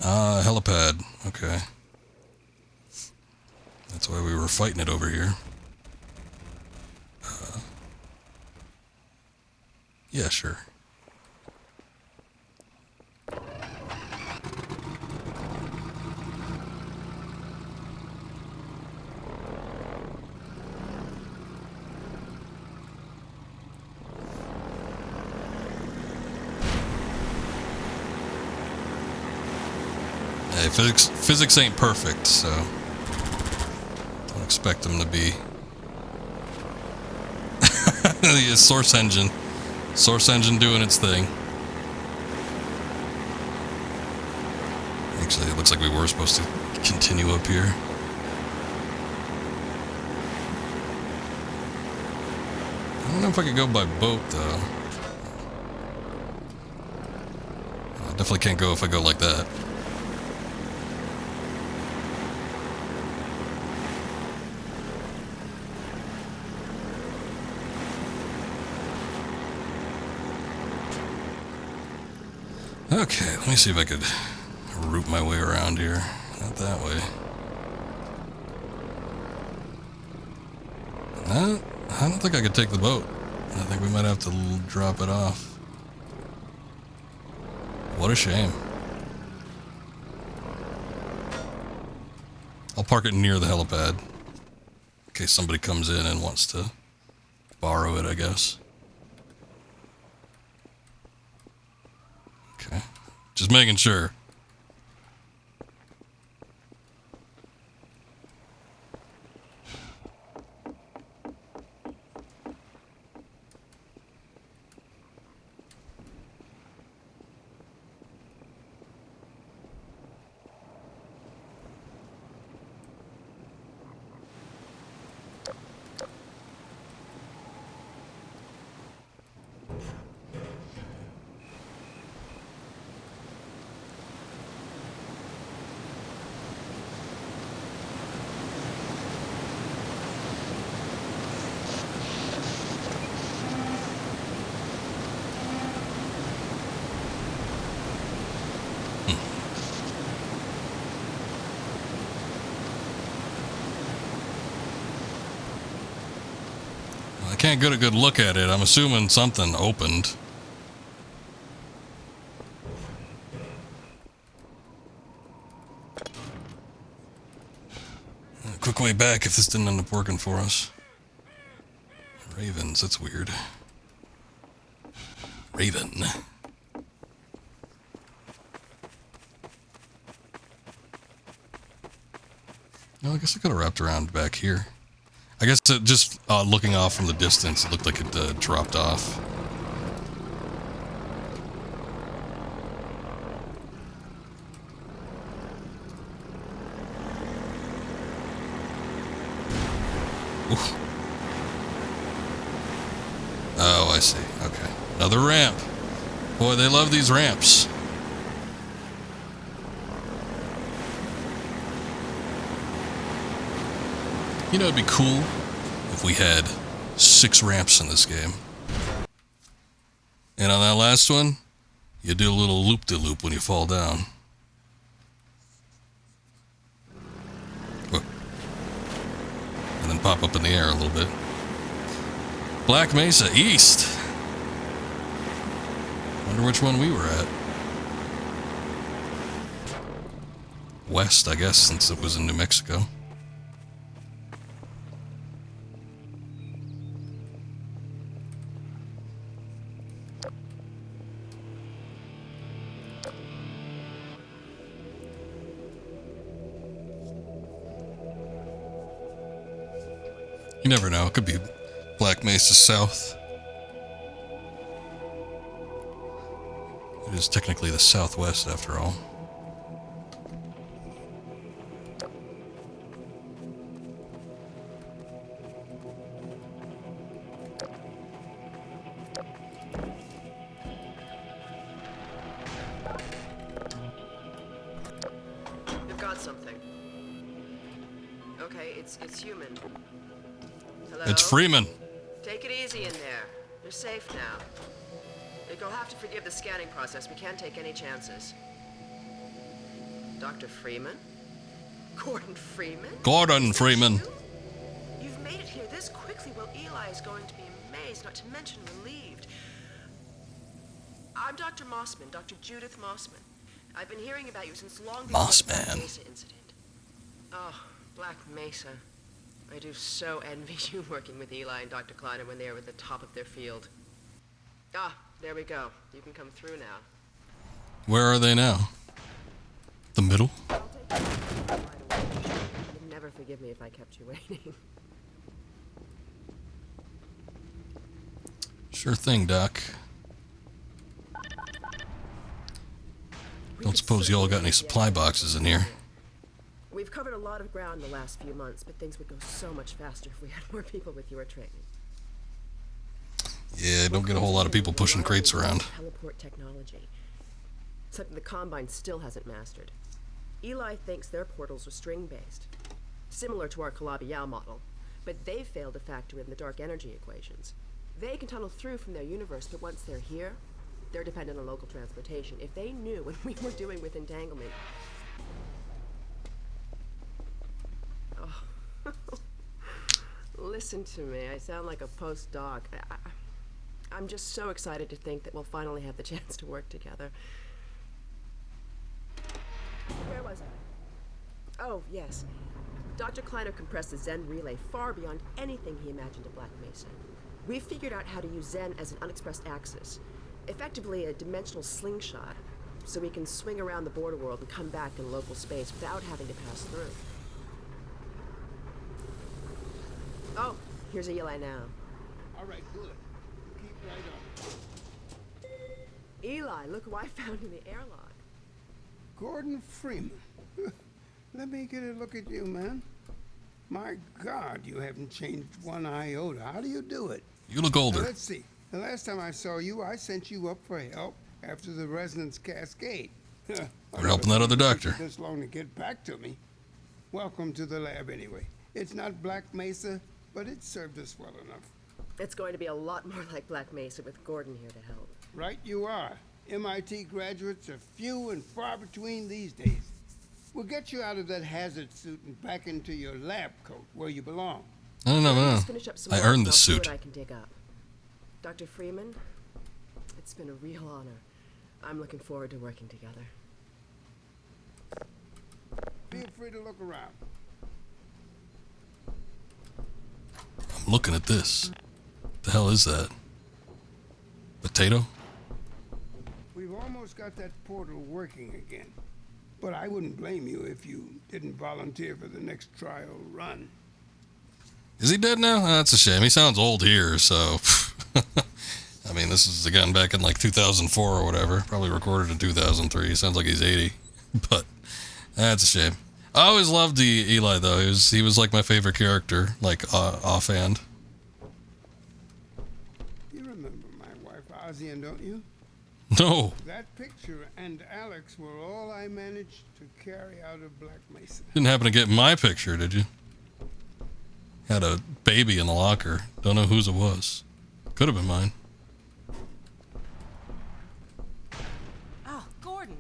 Ah, helipad. Okay. That's why we were fighting it over here. Yeah, sure. Hey, physics ain't perfect, so don't expect them to be. The source engine doing its thing. Actually, it looks like we were supposed to continue up here. I don't know if I could go by boat, though. I definitely can't go if I go like that. Okay, let me see if I could root my way around here. Not that way. No, I don't think I could take the boat. I think we might have to drop it off. What a shame. I'll park it near the helipad. In case somebody comes in and wants to borrow it, I guess. Okay. Just making sure. I can't get a good look at it. I'm assuming something opened. A quick way back if this didn't end up working for us. Ravens, that's weird. Raven. No, I guess I could have wrapped around back here. I guess just looking off from the distance, it looked like it dropped off. Oof. I see. Okay. Another ramp. Boy, they love these ramps. You know, it'd be cool if we had 6 ramps in this game. And on that last one, you do a little loop-de-loop when you fall down. Whoa. And then pop up in the air a little bit. Black Mesa East. Wonder which one we were at. West, I guess, since it was in New Mexico. You never know. It could be Black Mesa South. It is technically the Southwest, after all. We've got something. Okay, it's human. Hello? It's Freeman. Take it easy in there. You're safe now. You'll have to forgive the scanning process. We can't take any chances. Dr. Freeman? Gordon Freeman? Gordon Freeman. You've made it here this quickly. Well, Eli is going to be amazed, not to mention relieved. I'm Dr. Mossman, Dr. Judith Mossman. I've been hearing about you since long before the Black Mesa incident. Oh, Black Mesa. I do so envy you working with Eli and Dr. Kleiner when they were at the top of their field. Ah, there we go. You can come through now. Where are they now? The middle? You'd never forgive me if I kept you waiting. Sure thing, Doc. Don't suppose y'all got any supply boxes in here? We've covered a lot of ground in the last few months, but things would go so much faster if we had more people with your training. Yeah, don't get a whole lot of people pushing crates around. Teleport technology. Something the Combine still hasn't mastered. Eli thinks their portals are string-based, similar to our Calabi-Yau model, but they failed to factor in the dark energy equations. They can tunnel through from their universe, but once they're here, they're dependent on local transportation. If they knew what we were doing with entanglement... Oh. Listen to me. I sound like a postdoc. I'm just so excited to think that we'll finally have the chance to work together. Where was I? Oh, yes. Dr. Kleiner compressed the Zen relay far beyond anything he imagined at Black Mesa. We've figured out how to use Zen as an unexpressed axis, effectively a dimensional slingshot, so we can swing around the border world and come back in local space without having to pass through. Oh, here's Eli now. All right, good. Keep right on. Eli, look who I found in the airlock. Gordon Freeman. Let me get a look at you, man. My God, you haven't changed one iota. How do you do it? You look older. Now, let's see. The last time I saw you, I sent you up for help after the resonance cascade. We're helping that other doctor. It took this long to get back to me. Welcome to the lab, anyway. It's not Black Mesa, but it served us well enough. It's going to be a lot more like Black Mesa with Gordon here to help. Right you are. MIT graduates are few and far between these days. We'll get you out of that hazard suit and back into your lab coat where you belong. No. I earned this suit. I can dig up. Dr. Freeman, it's been a real honor. I'm looking forward to working together. Feel free to look around. I'm looking at this. What the hell is that? Potato? We've almost got that portal working again. But I wouldn't blame you if you didn't volunteer for the next trial run. Is he dead now? That's a shame. He sounds old here, so... I mean, this is again back in like 2004 or whatever. Probably recorded in 2003. Sounds like he's 80. But that's a shame. I always loved Eli, though. He was like my favorite character, like offhand. You remember Fauzian, don't you? No. That picture and Alex were all I managed to carry out of Black Mesa. Didn't happen to get my picture, did you? Had a baby in the locker. Don't know whose it was. Could have been mine. Oh, Gordon.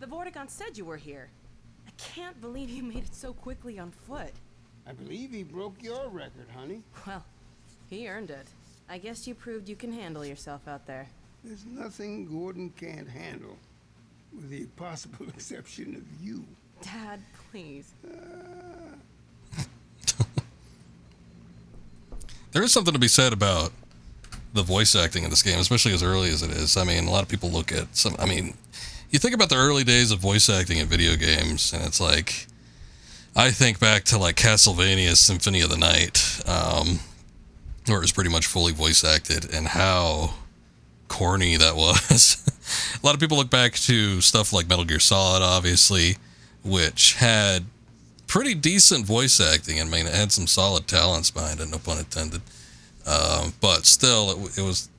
The Vortigaunt said you were here. I can't believe you made it so quickly on foot. I believe he broke your record, honey. Well, he earned it. I guess you proved you can handle yourself out there. There's nothing Gordon can't handle, with the possible exception of you. Dad, please. There is something to be said about the voice acting in this game, especially as early as it is. I mean, a lot of people look at some... I mean, you think about the early days of voice acting in video games, and it's like... I think back to, like, Castlevania's Symphony of the Night, where it was pretty much fully voice acted, and how corny that was. A lot of people look back to stuff like Metal Gear Solid, obviously, which had pretty decent voice acting. I mean, it had some solid talents behind it, no pun intended. But still,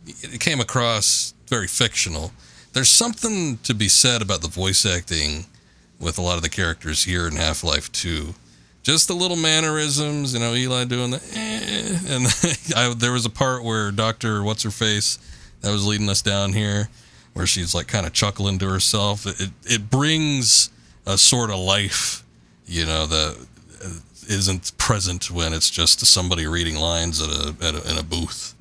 it came across very fictional. There's something to be said about the voice acting with a lot of the characters here in Half-Life 2. Just the little mannerisms, you know, Eli doing the and there was a part where Dr. What's-Her-Face that was leading us down here, where she's like kind of chuckling to herself. It brings a sort of life, you know, that isn't present when it's just somebody reading lines in a booth.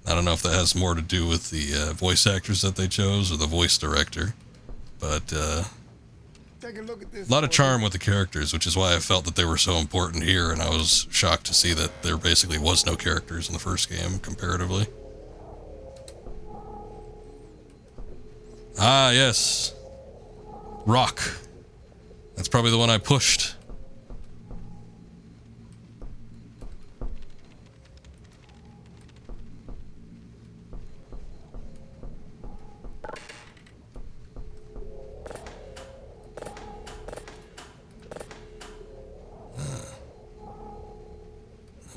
I don't know if that has more to do with the voice actors that they chose or the voice director, but Take a look at this. a lot of charm with the characters, which is why I felt that they were so important here, and I was shocked to see that there basically was no characters in the first game, comparatively. Ah, yes. Rock. That's probably the one I pushed.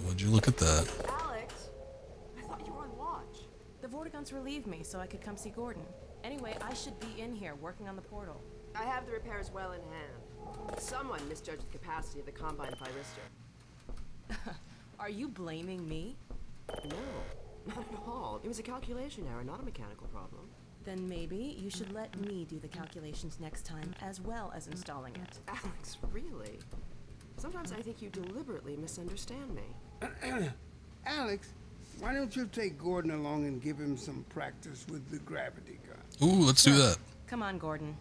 Would you look at that? Alex, I thought you were on watch. The Vortigaunts relieved me so I could come see Gordon. Anyway, I should be in here working on the portal. I have the repairs well in hand. Someone misjudged the capacity of the Combine Thyristor. Are you blaming me? No, not at all. It was a calculation error, not a mechanical problem. Then maybe you should let me do the calculations next time, as well as installing it. Alex, really? Sometimes I think you deliberately misunderstand me. Alex, why don't you take Gordon along and give him some practice with the gravity gun? Ooh, let's do that. Come on, Gordon.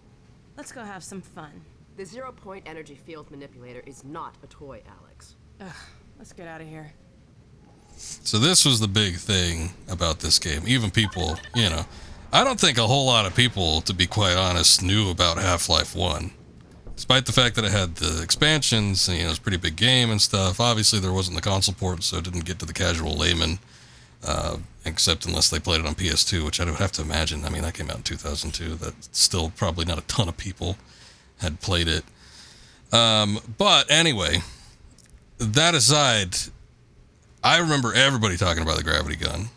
Let's go have some fun. The zero-point energy field manipulator is not a toy, Alex. Ugh, let's get out of here. So this was the big thing about this game. Even people, you know, I don't think a whole lot of people, to be quite honest, knew about Half-Life 1. Despite the fact that it had the expansions, and, you know, it was a pretty big game and stuff. Obviously, there wasn't the console port, so it didn't get to the casual layman, except unless they played it on PS2, which I would have to imagine. I mean, that came out in 2002. That's still probably not a ton of people had played it. But anyway, that aside, I remember everybody talking about the gravity gun.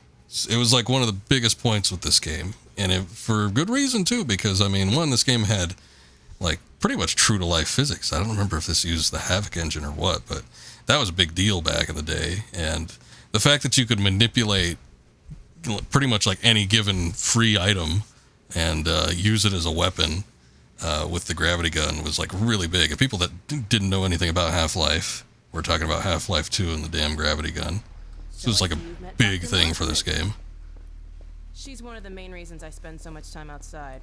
It was like one of the biggest points with this game, and for good reason too, because I mean, one, this game had like pretty much true to life physics. I don't remember if this used the Havoc engine or what, but that was a big deal back in the day. And the fact that you could manipulate pretty much like any given free item and use it as a weapon with the gravity gun was like really big. And people that didn't know anything about Half-Life were talking about Half-Life 2 and the damn gravity gun. So it was like a big thing for this game. She's one of the main reasons I spend so much time outside.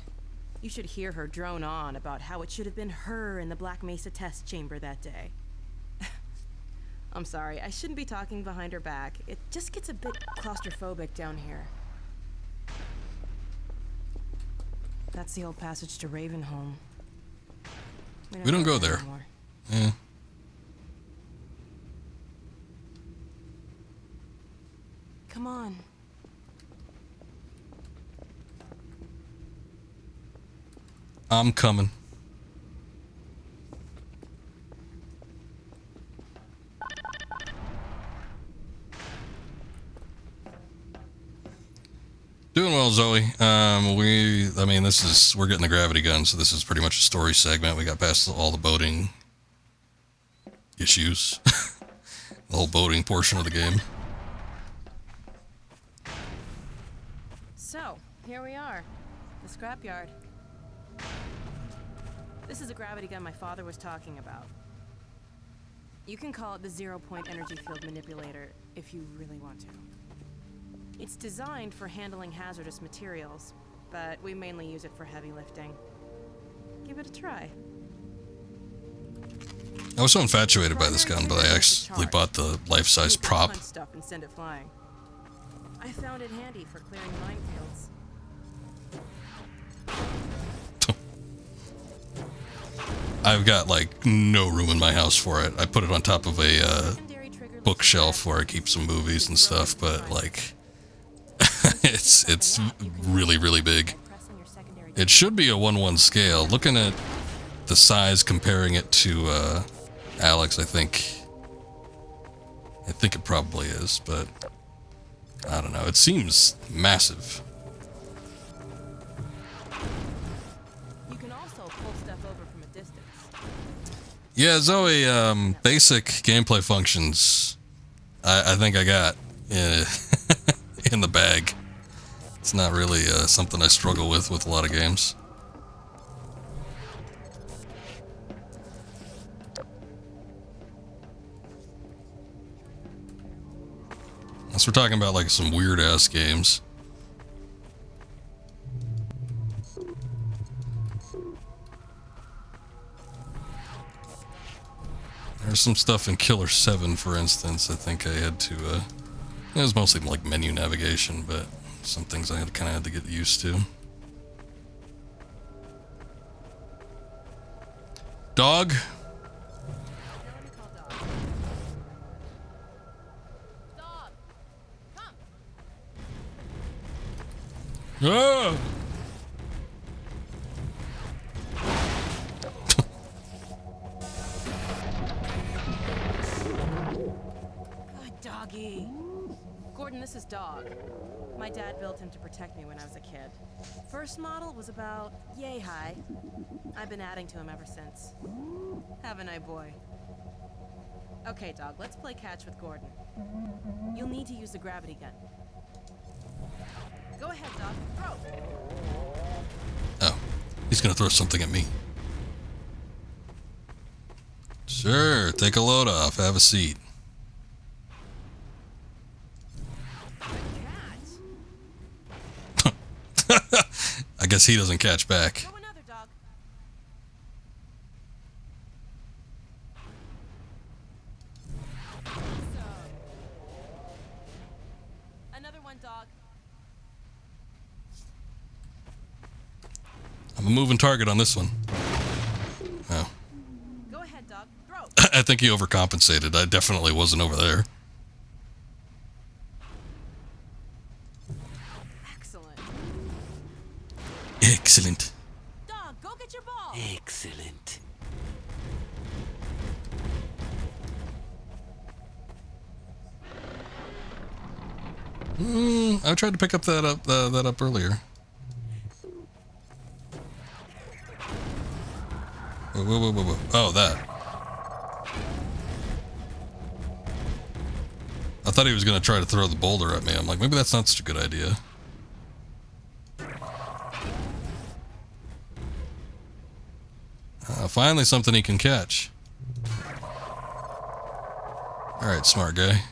You should hear her drone on about how it should have been her in the Black Mesa test chamber that day. I'm sorry, I shouldn't be talking behind her back. It just gets a bit claustrophobic down here. That's the old passage to Ravenholm. We don't go there. Anymore. Yeah. Come on. I'm coming. I mean, we're getting the gravity gun, so this is pretty much a story segment. We got past all the boating issues. The whole boating portion of the game. So, here we are. The scrapyard. This is a gravity gun my father was talking about. You can call it the zero-point energy field manipulator if you really want to. It's designed for handling hazardous materials, but we mainly use it for heavy lifting. Give it a try. I was so infatuated by this gun, but I actually bought the life-size prop. Stuff and send it flying. I found it handy for clearing minefields. I've got like no room in my house for it. I put it on top of a bookshelf where I keep some movies and stuff, but like it's really, really big. It should be a 1:1 scale. Looking at the size, comparing it to Alex, I think it probably is, but I don't know. It seems massive. You can also pull stuff over from a distance. Yeah, Zoe, basic gameplay functions I think I got in the bag. It's not really something I struggle with a lot of games. Unless we're talking about like some weird ass games. There's some stuff in Killer 7, for instance. I think I had to, it was mostly like menu navigation, but some things I kind of had to get used to. Dog? Ah! Good doggy. Gordon, this is Dog. My dad built him to protect me when I was a kid. First model was about yay high. I've been adding to him ever since. Haven't I, boy? Okay, Dog, let's play catch with Gordon. You'll need to use the gravity gun. Go ahead, Dog. Throw. Oh, he's gonna throw something at me. Sure, take a load off. Have a seat. I guess he doesn't catch back. Go another, Dog. Another one, Dog. I'm a moving target on this one. Oh. Go ahead, Dog. Throw. I think he overcompensated. I definitely wasn't over there. Excellent. Dog, go get your ball. Excellent. I tried to pick up that up earlier. Whoa. Oh, that. I thought he was going to try to throw the boulder at me. I'm like, maybe that's not such a good idea. Finally something he can catch. Alright, smart guy.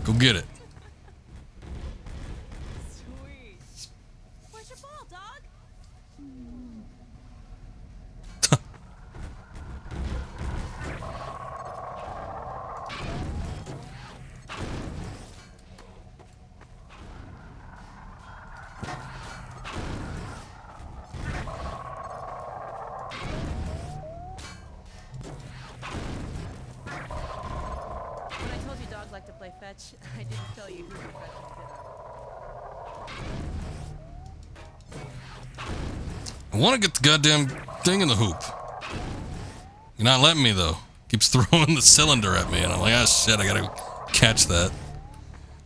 Go get it. Sweet. Where's your ball, Dog? When I told you Dog liked to play fetch, I didn't tell you who would fetch him. I want to get the goddamn thing in the hoop. You're not letting me, though. Keeps throwing the cylinder at me, and I'm like, ah, shit, I gotta catch that.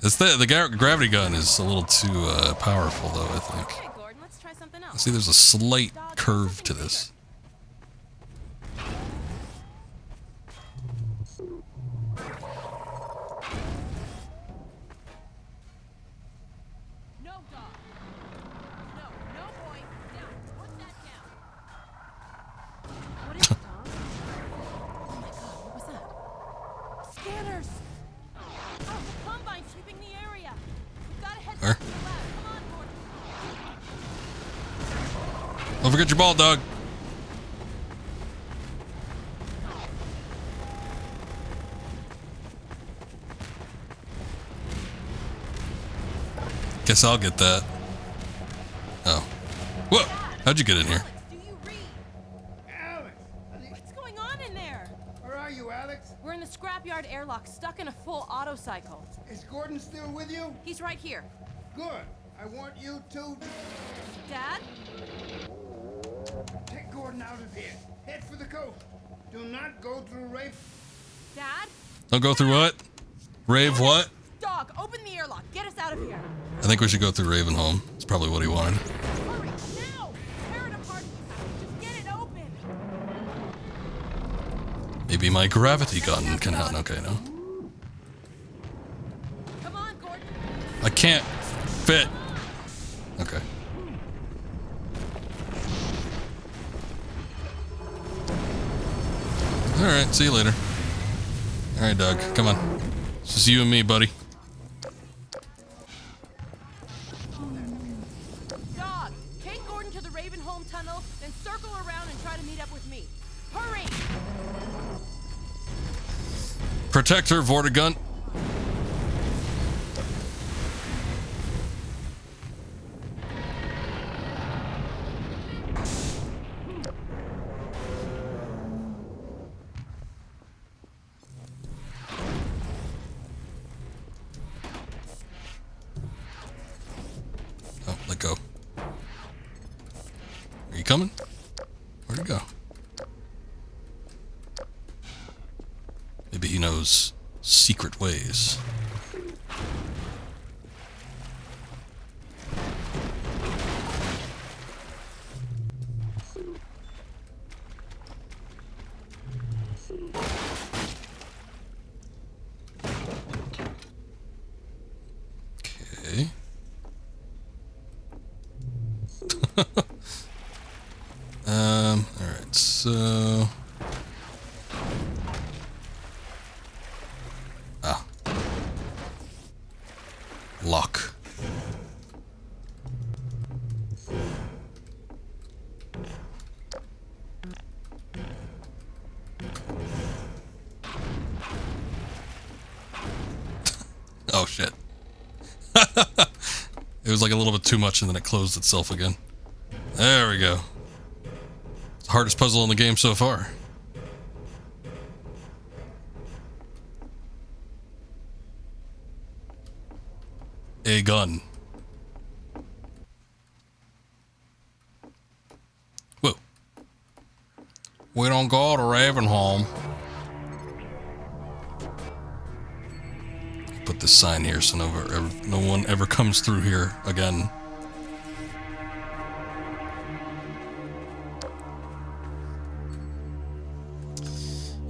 It's the gravity gun is a little too powerful, though, I think. Okay, Gordon, let's try something else. See, there's a slight curve to this. No, dog. No, no, boy. Now, put that down. What is it, Tom? Oh my God, what was that? Scanners! Oh, the Combine's sweeping the area. We've got to head Where? back to the lab. Come on, Gordon. Don't forget your ball, dog. Guess I'll get that. Oh. Whoa! How'd you get in here? Do you read? Alex! What's going on in there? Where are you, Alex? We're in the scrapyard airlock, stuck in a full auto cycle. Is Gordon still with you? He's right here. Good. I want you to Dad? take Gordon out of here. Head for the coast. Do not go through rape. Dad? Don't go through what? Rave what? Dog, open the airlock. Get us out of here. I think we should go through Ravenholm. It's probably what he wanted. Hurry, now! Tear it apart if you have to. Just get it open. Maybe my gravity gun can help. Okay, no. Come on, Gordon. I can't fit. Okay. Alright, see you later. Alright, Doug, come on. It's just you and me, buddy. Dog, take Gordon to the Ravenholm tunnel, then circle around and try to meet up with me. Hurry! Protect her, Vortigaunt. Oh, let go. Are you coming? Where'd he go? Maybe he knows secret ways. Okay. Alright, so... Ah. Lock. Oh shit. It was like a little bit too much and then it closed itself again. There we go. It's the hardest puzzle in the game so far. A gun. Whoa. We don't go to Ravenholm. Put this sign here so no one ever comes through here again.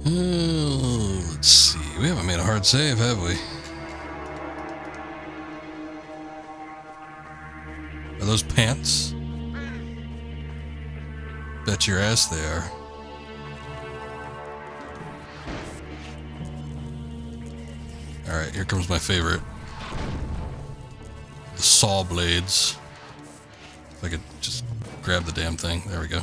Let's see. We haven't made a hard save, have we? Are those pants? Bet your ass they are. Alright, here comes my favorite. The saw blades. If I could just grab the damn thing. There we go.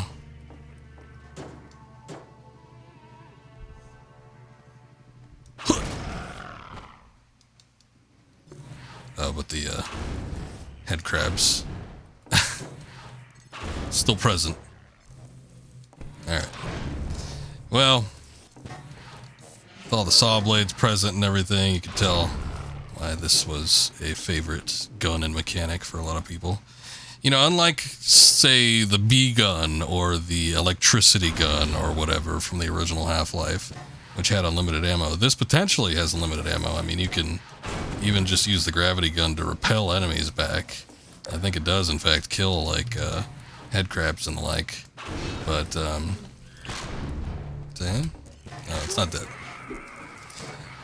But the head crabs still present. Alright. Well, with all the saw blades present and everything, you can tell why this was a favorite gun and mechanic for a lot of people. You know, unlike, say, the B gun or the electricity gun or whatever from the original Half-Life, which had unlimited ammo. This potentially has unlimited ammo. I mean, you can even just use the gravity gun to repel enemies back. I think it does, in fact, kill, like, head crabs and the like. But, damn. No, it's not dead.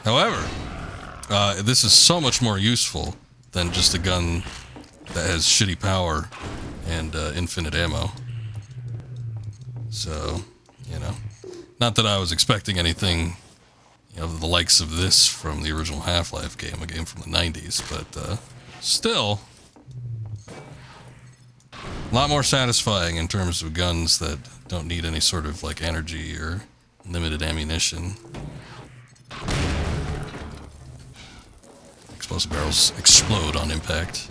However, this is so much more useful than just a gun that has shitty power and infinite ammo. So, you know, not that I was expecting anything, you know, the likes of this from the original Half-Life game, a game from the 90s, but still, a lot more satisfying in terms of guns that don't need any sort of, like, energy or limited ammunition. Explosive barrels explode on impact.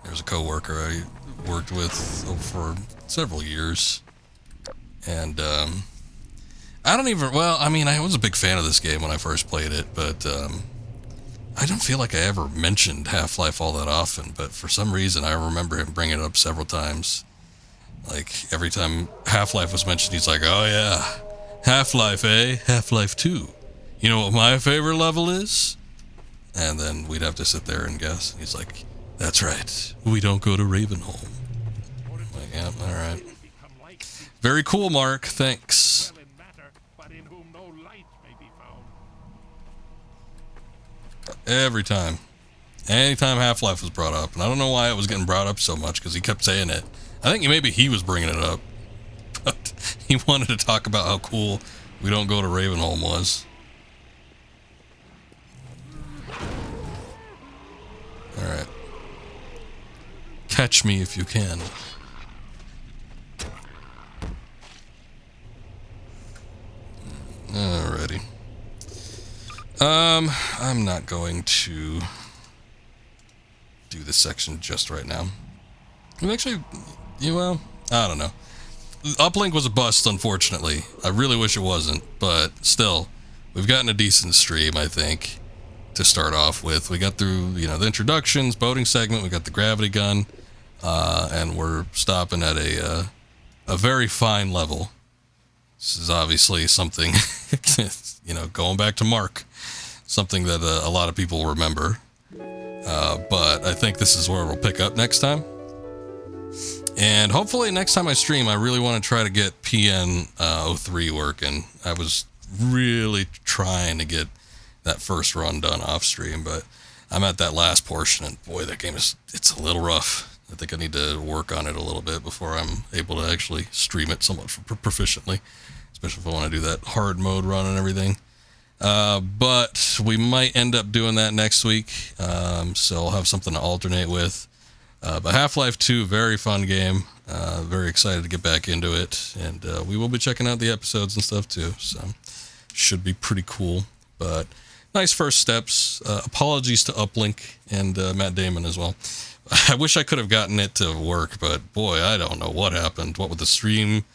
There's a coworker I worked with for several years, and I don't even, well, I mean, I was a big fan of this game when I first played it, but I don't feel like I ever mentioned Half-Life all that often, but for some reason I remember him bringing it up several times. Like, every time Half-Life was mentioned, he's like, oh yeah, Half-Life, eh? Half-Life 2. You know what my favorite level is? And then we'd have to sit there and guess. And he's like, that's right, we don't go to Ravenholm. I'm like, yeah, alright. Very cool, Mark, thanks. Every time. Anytime Half-Life was brought up. And I don't know why it was getting brought up so much, because he kept saying it. I think maybe he was bringing it up. But he wanted to talk about how cool we don't go to Ravenholm was. Alright. Catch me if you can. Alrighty. I'm not going to do this section just right now. I'm actually, well, I don't know. Uplink was a bust, unfortunately. I really wish it wasn't, but still, we've gotten a decent stream, I think, to start off with. We got through, you know, the introductions, boating segment, we got the gravity gun, and we're stopping at a very fine level. This is obviously something, you know, going back to Mark, something that a lot of people remember. But I think this is where we'll pick up next time. And hopefully next time I stream, I really want to try to get PN 03 working. I was really trying to get that first run done off stream, but I'm at that last portion, and boy, that game it's a little rough. I think I need to work on it a little bit before I'm able to actually stream it somewhat proficiently, especially if I want to do that hard mode run and everything. But we might end up doing that next week, so I'll have something to alternate with. But Half-Life 2, very fun game. Very excited to get back into it, and we will be checking out the episodes and stuff too, so should be pretty cool. But nice first steps. Apologies to Uplink and Matt Damon as well. I wish I could have gotten it to work, but boy, I don't know what happened. What with the stream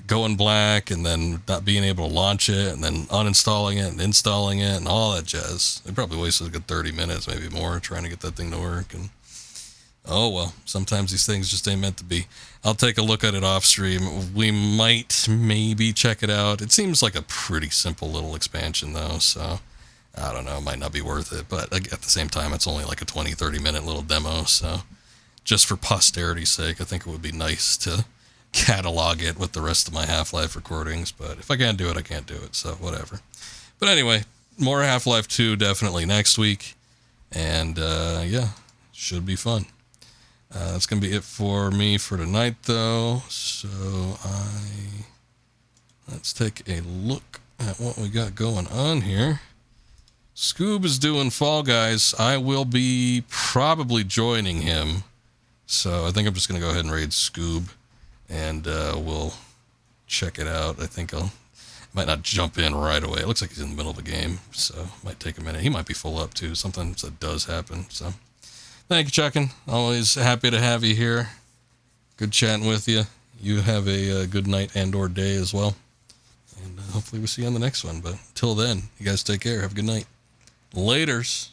going black, and then not being able to launch it, and then uninstalling it and installing it and all that jazz. They probably wasted a good 30 minutes, maybe more, trying to get that thing to work. And oh well, sometimes these things just ain't meant to be. I'll take a look at it off stream. We might maybe check it out. It seems like a pretty simple little expansion though, so I don't know, it might not be worth it, but at the same time, it's only like a 20-30 minute little demo, so just for posterity's sake, I think it would be nice to catalog it with the rest of my Half-Life recordings, but if I can't do it, I can't do it, so whatever. But anyway, more Half-Life 2 definitely next week, and yeah, should be fun. That's going to be it for me for tonight, though, so let's take a look at what we got going on here. Scoob is doing Fall Guys. I will be probably joining him, so I think I'm just going to go ahead and raid Scoob, and we'll check it out. I think I might not jump in right away. It looks like he's in the middle of a game, so it might take a minute. He might be full up, too. Sometimes that does happen, so thank you, Chuckin. Always happy to have you here. Good chatting with you. You have a good night and or day as well, and hopefully we'll see you on the next one, but until then, you guys take care. Have a good night. Laters.